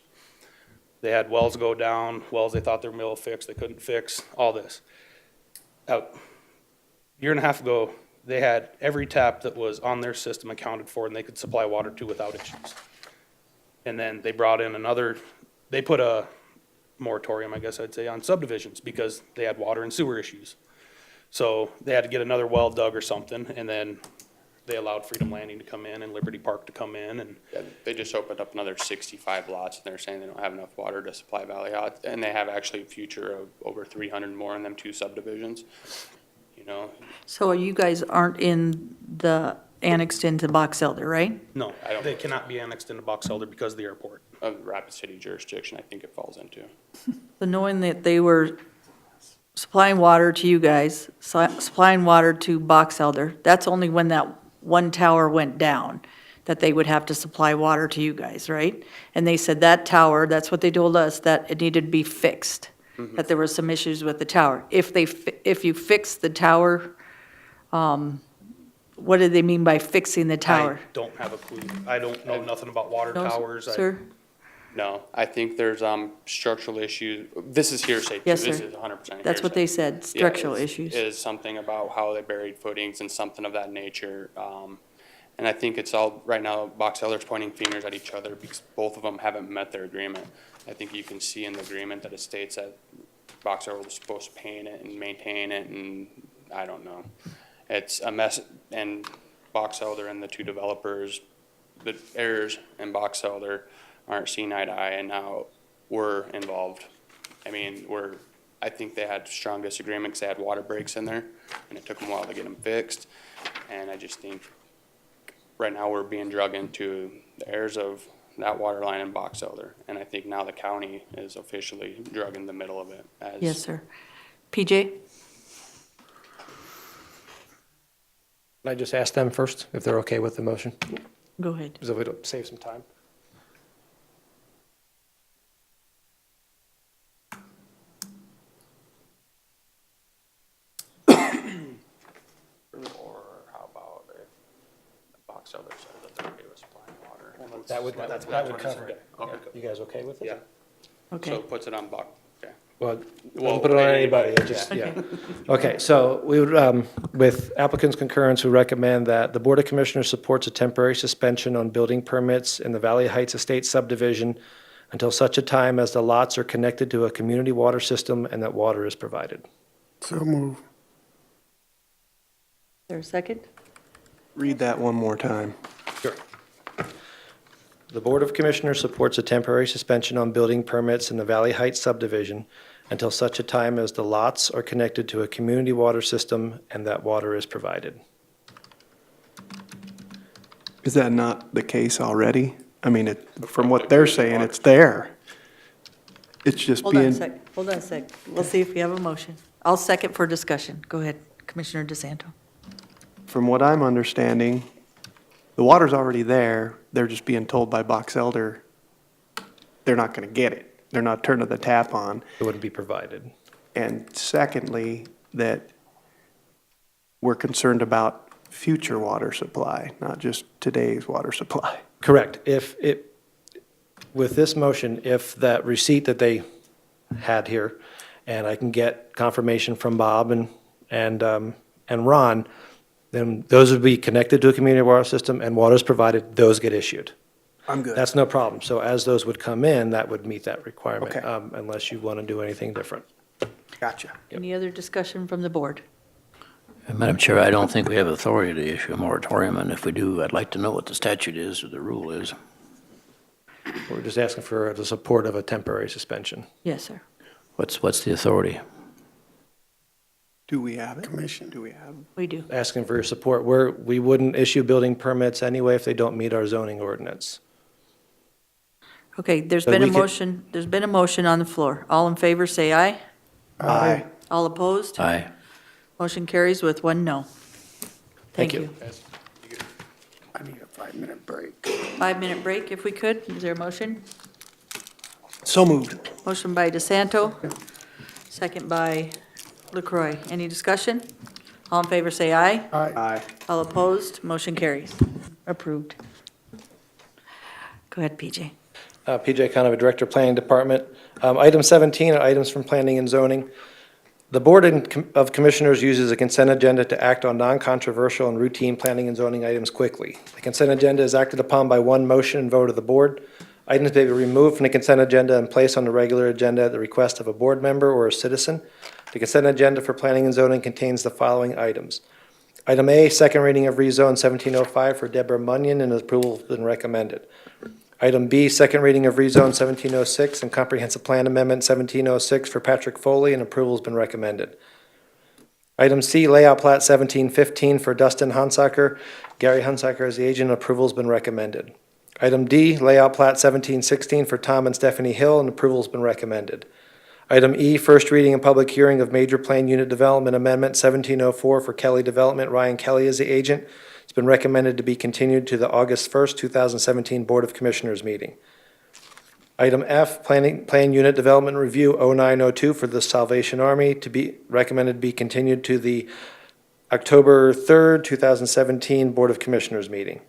They had wells go down, wells they thought their mill fixed, they couldn't fix, all this. About a year and a half ago, they had every tap that was on their system accounted for, and they could supply water to without issues. And then they brought in they put a moratorium, I guess I'd say, on subdivisions, because they had water and sewer issues. So they had to get another well dug or something, and then they allowed Freedom Landing to come in and Liberty Park to come in, and Yeah, they just opened up another 65 lots, and they're saying they don't have enough water to supply Valley Hot, and they have actually a future of over 300 more in them 2 subdivisions. So you guys aren't in the annexed into Box Elder, right? no, they cannot be annexed into Box Elder because of the airport. Of Rapid City jurisdiction, I think it falls into. So knowing that they were supplying water to you guys, supplying water to Box Elder, that's only when that one tower went down, that they would have to supply water to you guys, right? And they said that tower, that's what they told us, that it needed to be fixed, that there were some issues with the tower. If you fix the tower, what did they mean by fixing the tower? I don't have a clue. I don't know nothing about water No, towers. Sir? No, I think there's structural issues. This is hearsay too. Yes, This sir. is 100% That's what hearsay. they said, Yeah, structural it's- issues. Is something about how they buried footings and something of that nature. And I think it's all, right now, Box Elder's pointing fingers at each other because both of them haven't met their agreement. I think you can see in the agreement that it states that Box Elder was supposed to paint it and maintain it, and I don't know. It's a mess, and Box Elder and the 2 developers, the heirs and Box Elder aren't seeing eye to eye, and now we're involved. I mean, I think they had strong disagreement because they had water breaks in there, and it took them a while to get them fixed. And I just think right now we're being drug into the heirs of that water line in Box Elder. And I think now the county is officially drug in the middle of it. Yes, sir. PJ? Can I just ask them first if they're okay with the motion? Go ahead. So it'll save some time. Or how about if Box Elder says that they're okay with supplying water? That would cover it. Okay. You guys okay with it? Yeah. Okay. So it puts it on Box, okay. Well, Well, don't put it on anybody. anybody, it just, yeah. Okay, so we would, with applicant's concurrence, we recommend that the Board of Commissioners supports a temporary suspension on building permits in the Valley Heights Estate subdivision until such a time as the lots are connected to a community water system and that water is provided. So move. Is there a second? Read that one more time. Sure. The Board of Commissioners supports a temporary suspension on building permits in the Valley Heights subdivision until such a time as the lots are connected to a community water system and that water is provided. Is that not the case already? I mean, from what they're saying, it's there. It's just Hold on a being, sec, hold on a sec. We'll see if we have a motion. I'll second for discussion. Go ahead, Commissioner DeSanto. from what I'm understanding, the water's already there. They're just being told by Box Elder they're not going to get it. They're not turning the tap on. It wouldn't be provided. And secondly, that we're concerned about future water supply, not just today's water supply. Correct. With this motion, if that receipt that they had here, and I can get confirmation from Bob and Ron, then those would be connected to a community water system and water is provided, those get issued. I'm good. That's no problem. So as those would come in, that would meet that requirement, Okay. unless you want to do anything different. Gotcha. Any other discussion from the board? Madam Chair, I don't think we have authority to issue a moratorium, and if we do, I'd like to know what the statute is or the rule is. We're just asking for the support of a temporary suspension. Yes, sir. What's the authority? Do we have it? Commission. Do we have it? We do. Asking for your support. We wouldn't issue building permits anyway if they don't meet our zoning ordinance. Okay, there's But been a we could- motion, there's been a motion on the floor. All in favor, say aye. Aye. All opposed? Aye. Motion carries with 1 no. Thank you. I need a 5-minute break. 5-minute break if we could. Is there a motion? So moved. Motion by DeSanto, second by LaCroy. Any discussion? All in favor, say aye. Aye. All opposed? Motion carries. Approved. Go ahead, PJ. PJ Conover, Director, Planning Department. Item 17 are items from Planning and Zoning. The Board of Commissioners uses a consent agenda to act on non-controversial and routine planning and zoning items quickly. The consent agenda is acted upon by one motion and vote of the board. Items may be removed from the consent agenda and placed on the regular agenda at the request of a board member or a citizen. The consent agenda for planning and zoning contains the following items. Item A, second reading of rezone 1705 for Deborah Munyon, and approval has been recommended. Item B, second reading of rezone 1706 and comprehensive plan amendment 1706 for Patrick Foley, and approval has been recommended. Item C, layout plat 1715 for Dustin Hunsaker. Gary Hunsaker as the agent, approval has been recommended. Item D, layout plat 1716 for Tom and Stephanie Hill, and approval has been recommended. Item E, first reading and public hearing of major plan unit development amendment 1704 for Kelly Development. Ryan Kelly is the agent. It's been recommended to be continued to the August 1st, 2017 Board of Commissioners meeting. Item F, plan unit development review 0902 for the Salvation Army to be recommended to be continued to the October 3rd, 2017 Board of Commissioners meeting.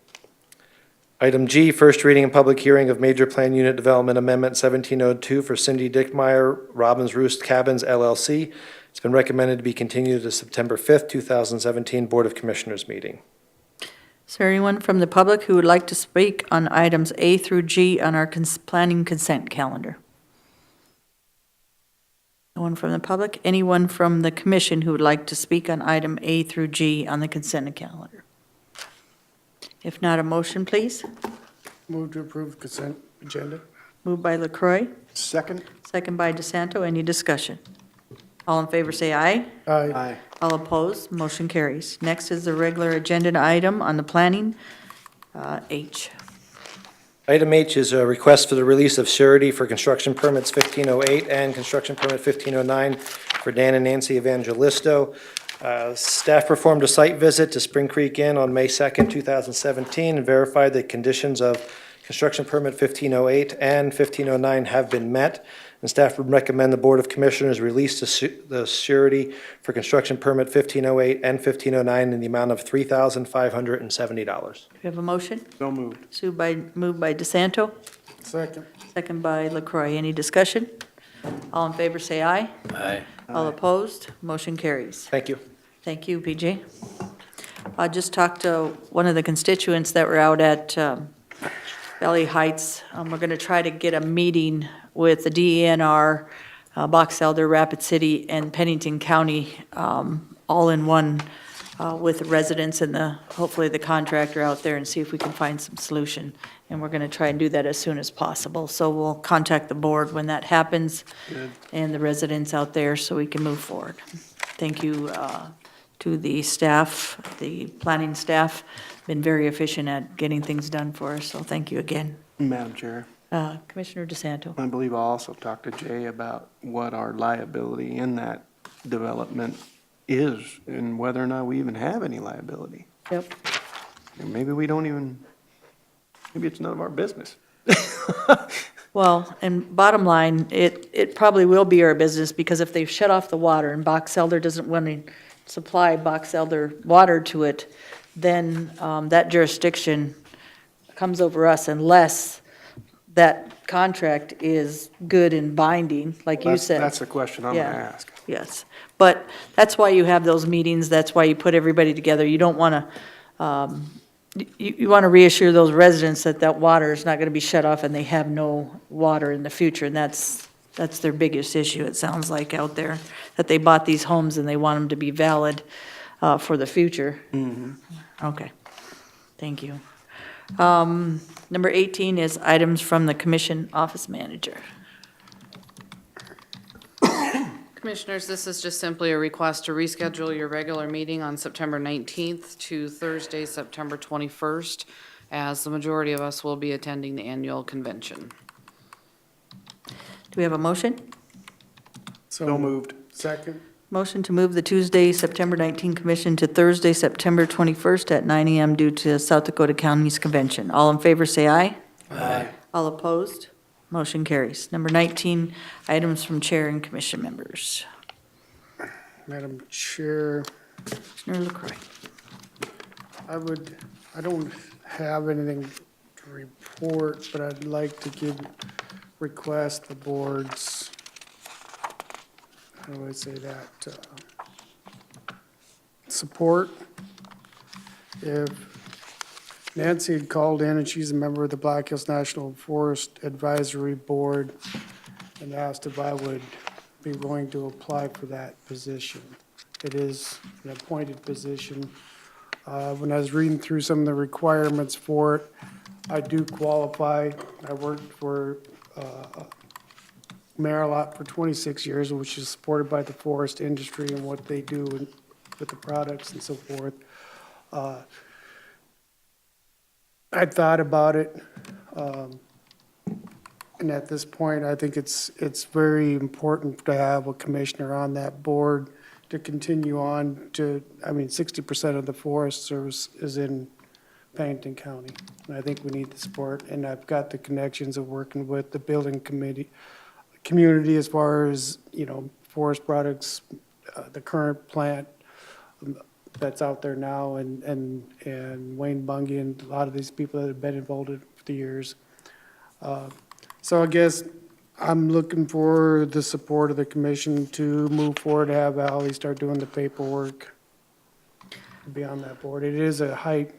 Item G, first reading and public hearing of major plan unit development amendment 1702 for Cindy Dickmeyer, Robbins Roost Cabins LLC. It's been recommended to be continued to September 5th, 2017 Board of Commissioners meeting. Is there anyone from the public who would like to speak on items A through G on our planning consent calendar? No one from the public? Anyone from the commission who would like to speak on item A through G on the consent calendar? If not, a motion, please. Move to approve consent agenda. Moved by LaCroy, Second? second by DeSanto. Any discussion? All in favor, say aye. Aye. All opposed, motion carries. Next is the regular agenda item on the planning, H. Item H is a request for the release of surety for construction permits 1508 and construction permit 1509 for Dan and Nancy Evangelisto. Staff performed a site visit to Spring Creek Inn on May 2nd, 2017, and verified the conditions of construction permit 1508 and 1509 have been met, and staff would recommend the Board of Commissioners release the surety for construction permit 1508 and 1509 in the amount of $3,570. Do you have a motion? So moved. Moved by DeSanto, Second. second by LaCroy. Any discussion? All in favor, say aye. Aye. All opposed, motion carries. Thank you. Thank you, PJ. I just talked to one of the constituents that were out at Valley Heights. We're going to try to get a meeting with the DENR, Box Elder, Rapid City, and Pennington County, all in one with the residents and hopefully the contractor out there and see if we can find some solution. And we're gonna try and do that as soon as possible. So we'll contact the board when that happens and the residents out there so we can move forward. Thank you to the staff, the planning staff, been very efficient at getting things done for us, so thank you again. Madam Chair, Commissioner DeSanto. I believe I also talked to Jay about what our liability in that development is and whether or not we even have any liability. Yep. And maybe we don't even, maybe it's none of our business. Well, and bottom line, it probably will be our business, because if they've shut off the water and Box Elder doesn't want to supply Box Elder water to it, then that jurisdiction comes over us unless that contract is good and binding, like you said. That's the question I'm gonna Yeah. ask. Yes, but that's why you have those meetings, that's why you put everybody together. You don't want to, you want to reassure those residents that that water is not going to be shut off and they have no water in the future, and that's their biggest issue, it sounds like, out there, that they bought these homes and they want them to be valid for the future. Okay, thank you. Number 18 is items from the commission office manager. Commissioners, this is just simply a request to reschedule your regular meeting on September 19th to Thursday, September 21st, as the majority of us will be attending the annual convention. Do we have a motion? So moved. Second. Motion to move the Tuesday, September 19 commission to Thursday, September 21st at 9 a.m. due to South Dakota County's convention. All in favor, say aye. Aye. All opposed? Motion carries. Number 19, items from chair and commission members. Madam Chair, Commissioner LaCroy. I don't have anything to report, but I'd like to request the board's, how do I say that, support. If Nancy had called in, and she's a member of the Black Hills National Forest Advisory Board, and asked if I would be willing to apply for that position. It is an appointed position. When I was reading through some of the requirements for it, I do qualify. I worked for Marilot for 26 years, which is supported by the forest industry and what they do with the products and so forth. I thought about it, and at this point, I think it's very important to have a commissioner on that board to continue on to, 60% of the Forest Service is in Pennington County. And I think we need the support, and I've got the connections of working with the building community as far as, forest products, the current plant that's out there now, and Wayne Bungie and a lot of these people that have been involved for the years. So I guess I'm looking for the support of the commission to move forward, to have Ally start doing the paperwork to be on that board. It is a height,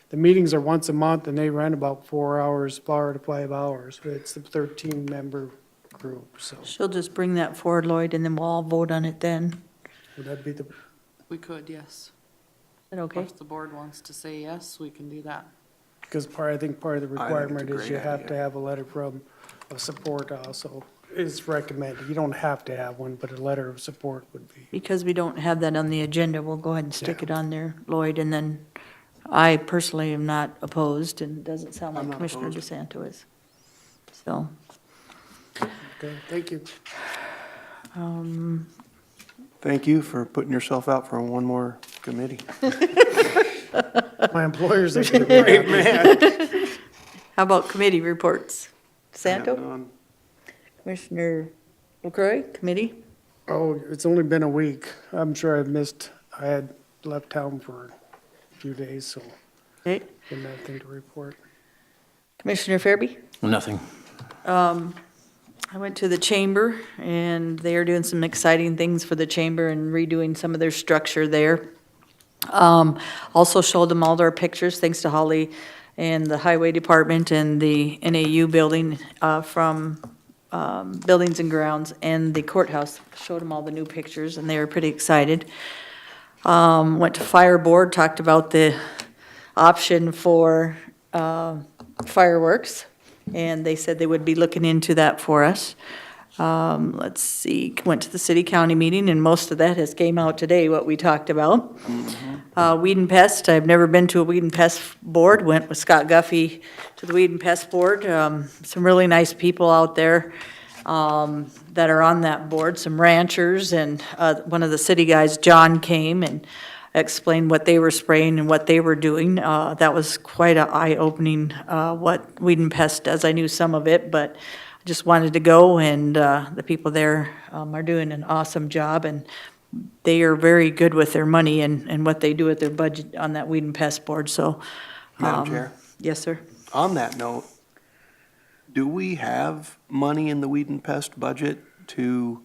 the meetings are once a month, and they run about 4 hours, 4 to 5 hours. It's the 13-member group, so She'll just bring that forward, Lloyd, and then we'll all vote on it then. would that be the, We could, yes. Is that okay? If the board wants to say yes, we can do that. because I think part of the I think it's a requirement is great you have idea. to have a letter of support also. It's recommended. You don't have to have one, but a letter of support would be. Because we don't have that on the agenda, we'll go ahead and stick it on there, Lloyd, and then I personally am not opposed, and it doesn't sound I'm like not Commissioner opposed. DeSanto is. So, Okay, thank you. Thank you for putting yourself out for one more committee. My employers are going to be Man. how about committee reports? DeSanto? None. Commissioner LaCroy, committee? Oh, it's only been a week. I'm sure I had left town for a few days, so Okay. didn't have anything to report. Commissioner Fairby? Nothing. I went to the chamber, and they are doing some exciting things for the chamber and redoing some of their structure there. Also showed them all their pictures, thanks to Holly and the Highway Department and the NAU building from Buildings and Grounds and the courthouse. Showed them all the new pictures, and they were pretty excited. Went to Fire Board, talked about the option for fireworks, and they said they would be looking into that for us. Let's see, went to the city-county meeting, and most of that has came out today, what we talked about. Weed and Pest, I've never been to a Weed and Pest Board, went with Scott Guffey to the Weed and Pest Board. Some really nice people out there that are on that board, some ranchers, and one of the city guys, John, came and explained what they were spraying and what they were doing. That was quite an eye-opening, what Weed and Pest does. I knew some of it, but I just wanted to go, and the people there are doing an awesome job, and they are very good with their money and what they do with their budget on that Weed and Pest Board, so. Madam Chair, Yes, sir. on that note, do we have money in the weed and pest budget to,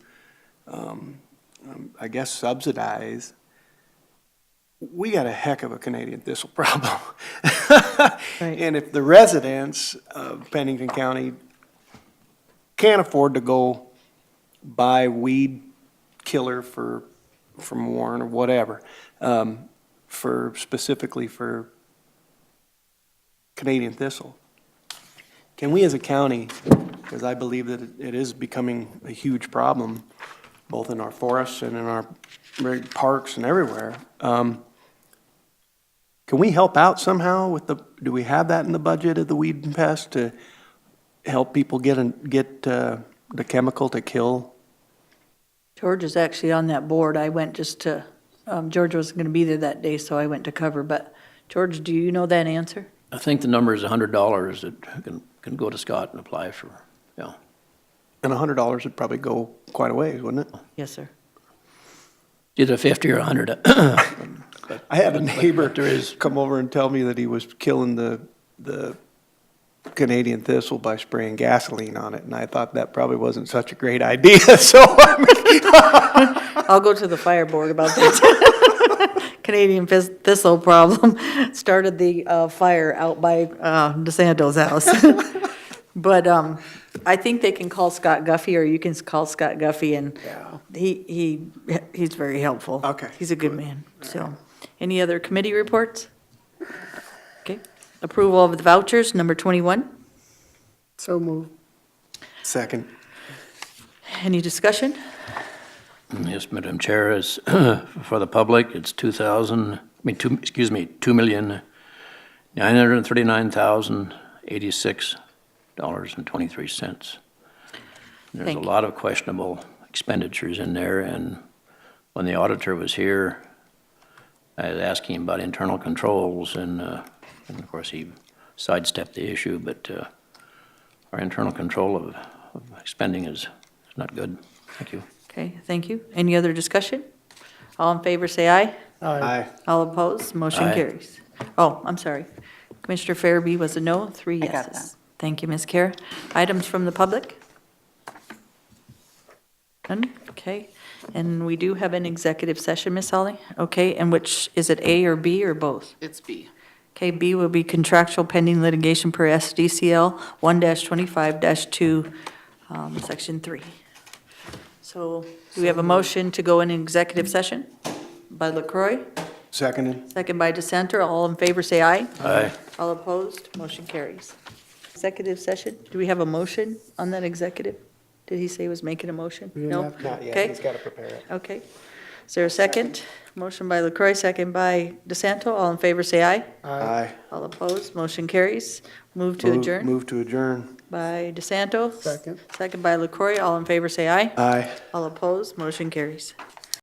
I guess, subsidize? We got a heck of a Canadian thistle problem. And if the residents of Pennington County can't afford to go buy weed killer from Warren or whatever, specifically for Canadian thistle, can we as a county, because I believe that it is becoming a huge problem, both in our forests and in our parks and everywhere, can we help out somehow with do we have that in the budget of the weed and pest to help people get the chemical to kill? George is actually on that board. I went just to, George wasn't gonna be there that day, so I went to cover, but George, do you know that answer? I think the number is $100 that can go to Scott and apply for, yeah. And $100 would probably go quite a ways, wouldn't it? Yes, sir. Either 50 or 100. I had a neighbor come over and tell me that he was killing the Canadian thistle by spraying gasoline on it, and I thought that probably wasn't such a great idea, so I'll go to the fire board about this. Canadian thistle problem started the fire out by DeSanto's house. But I think they can call Scott Guffey, or you can call Scott Guffey, and he's very helpful. Okay. He's a good man, so. Any other committee reports? Okay. Approval of the vouchers, number 21. So move. Second. Any discussion? Yes, Madam Chair, is for the public, it's $2,939,086.23. There's Thank a you. lot of questionable expenditures in there, and when the auditor was here, I was asking him about internal controls, and of course, he sidestepped the issue, but our internal control of spending is not good. Thank you. Okay, thank you. Any other discussion? All in favor, say aye. Aye. All opposed, motion Aye. carries. Oh, I'm sorry. Commissioner Farabee was a no, 3 I yeses. got that. Thank you, Ms. Kara. Items from the public? None? Okay. And we do have an executive session, Ms. Holly? Okay, and which, is it A or B or both? It's B. Okay, B will be contractual pending litigation per SDCL 1-25-2, Section 3. So do we have a motion to go in executive session? By LaCroy, Seconded. second by DeSanter. All in favor, say aye. Aye. All opposed, motion carries. Executive session, do we have a motion on that executive? Did he say he was making a motion? We didn't No? have Not yet, Okay. he's got to prepare it. Okay. Is there a second? Motion by LaCroy, second by DeSanto. All in favor, say aye. Aye. All opposed, motion carries. Move to adjourn Move to adjourn. by DeSanto. Second. Second by LaCroy. All in favor, say aye. Aye. All opposed, motion carries.